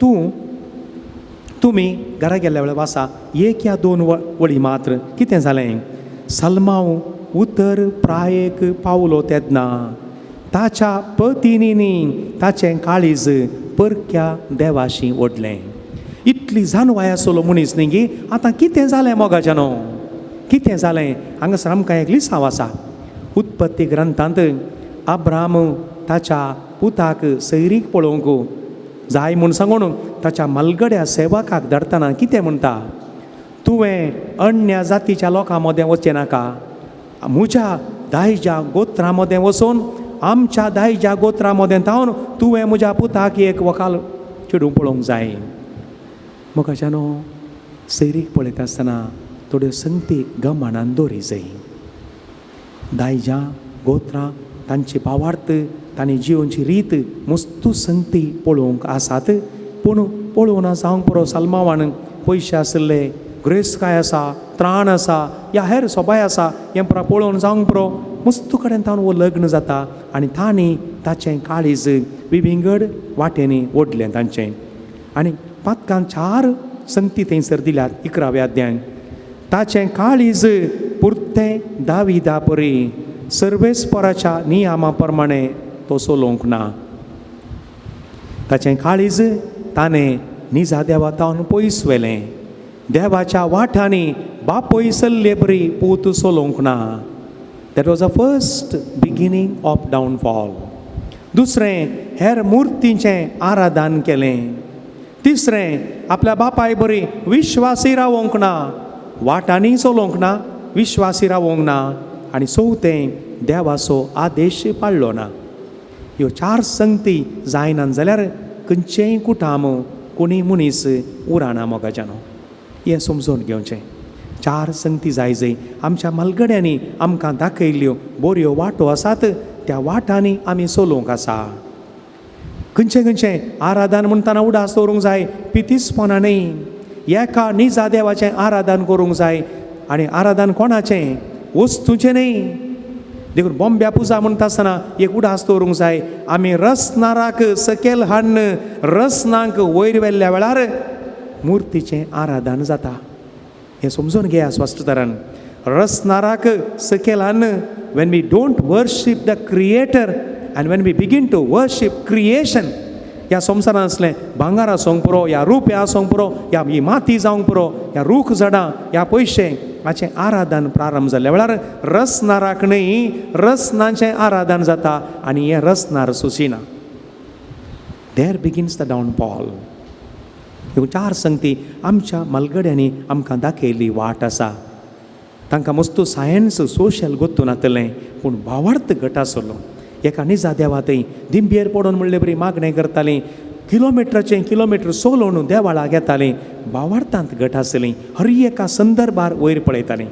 तुमी घरा गेल्ल्या वेळार वाचा 1 या 2 वळी मात्र. कितें जालें? सल्मांव उतर प्रायेक पावलो तेदना ताच्या पत्नीनी ताचें काळीज परक्या देवाशी ओडलें. इतली जानवाय आसलो मनीस न्ही गे. आतां कितें जालें मोगाचें न्हू? कितें जालें? हांगासर आमकां एक लिसांव आसा. उत्पत्ती ग्रंथांत अब्राम ताच्या पुताक सैरीक पळोवंक जाय म्हूण सांगून ताच्या मलगड्या सेवकाक धाडटना कितें म्हणटा? तुवें अन्य जातीच्या लोकां मदें वचचें नाका, म्हज्या दायजा गोत्रा मदें वचून आमच्या दायजा गोत्रा मदें थावन तुवें म्हज्या पुताक एक व्हंकल चेडूं पळोवंक जाय. मोगाचें न्हू, सैरीक पळयता आसतना थोड्यो संगती गमनान दवरी जाय. दायजा गोत्रा तांची भावार्थ, तांणी जिवोवची रीत मस्तू संगती पळोवंक आसात. पूण पळोवना जावंक पुरो सल्मावान पयशे आसले, ग्रेसकाय आसा, त्राण आसा, या हेर सोबाय आसा, हें पळोवन जावंक पुरो मस्तू कडेन तावन वो लग्न जाता आनी तांणी ताचें काळीज विविंगड वाटेनी ओडलें तांचें. आनी पातकान 4 संगती थंयसर दिल्यात 11व्या अध्यायान. ताचें काळीज पुर्तें दाविदा परी सर्वेस्पराच्या नियमा प्रमाणे तो चलोवंक ना. ताचें काळीज ताणें निजा देवा तावन पयस व्हेलें. देवाच्या वाठांनी बापय चल्ले बरी पूत चलोवंक ना. That was the first beginning of downfall. दुसरें, हेर मुर्तीचें आराधन केलें. तिसरें, आपल्या बापाय बरी विश्वासी रावोंक ना, वाटांनी चलोवंक ना, विश्वासी रावोंक ना. आनी चवथें, देवाचो आदेश पाळ्ळो ना. ह्यो 4 संगती जायनात जाल्यार खंयचेय कुटाम, कोणी मनीस उराना मोगाच्यान. हें समजून घेवचें. 4 संगती जाय जंय आमच्या मलगड्यांनी आमकां दाखयल्ल्यो बऱ्यो वाटो आसात, त्या वाटांनी आमी चलोवंक आसा. खंयचें आराधन म्हणटना उडास दवरूंक जाय, पितीसपणां न्ही. एका निजा देवाचें आराधन करूंक जाय. आनी आराधन कोणाचें? वस्तूचें न्ही. देखून बोंब्या पुजा म्हणटा आसतना एक उडास दवरूंक जाय. आमी रसनाराक सकयल हाडन रसनांक वयर व्हेल्ल्या वेळार मुर्तीचें आराधन जाता. हें समजून घेया स्पश्ट तरान. रसनाराक सकयल हाडन, when we don't worship the creator and when we begin to worship creation, ह्या संवसारांत असलें भांगार आसूंक पुरो, ह्या रुप्या आसूंक पुरो, ह्या ही माती जावंक पुरो, ह्या रूख झाडां, ह्या पयशे हाचें आराधन प्रारंभ जाल्ल्या वेळार रसनाराक न्ही, रसनाचें आराधन जाता आनी हें रसनार सुचिना. देर बिगिन्स द डावनफॉल. ह्यो 4 संगती आमच्या मलगड्यांनी आमकां दाखयल्ली वाट आसा. तांकां मस्तू सायन्स सोशल गोत्तून नातलें, पूण भावार्थ गट आसलो. एका निजा देवा थंय दिंबेर पडोवन म्हणले बरी मागणें करतालीं, किलोमिटर सोलोवन देवाळाक येतालीं. भावार्थांत गट आसलीं, हर एका संदर्भार वयर पळयतालीं.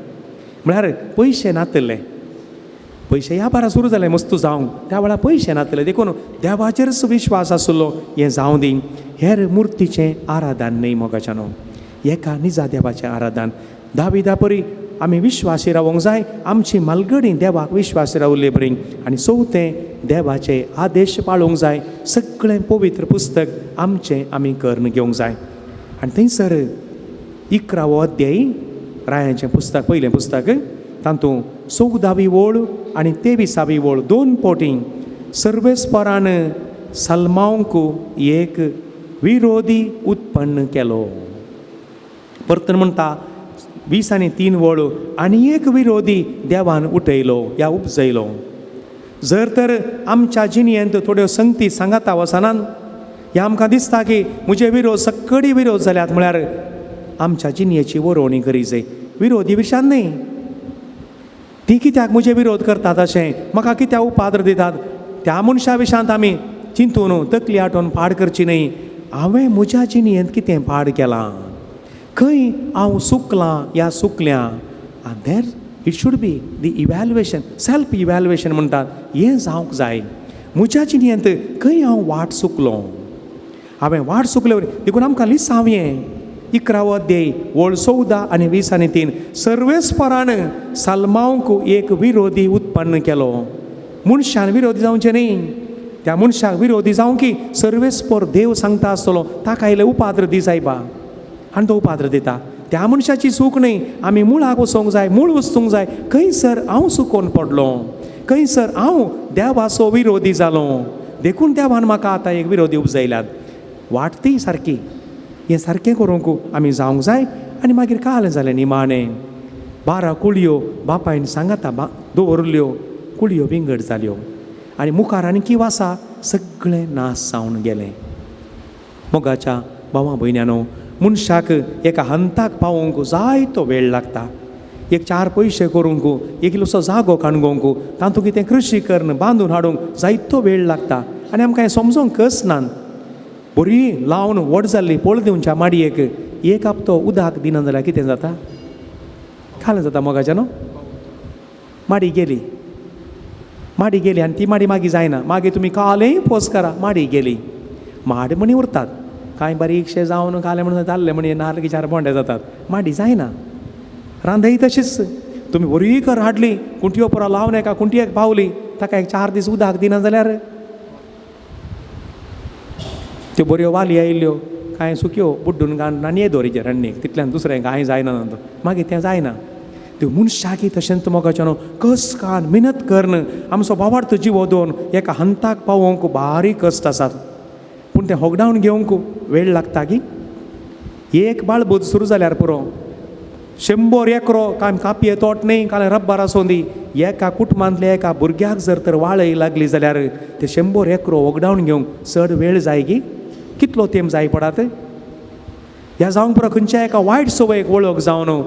म्हळ्यार पयशे नातले, पयशे ह्या बारा सुरू जाले मस्तू जावंक, त्या वेळार पयशे नातले. देखून देवाचेरच विश्वास आसलो, हें जावं दी. हेर मुर्तीचें आराधन न्ही मोगाच्यानो, एका निजा देवाचें आराधन. दाविदा परी आमी विश्वासी रावंक जाय, आमची मलगडी देवाक विश्वासी रावले बरी. आनी चवथें, देवाचे आदेश पाळूंक जाय. सगळें पवित्र पुस्तक आमचें आमी करून घेवंक जाय. आनी थंयसर 11वो अध्याय रायांचें पुस्तक, पयलें पुस्तक, तातूंत 14वी ओळ आनी 23वी ओळ 2 फावटी सर्वेस्परान सलमांक एक विरोधी उत्पन्न केलो. परतन म्हणटा 20 आनी 3 वळो आनी एक विरोधी देवान उठयलो या उपजयलो. जर तर आमच्या जिणयेंत थोड्यो संगती सांगाता वचनान हे आमकां दिसता की म्हजे विरोध सक्कडी विरोध जाल्यात म्हळ्यार आमच्या जिणयेची वरोवणी करी जाय. विरोधी विशयान न्ही, ती कित्याक म्हजे विरोध करतात अशें म्हाका कित्याक उपाद्र दितात त्या मनशा विशयांत आमी चिंतून तकली आटोवन पाड करची न्ही. हांवें म्हज्या जिणयेंत कितें पाड केलां, खंय हांव चुकलां या चुकल्यां. आनी there it should be the evaluation, self evaluation म्हणटात हें जावंक जाय. म्हज्या जिणयेंत खंय हांव वाट चुकलो, हांवें वाट चुकले देखून आमकां लिसांवयें 11 अध्याय वळ 14 आनी 20 आनी 3 सर्वेस्परान सलमांक एक विरोधी उत्पन्न केलो. मनशान विरोधी जावचें न्ही, त्या मनशाक विरोधी जावं की सर्वेस्पर देव सांगता आसतलो ताका इल्लें उपाद्र दी सायबा, आनी तो उपाद्र दिता. त्या मनशाची चूक न्ही, आमी मुळाक वचोंक जाय, मूळ वचूंक जाय. खंयसर हांव चुकोवन पडलो, खंयसर हांव देवाचो विरोधी जालो, देखून देवान म्हाका आतां एक विरोधी उपजयल्यात. वाट ती सारकी, हें सारकें करूंक आमी जावंक जाय. आनी मागीर काल जालें निमाणें 12 कुळयो बापायन सांगाता दवरल्यो, कुळयो विंगड जाल्यो आनी मुखार आनी किंवा आसा सगळें नास जावन गेलें. मोगाच्या भावां भयण्यांनो, मनशाक एका हंताक पावोवंक जायतो वेळ लागता. एक 4 पयशे करूंक, एक इल्लोसो जागो काणगोवंक, तातूंत कितें कृशी करून बांदून हाडूंक जायतो वेळ लागता. आनी आमकां हें समजोवंक कस ना. बरी लावन व्हड जाल्ली पळ दिवच्या माडयेक एक हप्तो उदक दिना जाल्यार कितें जाता? खालें जाता मोगाचें न्हू. माडी गेली आनी ती माडी मागीर जायना. मागीर तुमी कालेंय पोस करा, माडी गेली. माड म्हणी उरतात, कांय बारीकशें जावन कालें म्हणून जाल्लें म्हणी नाल्ल 4 बोंडे जातात, माडी जायना. रांदय तशीच तुमी बरी कर हाडली, कुंटयो पुरो लावन एका कुंटयेक पावली, ताका एक 4 दीस उदक दिना जाल्यार त्यो बऱ्यो वाली आयिल्ल्यो कांय सुक्यो बुड्डून घालून आनी येदोरीचेर रण्णेक तितल्यान दुसरें कांय जायना. मागीर तें जायना. त्यो मनशाकी तशेंच मोगाचें न्हू, कस कान मेहनत करन आमचो वावार्थ जिवो दोवन एका हंताक पावोवंक बारीक कश्ट आसात. पूण तें होगडावन घेवंक वेळ लागता की एक बाळबूत सुरू जाल्यार पुरो 100 एकरो कांय कापये तोट न्ही, कांय रब्बार आसूं दी. एका कुटुंबांतल्या एका भुरग्याक जर तर वाळय लागली जाल्यार ते 100 एकरो वगडावन घेवंक चड वेळ जाय की कितलो तेंप जाय पडात. ह्या जावंक पुरो खंयच्या एका वायट सवयेक वळख जावन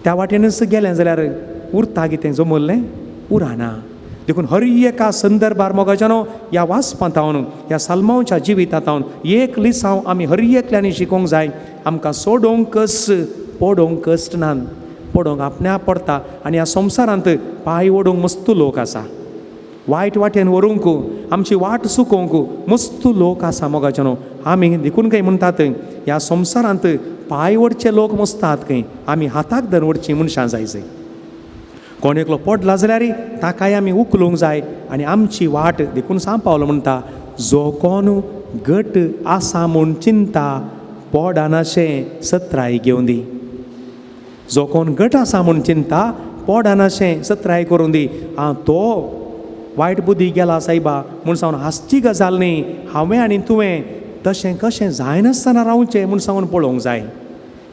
त्या वाटेनच गेलें जाल्यार उरता कितें जमल्लें? उराना. देखून हर एका संदर्भार मोगाच्यानो ह्या वाचपांतावन ह्या सलमांच्या जिवितांतावन एक लिसांव आमी हर एकल्यानी शिकोवंक जाय. आमकां सोडोवंक कस, पडोवंक कश्ट ना. पडोवंक आपणाक पडटा. आनी ह्या संवसारांत पांय ओडूंक मस्त लोक आसा, वायट वाटेन व्हरूंक, आमची वाट चुकोवंक मस्त लोक आसा मोगाचेनो. आमी देखून खंय म्हणटात ह्या संवसारांत पांय ओडचे लोक मस्तात खंय, आमी हाताक धरून ओडचीं मनशां जाय. कोण एकलो पडला जाल्यार ताकाय आमी उखलूंक जाय. आनी आमची वाट देखून सांपावलो म्हणटा, जो कोण घट आसा म्हूण चिंता पोडानाशें सत्राय घेवन दी. जो कोण घट आसा म्हूण चिंता पोडानाशें सत्राय करून दी. तो वायट बुद्धी गेला सायबा म्हूण सांगून हांसची गजाल न्ही. हांवें आनी तुवें तशें कशें जायनासतना रावचें म्हूण सांगून पळोवंक जाय.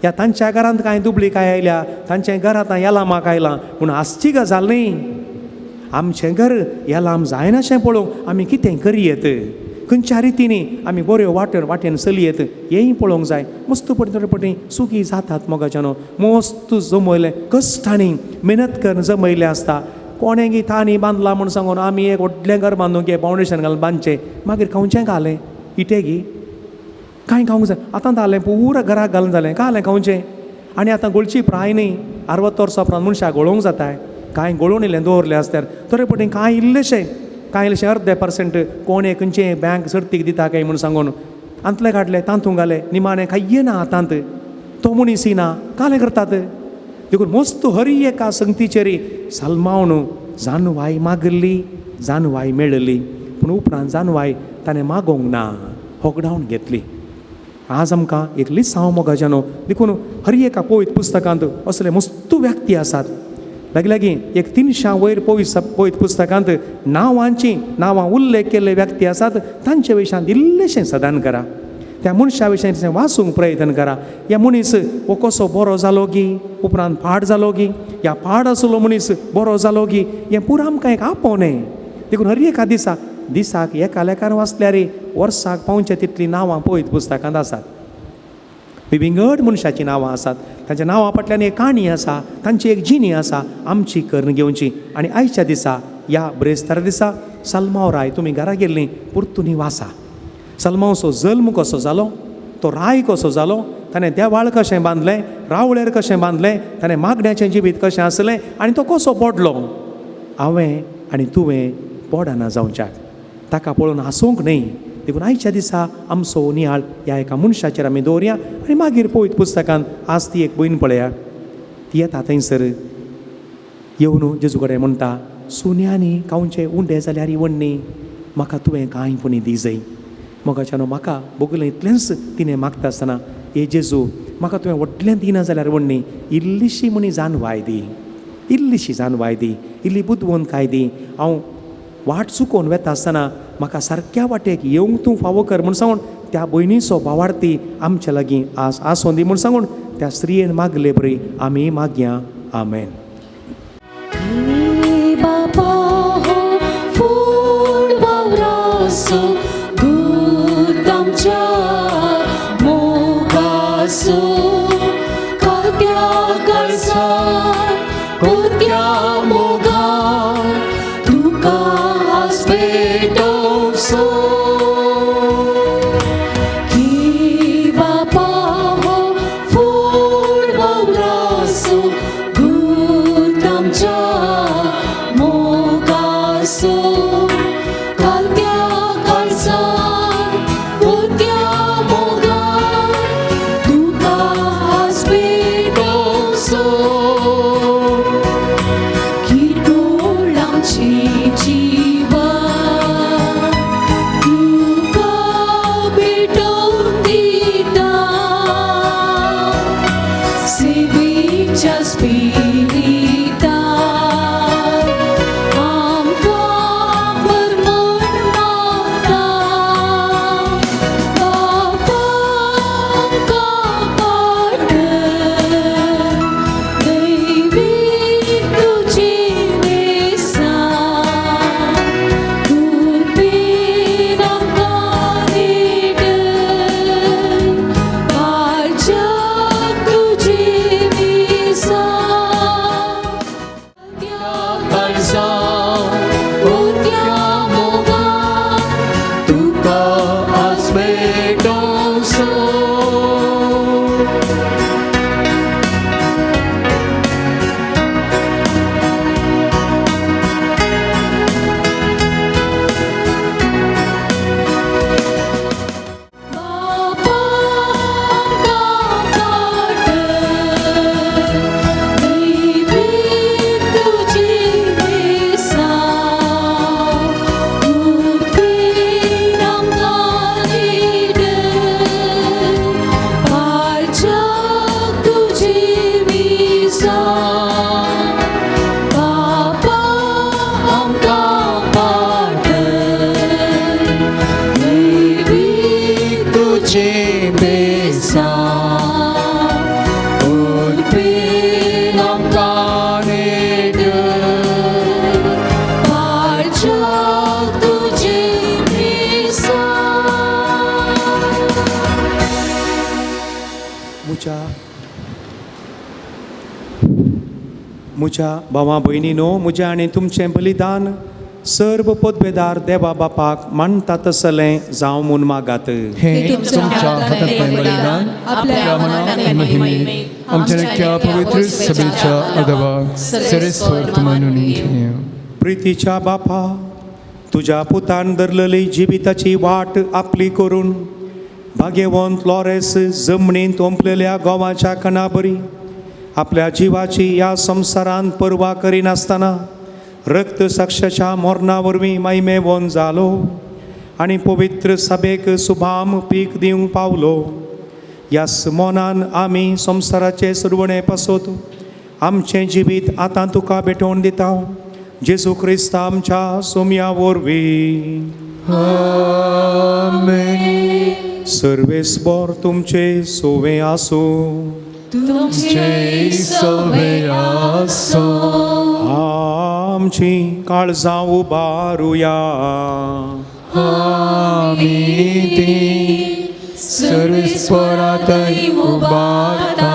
ह्या तांच्या घरांत कांय दुबळी काय आयल्या, तांच्या घरांत येलामाक आयलां म्हूण हांसची गजाल न्ही. आमचें घर येलाम जायनाशें पळोवंक आमी कितें करयेत, खंयच्या रितीनी आमी बऱ्यो वाटेन चलयेत हेंय पळोवंक जाय. मस्त पटी सुखी जातात मोगाच्यानो. मस्त जमयलें कश्टांनी मेहनत करून जमयलें आसता. कोणेंय थानी बांदला म्हूण सांगून आमी एक व्हडलें घर बांदूंक घे, फावंडेशन घालून बांदचें, मागीर खावचें घालें इटे घे कांय खावंक जाय. आतां जालें पुरा घराक घालून जालें, घालें खावचें. आनी आतां गोळची प्राय न्ही, 60 वर्सां उपरांत मनशाक गळोवंक जाता. कांय गळोवन इल्लें दवरलें आसल्यार तरे पटी कांय इल्लेशें अर्दे % कोण खंयचे बँक सर्तीक दिता काय म्हूण सांगून आंतले काडले, तांतूंक घाले, निमाणें खाय ना आतांत. तो मनीस ना, कालें करतात. देखून मस्त हर एका संगतीचेर सलमावन जानवाय मागली, जानवाय मेळ्ळी. पूण उपरांत जानवाय ताणें मागोवंक ना, होगडावन घेतली. आज आमकां एकलीच सांव मोगाच्यानो. देखून हर एका पवित्र पुस्तकांत असले मस्त व्यक्ती आसात लागी एक 300 वयर पवित्र पुस्तकांत नांवां उल्लेख केल्ले व्यक्ती आसात तांचे विशयान इल्लेशें सदान करा. त्या मनशा विशयान वाचूंक प्रयत्न करा. ह्या मनीस हो कसो बरो जालो गी, उपरांत पाड जालो गी, ह्या पाड आसलो मनीस बरो जालो गी, हें पुरो आमकां एक आपोवणें. देखून हर एका दिसाक एका लेखान वाचल्यार वर्साक पावचे तितलीं नांवां पवित्र पुस्तकांत आसात. विंगड मनशाची नांवां आसात. तांच्या नांवां फाटल्यान एक काणी आसा, तांची एक जिणी आसा आमची कर्ण घेवची. आनी आयच्या दिसा ह्या ब्रेस्तारा दिसा सल्मांव राय तुमी घरा गेल्लीं परतून वाचा. सल्मांवचो जल्म कसो जालो, तो राय कसो जालो, ताणें देवाळ कशें बांदलें, रावळेर कशें बांदलें, ताणें मागण्याचें जिवीत कशें आसलें आनी तो कसो पडलो. हांवें आनी तुवें पडना जावच्याक, ताका पळोवन हांसूंक न्हय. देखून आयच्या दिसा आमचो नियाळ ह्या एका मनशाचेर आमी दवरया आनी मागीर पवित्र पुस्तकांत आज ती एक भयण पळया. ती येता थंयसर येवन जेजू कडेन म्हणटा, सुन्यांनी कांवचें उंडें जाल्यार वण्णी, म्हाका तुवें कांयपणी दी जय. मोगाच्यान म्हाका बोगलें इतलेंच तिणें मागता आसतना, हे जेजू म्हाका तुवें व्हडलें दिना जाल्यार वण्णी, इल्लीशी म्हणी जानवाय दी, इल्लीशी जानवाय दी, इल्ली बुदवंतकाय दी. हांव वाट चुकोवन वेता आसतना म्हाका सारक्या वाटेक येवंक तूं फावो कर म्हूण सांगून त्या भयणीचो भावार्थी आमच्या लागीं आसों दी म्हूण सांगून त्या स्त्रियेन मागले बरी आमी मागया. आमेन. बापा हो फूल वावरासो दूध आमच्या मोगासो, खात्या कळसार कोत्या मोगार तुका आस्पेटोसो. की बापा हो फूल वावरासो दूध आमच्या मोगासो, खात्या कळसार कोत्या मोगार तुका आस्पेटोसो. किटोळ आमची जिवा तुका भेटोवन दिता, सेवेच्या स्पिरितान आमकां परमन मागता. बापा आमकां पाडर, दैवीक तुजी नेसान, कुर्बेन आमकां निडर, भाज्याक तुजी मिसान. कोत्या मोगार तुका आस्पेटोसो. बापा आमकां पाडर, दैवीक तुजी नेसान, कुर्बेन आमकां निडर, भाज्याक तुजी मिसान. बापा आमकां पाडर, दैवीक तुजी नेसान, कुर्बेन आमकां निडर, भाज्याक तुजी मिसान. म्हज्या भावां भयणीनो, म्हजें आनी तुमचें बलिदान सर्व पदवेदार देवा बापाक मानता तसलें जावं म्हूण मागात. हे तुमच्या हातांतलें बलिदान आपल्या मनाक आनी महिमेक आमच्या नक्क्या पवित्र सभेच्या अदवाक सरेस्वर्त मानून घेया. प्रितीच्या बापा, तुज्या पुतान धरलेली जिविताची वाट आपली करून भाग्यवंत लॉरेस जमनींत ओंपलेल्या गोवाच्या कणाबरी आपल्या जिवाची ह्या संवसारांत पर्वा करिनासतना रक्त साक्षाच्या मरणा वरवीं महिमेवंत जालो आनी पवित्र सभेक सुभाम पीक दिवंक पावलो. ह्या मोनान आमी संवसाराचे सुरवणे पासत आमचें जिवीत आतां तुका भेटोवन दिता जेजू क्रिस्त आमच्या सोम्या वरवीं. आमेन. सर्वेस्पर तुमचे सोवे आसूं. तुमचे सोवे आसो. आमची काळजां उबारुया. आमी ती सर्वेस्परांतय उबारता.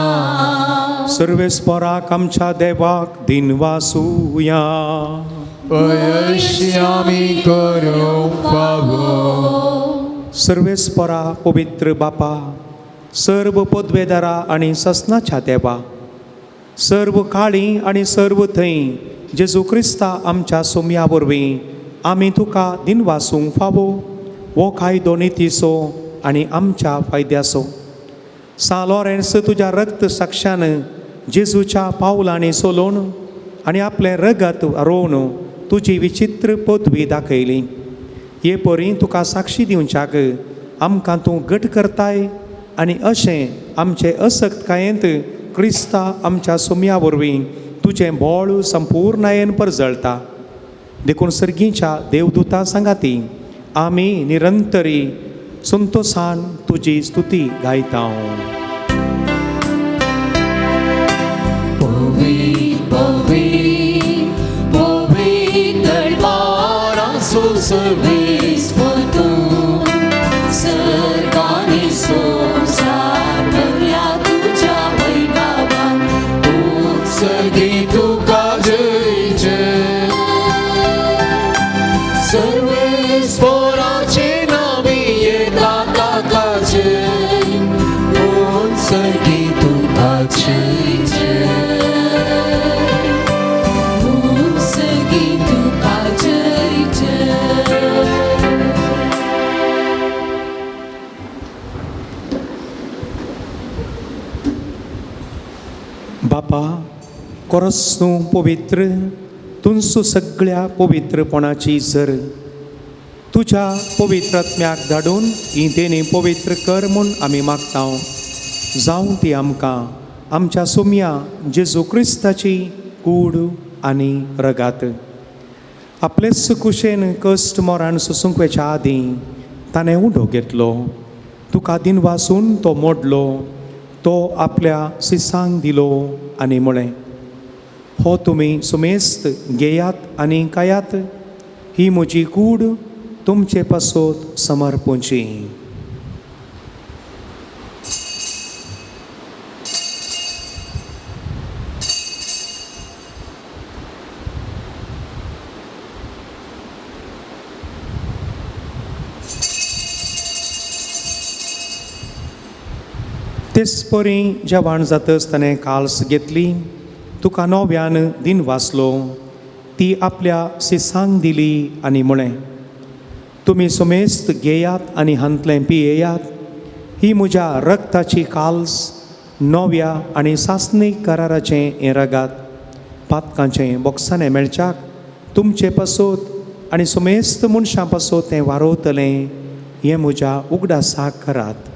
सर्वेस्पराक आमच्या देवाक दिनवासुया. अयशी आमी करूंक फावो. सर्वेस्परा पवित्र बापा, सर्व पदवेदारा आनी ससनाच्या देवा, सर्व काळी आनी सर्व थंय जेजू क्रिस्ता आमच्या सोम्या वरवीं आमी तुका दिनवासूंक फावो. हो कायदो नितीचो आनी आमच्या फायद्याचो. सालोरेन्स तुज्या रक्त साक्षान जेजूच्या पावलांनी सोलोवन आनी आपलें रगत रोवन तुजी विचित्र पदवी दाखयली. हे परी तुका साक्षी दिवच्याक आमकां तूं घट करताय आनी अशें आमचे असक्तकायेंत क्रिस्ता आमच्या सोम्या वरवीं तुजें बोळ संपूर्णयेन परजळटा. देखून सर्गीच्या देवदूता सांगाती आमी निरंतरी संतोषान तुजी स्तुती गायता. सर्वेस्पर तूं सर्गांनी संवसार भरला तुज्या वैभवान. उत्सर्गी तुका जय जय. सर्वेस्पराचे नावी येता ताका जय. उत्सर्गी तुका जय जय. उत्सर्गी तुका जय जय. बापा, कोरस तूं पवित्र, तुमचो सगळ्या पवित्रपणाची झर तुज्या पवित्रात्म्याक धाडून ही तेणी पवित्र कर म्हूण आमी मागता. जावं ती आमकां आमच्या सोम्या जेजू क्रिस्ताची कूड आनी रगात. आपलेच कुशेन कश्ट मोरान सोसूंक वेच्या आदीं ताणें उडो घेतलो. तुका दिनवासून तो मोडलो. तो आपल्या शिसांक दिलो आनी म्हळें, हो तुमी सुमेस्त घेयात आनी खायात. ही म्हजी कूड तुमचे पासत समर्पूची. तेच परी जेवण जातच ताणें काल्स घेतली. तुका नव्यान दिन वाचलो. ती आपल्या शिसांक दिली आनी म्हळें, तुमी सुमेस्त घेयात आनी हांतलें पियेयात. ही म्हज्या रक्ताची काल्स, नव्या आनी सासणीक कराराचें हें रगात. पातकांचें बोक्सांनी मेळच्याक तुमचे पासत आनी सुमेस्त मनशां पासत तें वारोवतलें. हें म्हज्या उगडासाक करात.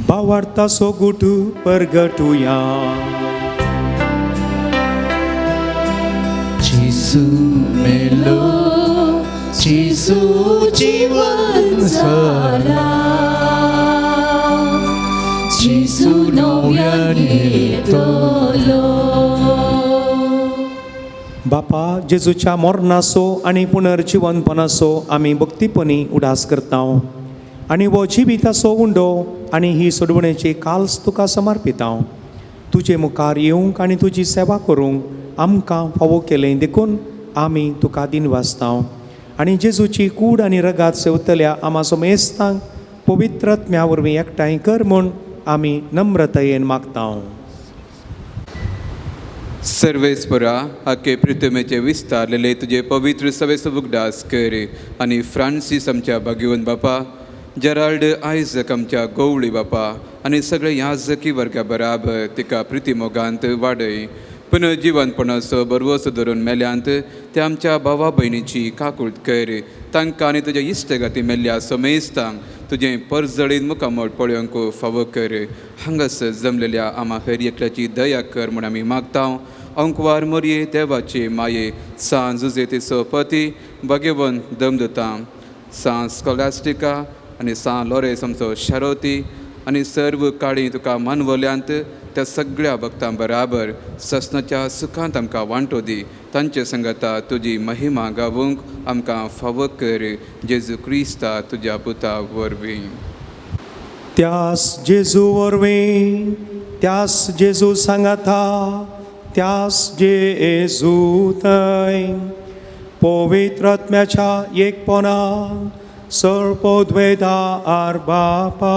भावार्था सोगुटू परगटुया. जेजू मेलो, जेजू जीवन जाला. जेजू नव्यान येतलो. बापा, जेजूच्या मरणाचो आनी पुनर्जीवनपणाचो आमी भक्तीपणी उडास करता. आनी हो जिविताचो उंडो आनी ही सोडवणेची काल्स तुका समर्पिता. तुजे मुखार येवंक आनी तुजी सेवा करूंक आमकां फावो केलें देखून आमी तुका दिनवासता. आनी जेजूची कूड आनी रगात सेवतल्या आमा सोमेस्तांक पवित्रात्म्या वरवीं एकठांय कर म्हूण आमी नम्रतायेन मागता. सर्वेस्परा, आखे पृथ्वीचे विस्तारलेले तुझे पवित्र सवेचो उगडास कर. आनी फ्रांसीस आमच्या भाग्यवन बापा, जेराल्ड आयजक आमच्या गवळी बापा आनी सगळे याजकी वर्गा बराबर तिका प्रितीमोगांत वाडय. पुनर्जीवनपणाचो बरवसो धरून मेल्यांत ते आमच्या भावा भयणीची काकूळट कर. तांकां आनी तुज्या इश्टगाती मेल्ल्या समेस्तांक तुजें परजळीन मुखामोड पळोवंक फावो कर. हांगास जमलेल्या आम्हा हर एकल्याची दया कर म्हूण आमी मागता. अंकवार मोरये देवाचे माये सांज जुजेतीचो पती भगवन दमदतां सा स्कॉलास्टिका आनी सा लॉरेस आमचो शारोती आनी सर्व काळी तुका मानवल्यांत त्या सगळ्या भक्तां बराबर ससनाच्या सुखांत आमकां वांटो दी. तांचे संगता तुजी महिमा गावूंक आमकां फावो कर. जेजू क्रिस्ता तुज्या पुता वरवीं. त्यास जेजू वरवीं, त्यास जेजू सांगाता, त्यास जेजू थंय पवित्र आत्म्याच्या एकपणान सर्वोद्वेदा आर बापा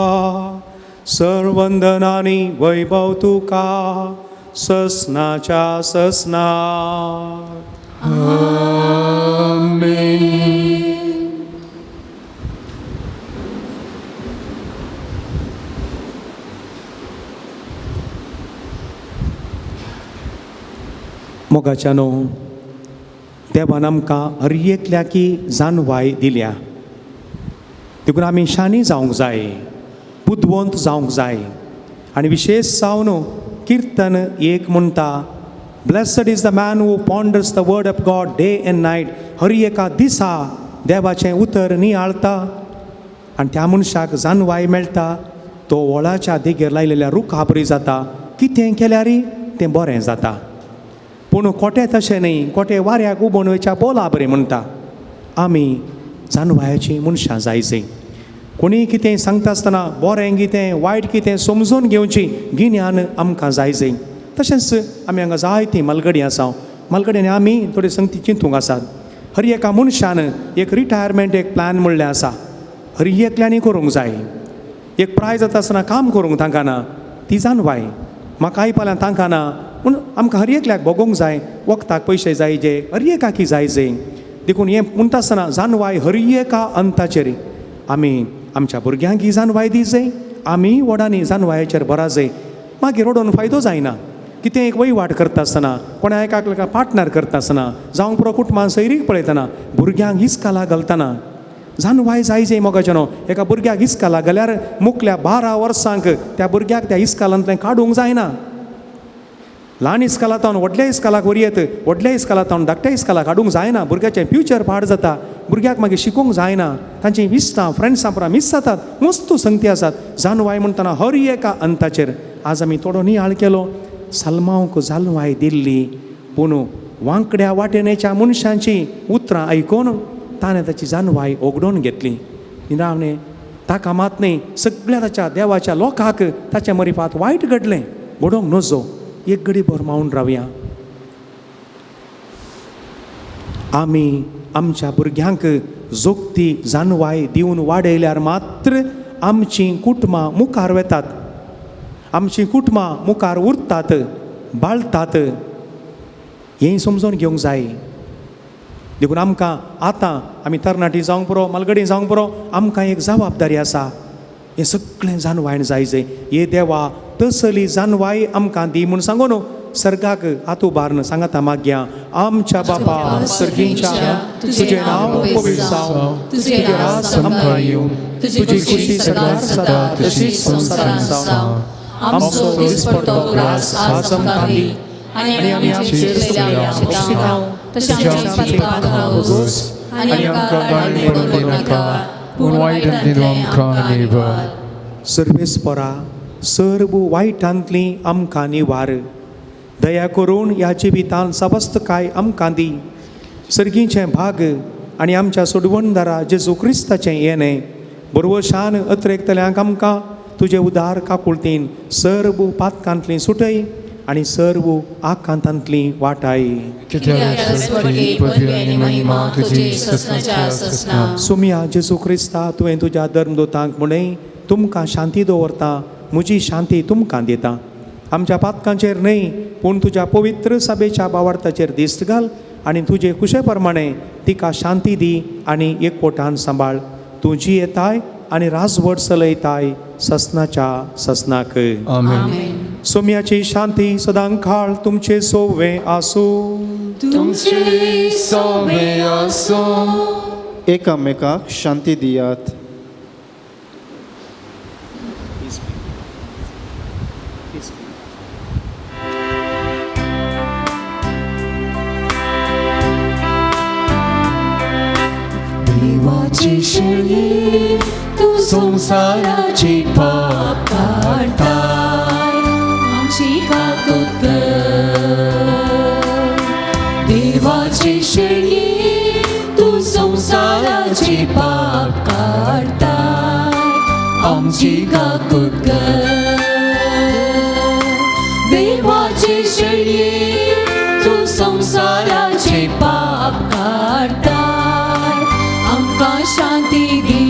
सर्वंदनानी वैभव तुका ससनाच्या ससना. मोगाच्यानो देवान आमकां हर एकल्याकी जानवाय दिल्या. देखून आमी शानी जावंक जाय, बुद्धवंत जावंक जाय. आनी विशेश जावन किर्तन एक म्हणटा, blessed is the man who ponders the word of God day and night. हर एका दिसा देवाचें उतर नियाळता आनी त्या मनशाक जानवाय मेळटा. तो वळाच्या देगेर लायलेल्या रुखा बरी जाता. कितें केल्यार तें बरें जाता. पूण कोटे तशें न्ही, कोटे वाऱ्याक उबोवन वयच्या बोला बरें म्हणटा. आमी जानवायाची मनशां जायचीं. कोणी कितें सांगता आसतना बरें कितें वायट कितें समजून घेवची गिन्यान आमकां जायचें. तशेंच आमी हांगा जायतीं मालगडी आसा. मालगड्यांनी आमी थोडी संगती चिंतूंक आसात. हर एका मनशान एक रिटायरमेंट एक प्लॅन म्हणलें आसा. हर एकल्यांनी करूंक जाय. एक प्राय जाता आसतना काम करूंक तांकां ना, ती जानवाय. म्हाका आयपाल्यां तांकां ना, पूण आमकां हर एकल्याक भोगूंक जाय. वखदाक पयशे जायचे, हर एकाकी जायचे. देखून हें म्हणटा आसतना जानवाय हर एका अंताचेर आमी आमच्या भुरग्यांक ही जानवाय दी जाय. आमी वडांनी जानवायाचेर बरा जाय. मागीर रडोवन फायदो जायना. कितें एक वयवाट करता आसतना, कोणा एकाक लेका पार्टनर करता आसतना, जावं पुरो कुटुंबान सैरीक पळयतना, भुरग्यांक हिस्काला घालतना जानवाय जायचे. मोगाच्यानो एका भुरग्याक हिस्काला घाल्यार मुखल्या 12 वर्सांक त्या भुरग्याक त्या हिस्कालांतल्यान काडूंक जायना. ल्हान इस्कालांत व्हडल्या इस्कालाक वरयत, व्हडल्या इस्कालांत धाकट्या इस्कालाक काडूंक जायना. भुरग्याचें फ्युचर पाड जाता. भुरग्याक मागीर शिकूंक जायना. तांचीं विस्तां फ्रेंड्सां बरोबर मिस जातात. मस्त संगती आसात. जानवाय म्हणटना हर एका अंताचेर आज आमी थोडो नियाळ केलो. सालमांक जानवाय दिल्ली, पूण वांकड्या वाटेनेच्या मनशांची उतरां आयकून ताणें ताची जानवाय ओगडून घेतली. निरावणे ताका मात न्ही, सगळ्या ताच्या देवाच्या लोकांक ताच्या मरिफात वायट घडलें. घडोवंक नजो. एक घडी भर मावून रावया. आमी आमच्या भुरग्यांक जोगती जानवाय दिवन वाडयल्यार मात्र आमचीं कुटुंबां मुखार वेतात. आमचीं कुटुंबां मुखार उरतात, बाळतात. हें समजून घेवंक जाय. देखून आमकां आतां आमी तरणाटी जावंक पुरो, मालगडी जावंक पुरो, आमकां एक जबाबदारी आसा. हें सगळें जानवायन जायचें. हे देवा तसली जानवाय आमकां दी म्हूण सांगून सर्गाक हात उबारन सांगाता मागया. आमच्या बापा सर्गींच्या, तुजें नांव पवित्र जावं, तुजें राज आमकां येवं, तुजी खुशी सदांच जाता तशीच संवसारांत जावं. आमचो दिसपडटो ग्रास आज आमकां दी, आनी आमी आमचेर केल्ल्या पापां तशें आमची पातकां उगोस, आनी आमकां गाळणे पडूं नाका, पूण वायटांतल्यान आमकां निवार. सर्वेस्परा सर्व वायटांतली आमकां निवार. दया करून ह्या जिवितांत सबस्त काय आमकां दी. सर्गीचें भाग आनी आमच्या सोडवणदारा जेजू क्रिस्ताचें येणें बरोवशान अत्रेकतल्यांक आमकां तुजे उदार काकुळतीन सर्व पातकांतली सुटय आनी सर्व आकांतांतली वाटाय. सुमिया जेजू क्रिस्ता तुवें तुज्या धर्मदूतांक म्हणय, तुमकां शांती दवरता, म्हजी शांती तुमकां दिता. आमच्या पातकांचेर न्हय, पूण तुज्या पवित्र सभेच्या भावार्थाचेर दिश्ट घाल आनी तुजे कुशे प्रमाणे तिका शांती दी आनी एकवटान सांबाळ. तुजी येताय आनी राजवट चलयताय ससनाच्या ससनाक आमेन. सोम्याची शांती सदां काळ तुमचे सोवे आसूं. तुमचे सोवे आसूं. एकामेकाक शांती दियात. देवाची शेळी तू संसाराची पाप काढताय आमची काकूत देवाची शेळी तू संसाराची पाप काढताय आमची काकूत देवाची शेळी तू संसाराची पाप काढताय आमका शांती दी.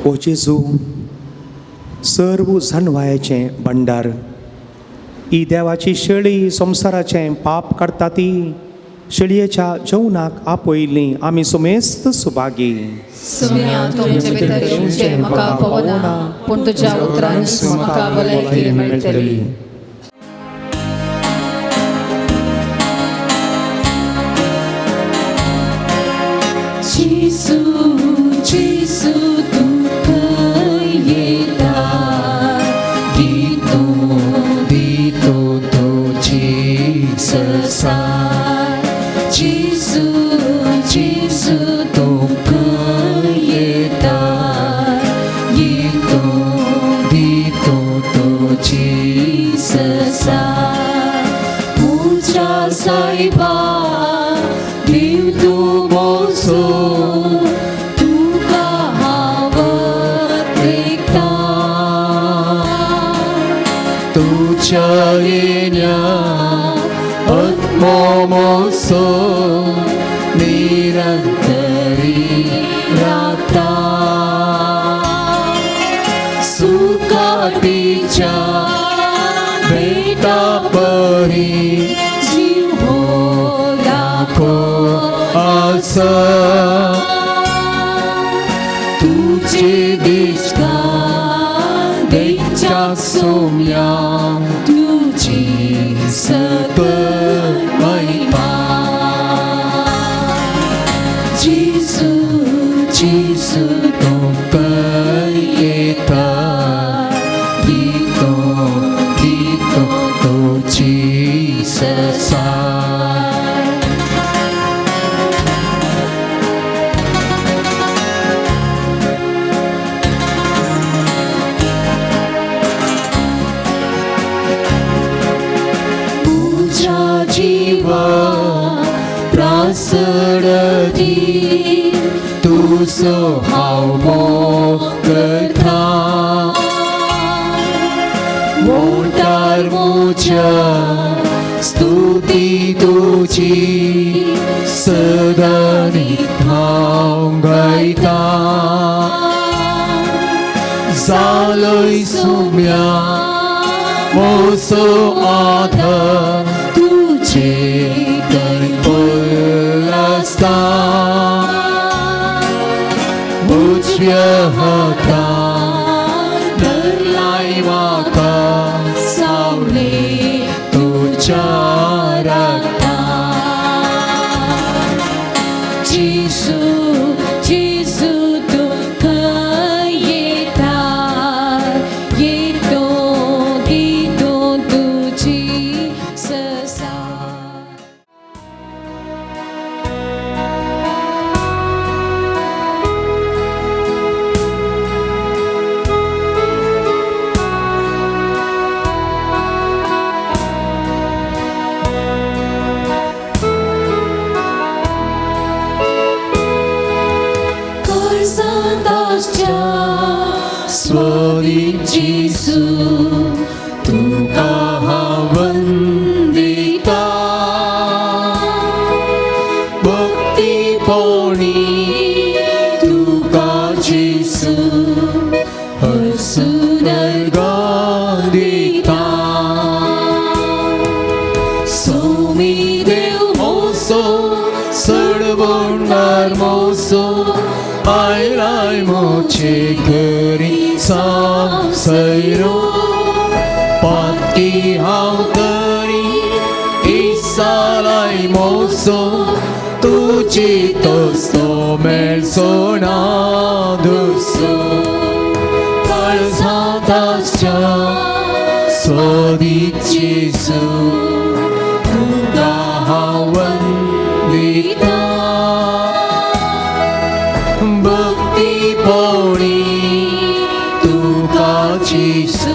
ओ जेजू सर्व जानवायाचें भंडार ही देवाची शेळी संसाराचें पाप काडटा ती शेळयेच्या जेवणाक आपयल्ली आमी सुमेस्त सुभागी. सुम्या तुमचे भितर येवचें म्हाका पवना पूण तुज्या उतरांनी म्हाका भलायकी मेळटली. जेसू जेसू तू खंय येता दितो दितो तो जेससाय जेसू जेसू तो खंय येता येतो दितो तो जेससाय पूजा सायबा देव तूं मोसो तुका हांव देखता तुज्या येण्या आत्मो मोसो निरंतरी राखता सुखाटीच्या बेटा परी जीव हो लाखो आसा तुझे दिसता देच्या सोम्या तुझी सकल महिमा जेसू जेसू तो खंय येता दितो दितो तो जेससाय. पूजा जीवा प्रासडती तुसो हांव मोगता मोटार मोच्या स्तुती तुजी सदांनी हांव गायता जालोय सोम्या मोसो आधार तुझे दरपळ आसता उजव्या हातान धरलाय म्हाका सावले तुज्या रक्तान जेसू जेसू तू खंय येता येतो दितो तुजी ससाय. स्वरी जेसू तुका हांव वंदिता भक्तीपोणी तुका जेसू हसून दिता सोमी देव मोसो सडवणार मोसो ai lại một chiếc gửi sang xây rô bát kỳ hào tari isa lại một số tu chỉ tổ số mel số na du số 달 사다자 소디치수 누가 하원 리다 복디 보리 누가 지수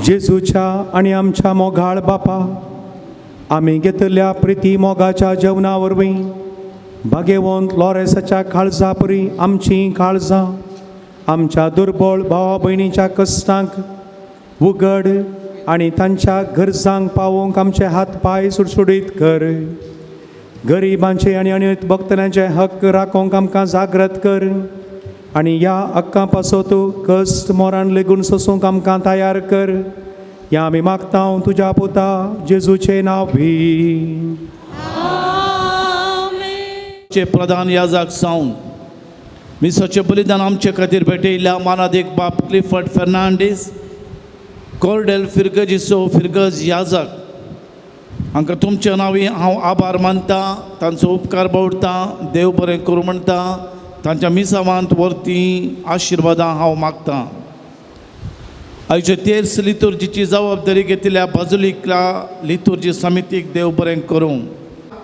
जेजूच्या आणि आमच्या मोगाळ बापा, आम्ही घेतल्या प्रिती मोगाच्या जेवणावरवीं भाग्यवंत लॉरेसाच्या काळजा परी आमची काळजां आमच्या दुर्बळ भावा भयणीच्या कश्टांक उगड आनी तांच्या गरजांक पावोवंक आमचे हात पाय सुडसुडीत कर. गरिबांचे आनी अनित भक्तल्यांचे हक्क राखोवंक आमकां जागृत कर आनी ह्या हक्कां पासो तूं कश्ट मोरान लेगून सोसूंक आमकां तयार कर. ह्या आमी मागता तुज्या पुता जेजूचे नांव भी. चे प्रधान याजक सावन मिसाचे बलिदान आमचे खातीर भेटयल्या मानादेक बाप क्लिफर्ड फेर्नांडीस कॉर्डेल फिर्गजिसो फिर्गज याजक हांकां तुमच्या नांवी हांव आभार मानता, तांचो उपकार बावडटा, देव बरें करूं म्हणटा. तांच्या मिसावांत व्हरती आशिर्वादां हांव मागतां. आयचे तेर्स लितुर्जीची जबाबदारी घेतिल्ल्या बाजुलिका लितुर्जी समितीक देव बरें करूं.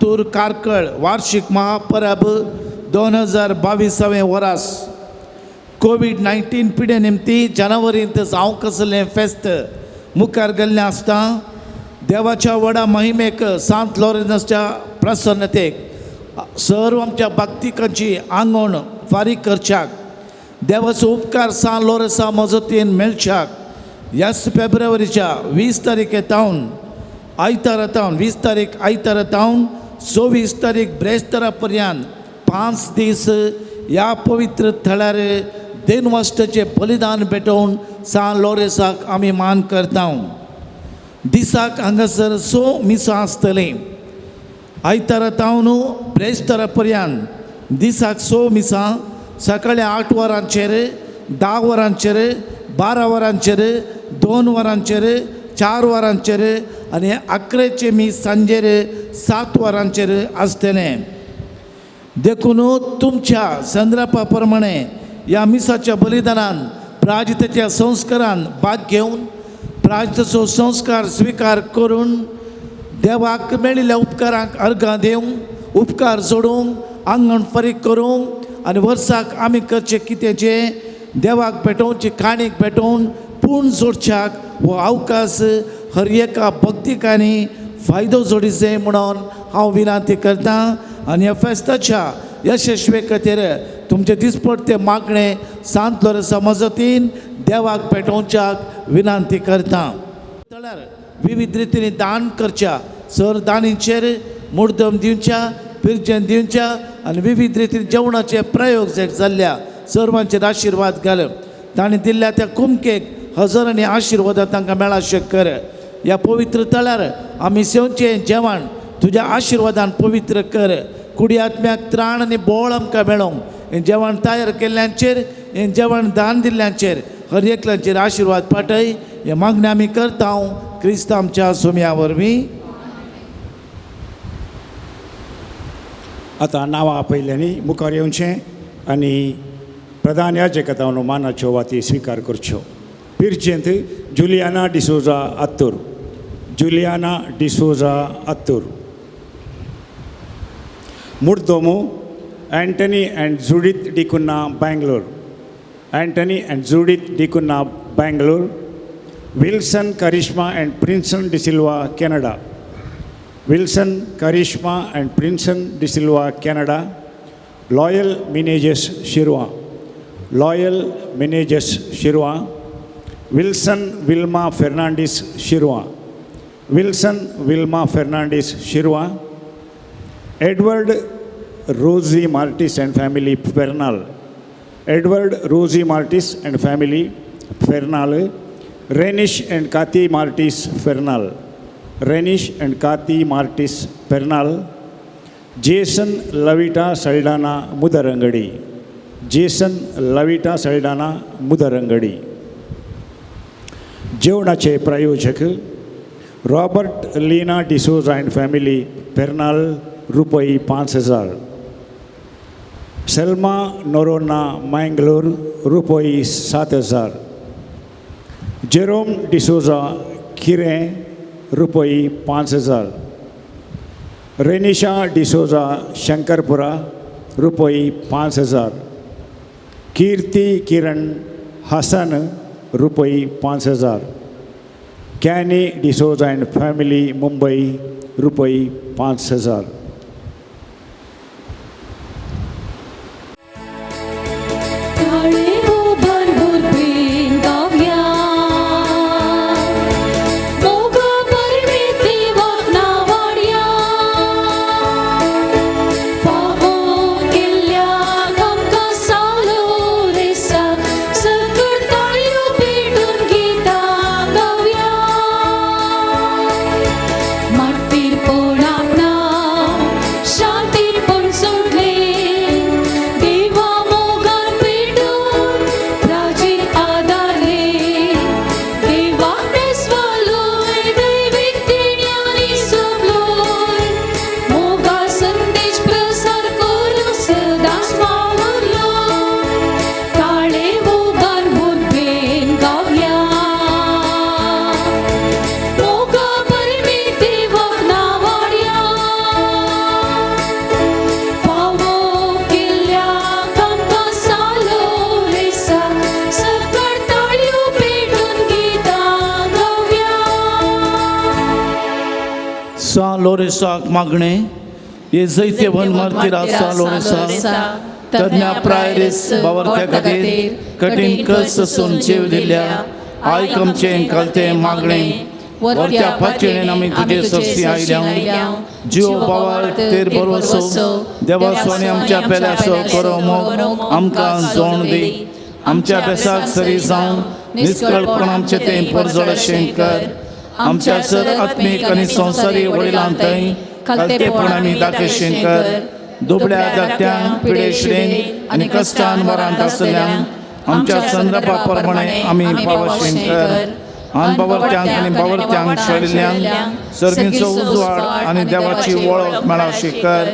तूर कारकळ वार्षिक महापरब 2022 वर्स कोविड-19 पिडे निमती जानेवारींत जावंक आसलें फेस्त मुखार गेल्लें आसता. देवाच्या व्हडा महिमेक सांत लॉरेन्सच्या प्रसन्नतेक सर्व आमच्या भक्तिकांची आंगवण फारीक करच्याक देवाचो उपकार सांत लॉरेन्सा मजतीन मेळच्याक ह्याच फेब्रुवारीच्या 20 तारखेतावन आयतारातावन 20 तारीख आयतारातावन 24 तारीख ब्रेस्तारा पर्यंत 5 दीस ह्या पवित्र थळार देनवास्ताचे बलिदान भेटोवन सांत लॉरेन्साक आमी मान करता. दिसाक हांगासर 6 मिसां आसतलीं. आयतारातावन ब्रेस्तारा पर्यंत दिसाक 6 मिसां सकाळीं 8 वरांचेर 10 वरांचेर 12 वरांचेर 2 वरांचेर 4 वरांचेर आनी 11चे मीस सांजेर 7 वरांचेर आसतलें. देखून तुमच्या संदर्भा प्रमाणे ह्या मिसाच्या बलिदानान प्राजितेच्या संस्कारान भाग घेवन प्राजितेचो संस्कार स्विकार करून देवाक मेळिल्ल्या उपकारांक अर्घां दिवंक उपकार जोडूंक आंगण फारीक करूंक आनी वर्साक आमी करचें कितें जें देवाक भेटोवची काणीक भेटोवन पूण जोडच्याक हो अवकाश हर एका भक्तिकांनी फायदो जोडीचे म्हणून हांव विनंती करता. आनी ह्या फेस्ताच्या यशस्वे खातीर तुमचे दिसपडते मागणे सांत लॉरेन्सा मजतीन देवाक भेटोवच्याक विनंती करता. तळार विविध रितींनी दान करच्या सर दानींचेर मुर्दम दिवच्या पिरचें दिवच्या आनी विविध रितीन जेवणाचे प्रयोग जे जाल्ल्या सर्वांचेर आशिर्वाद घाल. तांणी दिल्ल्या त्या कुमकेक हजारांनी आशिर्वादां तांकां मेळाशे कर. ह्या पवित्र तळार आमी सेवचें जेवण तुज्या आशिर्वादान पवित्र कर. कुडी आत्म्याक त्राण आनी बोळ आमकां मेळोवंक हें जेवण तयार केल्ल्यांचेर हें जेवण दान दिल्ल्यांचेर हर एकल्यांचेर आशिर्वाद पाठय. हे मागणी आमी करता क्रिस्त आमच्या सोम्या वरवीं. आतां नांवां आपयल्यांनी मुखार येवचें आनी प्रधान याजकांनो मानाच्यो वाती स्विकार करच्यो. पिरचेंत जुलियाना डिसोजा आत्तूर. जुलियाना डिसोजा आत्तूर. मुर्दोमो Antony and Judith D'Cunha Bangalore. Antony and Judith D'Cunha Bangalore. Wilson Karishma and Prinson D'Silva Canada. Wilson Karishma and Prinson D'Silva Canada. Loyal Menezes Shirva. Loyal Menezes Shirva. Wilson Wilma Fernandes Shirva. Wilson Wilma Fernandes Shirva. Edward Rosy Martis and family Pernal. Edward Rosy Martis and family Pernal. Renish and Kathy Martis Pernal. Renish and Kathy Martis Pernal, Jason Lavita Saldanha Mudarangadi, Jason Lavita Saldanha Mudarangadi. जेवणाचे प्रायोजक Robert Leena D'Souza and family Pernal रुपये 5,000. सलमा नोरोना मँगलोर रुपये 7,000. Jerome D'Souza किरे रुपये 5,000. रेनिशा डिसोजा शंकरपुरा रुपये 5,000. कीर्ती किरण हसन रुपये 5,000. Canny D'Souza and family Mumbai रुपये 5,000. काळे हो भरभर प्रेम गावया मोग परमे देवाक नावाड्या फावो केल्ल्या आमकां सालो रेसा सकट ताळयो पेटून गिता गावया माटपीरपणाक ना शांतीपण सोडले देवा मोगान पेटून प्राचीन आदारले देवा नेस्वालोय दैविक देण्यानी सोबलोय मोगा संदेश प्रसार करू सदांच वावरलो काळे मोगान भुरबेन गावया मोगा परमे देवाक नावाड्या फावो केल्ल्या आमकां सालो रेसा सकट ताळयो पेटून गितां गावया. सा लोरेसाक मागणे ये जैते वन मारतीरा सा लोरेसा तज्ञा प्रायरेस बावरत्या खातीर कठीण कस सोन जीव दिल्या आयकमचे कलते मागणे वरत्या पाचेणेन आमी तुजे सस्ती आयल्या जीव बावर तेर बरोसो देवा सोने आमच्या पेल्यासो करो मोग आमकां जोण दी आमच्या बेसाक सरी जावन निष्कळपण आमचे ते परजोड अशें कर आमच्या सर आत्मीक आनी संवसारी वडिलांतय खालतेपण आमी दाखयशें कर दुबळ्या धाकट्यांक पिडेशिडेन आनी कश्टान वरांत आसल्यांक आमच्या संदर्भा प्रमाणे आमी पावशें कर आन बावरत्यांक आनी बावरत्यांक शेळिल्ल्यांक सर्गीचो उजवाड आनी देवाची वळख मेळावशी कर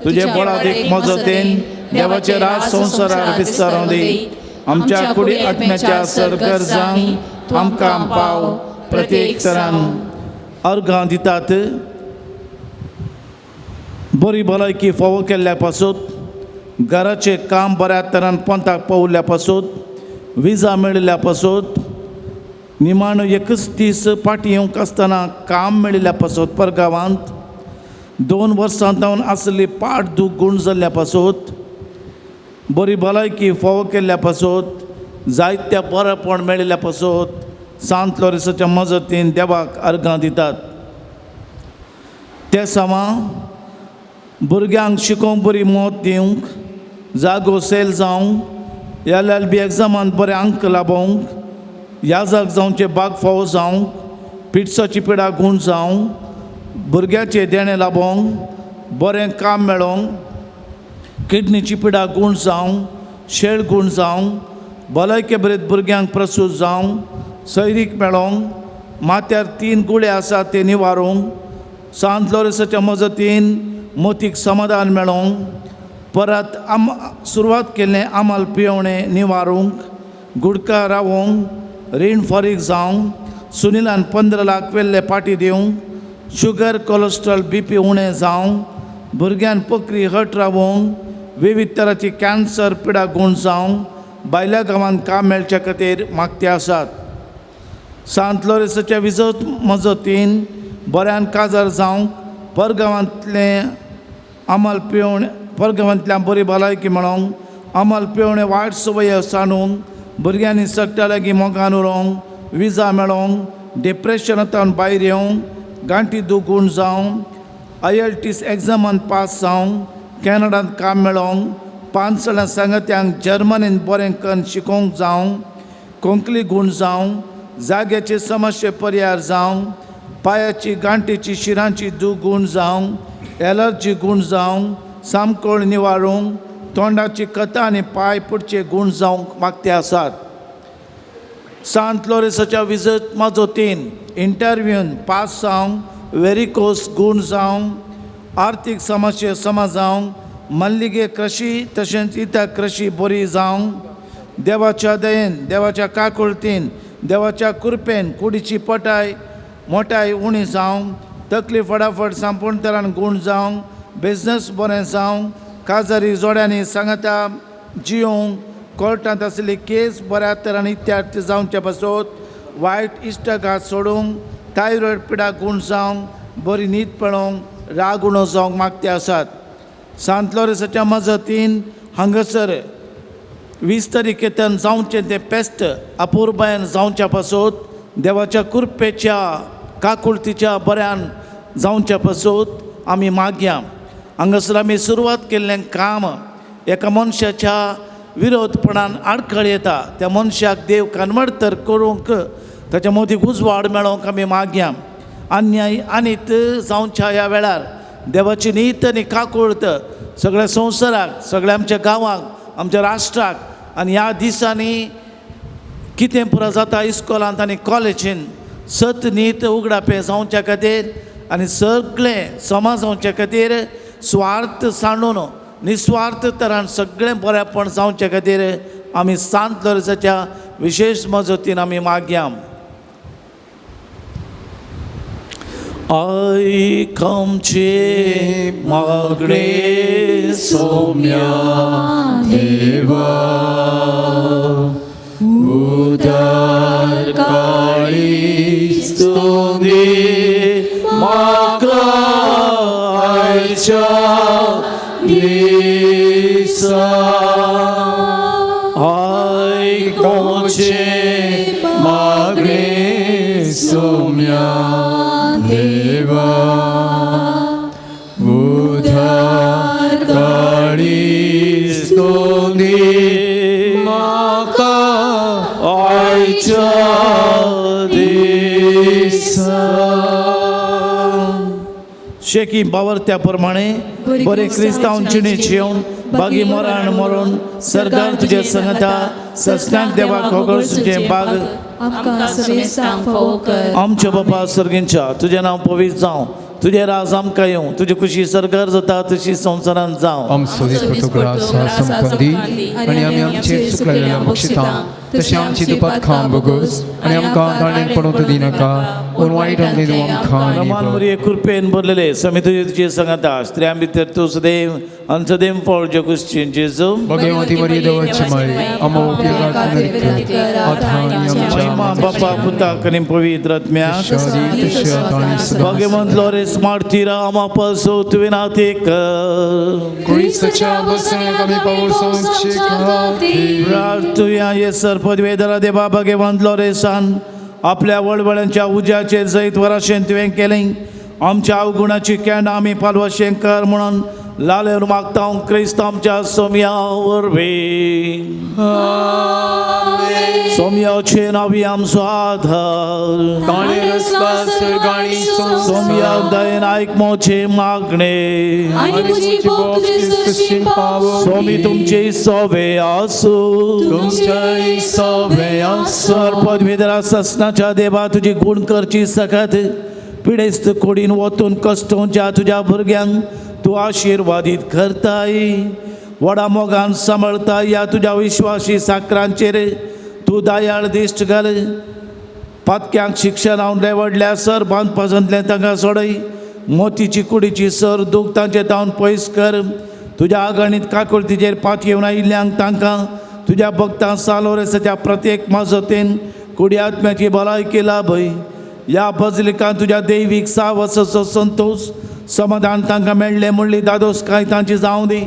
तुजे बळादीक मजतीन देवाचे राज संवसारार विस्तारूं दी आमच्या कुडी आत्म्याच्या सरगरजांक आमकां पाव प्रत्येक तरान अर्घां दितात बरी भलायकी फावो केल्ल्या पासून घराचें काम बऱ्या तरान पंथाक पावल्ल्या पासून विजा मेळिल्ल्या पासून निमाण 31 पाटी येवंक आसतना काम मेळिल्ल्या पासून परगांवांत 2 वर्सां जावन आसली पाट दूख गूण जाल्ल्या पासून बरी भलायकी फावो केल्ल्या पासून जायत्या बरेपण मेळिल्ल्या पासून सांत लोरेसाच्या मजतीन देवाक अर्घां दितात. ते सामा भुरग्यांक शिकोवंक बरी मोत दिवंक जागो सेल जावंक LLB एग्जामांत बरे अंक लाबोवंक याजाक जावचे बाग फावो जावंक पिड्साची पिडा गूण जावंक भुरग्याचे देणे लाबोवंक बरें काम मेळोवंक किडनीची पिडा गूण जावंक शेळ गूण जावंक भलायके बरेत भुरग्यांक प्रसूत जावंक सैरीक मेळोवंक माथ्यार 3 गुळे आसात ते निवारूंक सांत लोरेसाच्या मजतीन मोतीक समाधान मेळोवंक परत सुरवात केल्लें आमाल पियेवणें निवारूंक गुडका रावोवंक रीण फारीक जावंक सुनिलान 15 लाख वेल्ले पाटी दिवंक शुगर कोलेस्ट्रॉल BP उणें जावंक भुरग्यान पकरी हट रावोवंक विविध तरांची कॅन्सर पिडा गूण जावंक भायल्या गांवांत काम मेळच्या खातीर मागते आसात. सांत लोरेसाच्या विजत मजतीन बऱ्यान काजार जावंक परगांवांतले आमाल पिवण परगांवांतल्यान बरी भलायकी मेळोवंक आमाल पिवणे वायट संवय सांडूंक भुरग्यांनी सक्त्या लागीं मोगान उरोवंक विजा मेळोवंक डिप्रेशनांतल्यान भायर येवंक गांठी दूख गूण जावंक IELTS एग्जामांत पास जावंक कॅनडांत काम मेळोवंक 5 सांगात्यांक जर्मनींत बरें करून शिकोवंक जावंक कोंकणी गूण जावंक जाग्याचे समस्ये पर्याय जावंक पायाची गांठीची शिरांची दुगूण जावं, एलर्जी गूण जावं, सामकोळ निवारूंक, तोंडाची कथा आनी पाय पुडचे गूण जावंक मागते आसात. सांत लोरेसाच्या विजत माजोतीन इंटरव्यून पास जावंक, वेरिकोस गूण जावंक, आर्थीक समस्या जावंक, मल्लिगे क्रशी तशेंच इतर क्रशी बरी जावंक, देवाच्या दयेन, देवाच्या काकुळतीन, देवाच्या कृपेन कुडीची पटाय मोठाय उणी जावंक, तकली फटाफट संपूर्ण तरान गूण जावंक, बिझनस बरें जावंक, काजारी जोड्यांनी सांगता जियोंक, कोर्टांत आसली केस बऱ्या तरान इत्यार्थ जावचे पासत, वायट इश्टघात सोडूंक, थायरॉयड पिडा गूण जावंक, बरी न्हीद पळोवंक, राग उणो जावंक मागते आसात. सांत लोरेसाच्या मजतीन हांगासर 20 तारखेतन जावचें तें पेस्त अपुर्बायेन जावच्या पासत, देवाच्या कृपेच्या काकुळतीच्या बऱ्यान जावच्या पासत आमी मागया. हांगासर आमी सुरवात केल्लें काम एका मनशाच्या विरोधपणान आडखळ येता, त्या मनशाक देव कन्वर्टर करूंक ताच्या मदीं उजवाड मेळोवंक आमी मागया. अन्याय आनीत जावच्या ह्या वेळार देवाची नीत आनी काकुळत सगळ्या संवसाराक, सगळ्या आमच्या गांवांक, आमच्या राष्ट्राक आनी ह्या दिसांनी कितें पुरो जाता इस्कॉलांत आनी कॉलेजीन सत नीत उगडापे जावच्या खातीर आनी सगळे समाजांच्या खातीर स्वार्थ सांडून निस्वार्थ तरान सगळें बरेंपण जावचे खातीर आमी सांत लोरेसाच्या विशेष मजतीन आमी मागया. आयकमचे मागणे सौम्या देवा, उदार काळी स्तुती म्हाका आयच्या दिसा. आयकोचे मागणे सौम्या देवा, उदार काळी स्तुती म्हाका आयच्या दिसा. शेकी बावरत्या प्रमाणे बरे क्रिस्तांवचिणी जेवन बागी मोरान मरून सरदार तुजे संगता सस्नाक देवाक होगळ तुजे बाग आमकां सवेस्तांक फोव कर. आमच्या बापा सर्गींच्या तुजें नांव पवित्र जावं, तुजें राज आमकां येवं, तुजी खुशी सरकार जाता तशी संवसारांत जावं. आमचो दिसपतो ग्रास संपदी आनी आमी आमचेर चुकलेल्या बक्षिता तशें आमची दुपात खावन बगोस आनी आमकां गाळणेन पडोवंक दिनाका, पूण वायट आमकां नमान आमकां मरिये कृपेन भरलेले समी तुजे संगता स्त्रियां भितर तूं सदैव आनी सदैव फळ जगुसची जेजू. भगवती मरिये देवाची माय आमो महिमा बापा पुताक आनी पवित्र आत्म्याक. भगवंत लोरेस मार्तीरा आमा पासत विनाती कर. क्रिस्ताच्या बसण्याक आमी पावसांचे खातीर प्रार्थुया येसर पदवेदरा देवा भगवंत लोरेसान आपल्या वळवळ्यांच्या उज्याचेर जैत वराशें तुवें केलें. आमच्या अवगुणाची कॅन्ड आमी पालवशें कर म्हणून लालेर मागता क्रिस्त आमच्या सोम्या वरवीं. सोम्याचे नावी आमचो आधार, सोम्या दयेन आयकमोचे मागणे, सोमी तुमचे सोवे आसूं. सर पदवीधरा ससनाच्या देवा तुजी गुण करची सकत पिडेस्त कोडीन वतून कश्टोवच्या तुज्या भुरग्यांक तूं आशिर्वादीत करताय. व्हडा मोगान सांबाळताय ह्या तुज्या विश्वासी साकरांचेर तूं दयाळ दिश्ट घाल. पातक्यांक शिक्षण हांव देवडल्या सर बांदपासूनतलें तांकां सोडय. मोतीची कुडीची सर दूख तांचे तावन पयस कर. तुज्या अगणित काकुळतीचेर पात येवन आयिल्ल्यांक तांकां तुज्या भक्तां सालोरेसाच्या प्रत्येक माजतीन कुडी आत्म्याची भलायकी लाभय. ह्या बजलिकांत तुज्या दैवीक सावसाचो संतोष समाधान तांकां मेळ्ळें म्हणली दादोसकाय तांची जावं दी.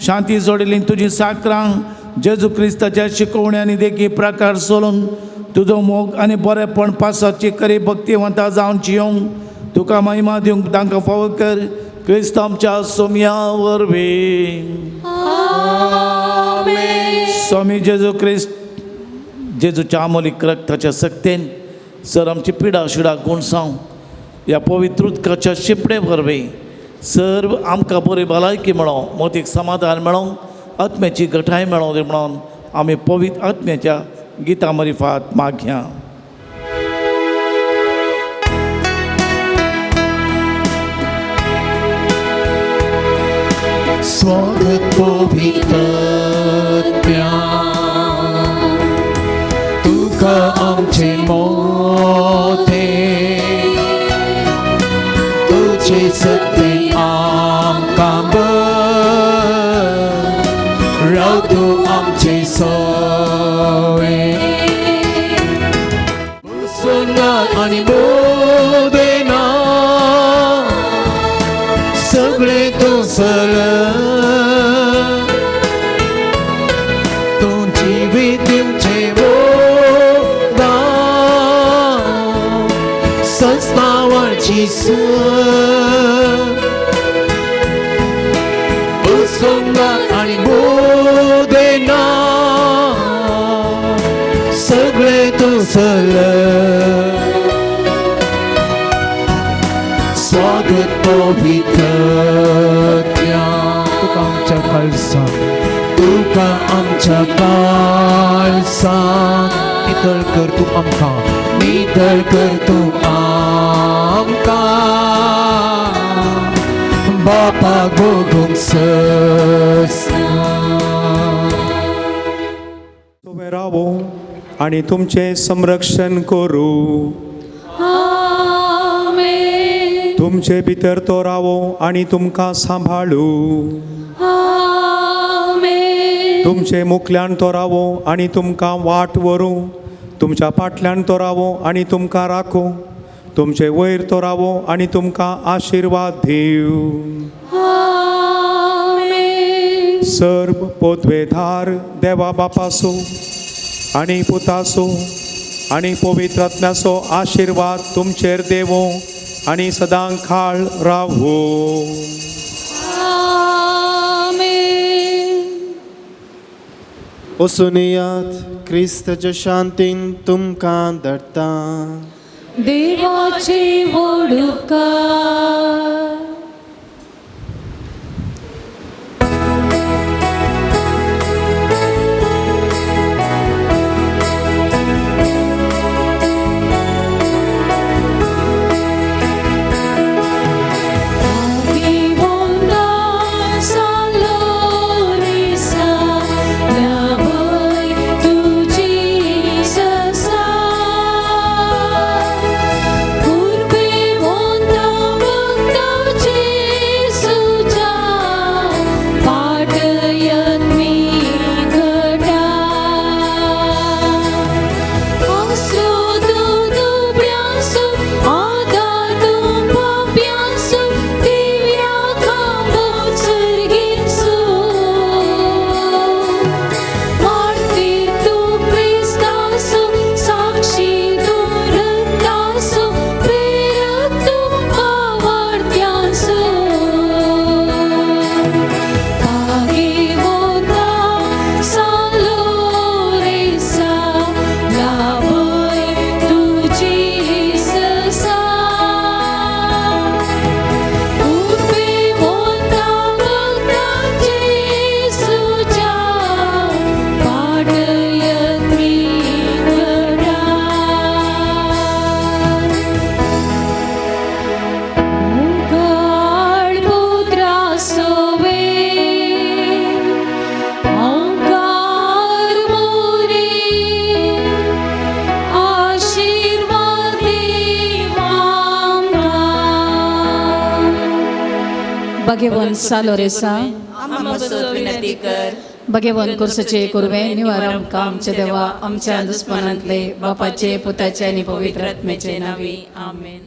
शांती जोडिल्ली तुजी साकरां जेजू क्रिस्ताच्या शिकोवण्यांनी देखी प्रकार सोलून तुजो मोग आनी बरेपण पासची करी भक्तिवंतां जावन जियोंक तुका महिमा दिवंक तांकां फावो कर. क्रिस्त आमच्या सोम्या वरवीं. स्वामी जेजू क्रिस्त जेजूच्या अमोलीक रक्ताच्या सक्तेन सर आमची पिडा शिडा गुण साव ह्या पवित्र उदकाच्या शिंपडे वरवीं सर्व आमकां बरी भलायकी मेळो मोतीक समाधान मेळोंक आत्म्याची घटाय मेळो म्हणून आमी पवित्र आत्म्याच्या गितां मरिफात मागया. स्वागत पवित्र तुका आमचे मोठे तुझे सत्य आमकां राव तू आमचे सोवे सुंदर आणि बोदेना सगळे तू सल तुमची विधीचे वोदा संस्थावाची सुंदर आणि बोदेना सगळे तू सल स्वागत पवित्र तुका आमच्या काळसा तुका आमच्या काळसा नितळ कर तू आमकां नितळ कर तू आमकां बापा गोगुंक तुमी रावो आणि तुमचे संरक्षण करू. तुमचे भितर तो रावो आणि तुमकां सांभाळू. तुमचे मुखल्यान तो रावो आणि तुमकां वाट व्हरू. तुमच्या फाटल्यान तो रावो आणि तुमकां राखू. तुमचे वयर तो रावो आणि तुमकां आशिर्वाद दिवं. सर्व पोतवेधार देवा बापासो आणि पुतासो आणि पवित्र आत्म्याचो आशिर्वाद तुमचेर देवो आणि सदां खाळ रावो. वसुनियात क्रिस्ताच्या शांतीन तुमकां धाडटा. देवाचे वडुकार भगवान सालोरेसा भगवान कुर्सचे कुरवे निवारम आमचे देवा आमच्या दुस्मनांतले बापाचे पुताचे आणि पवित्र आत्म्याचे नावे आमेन.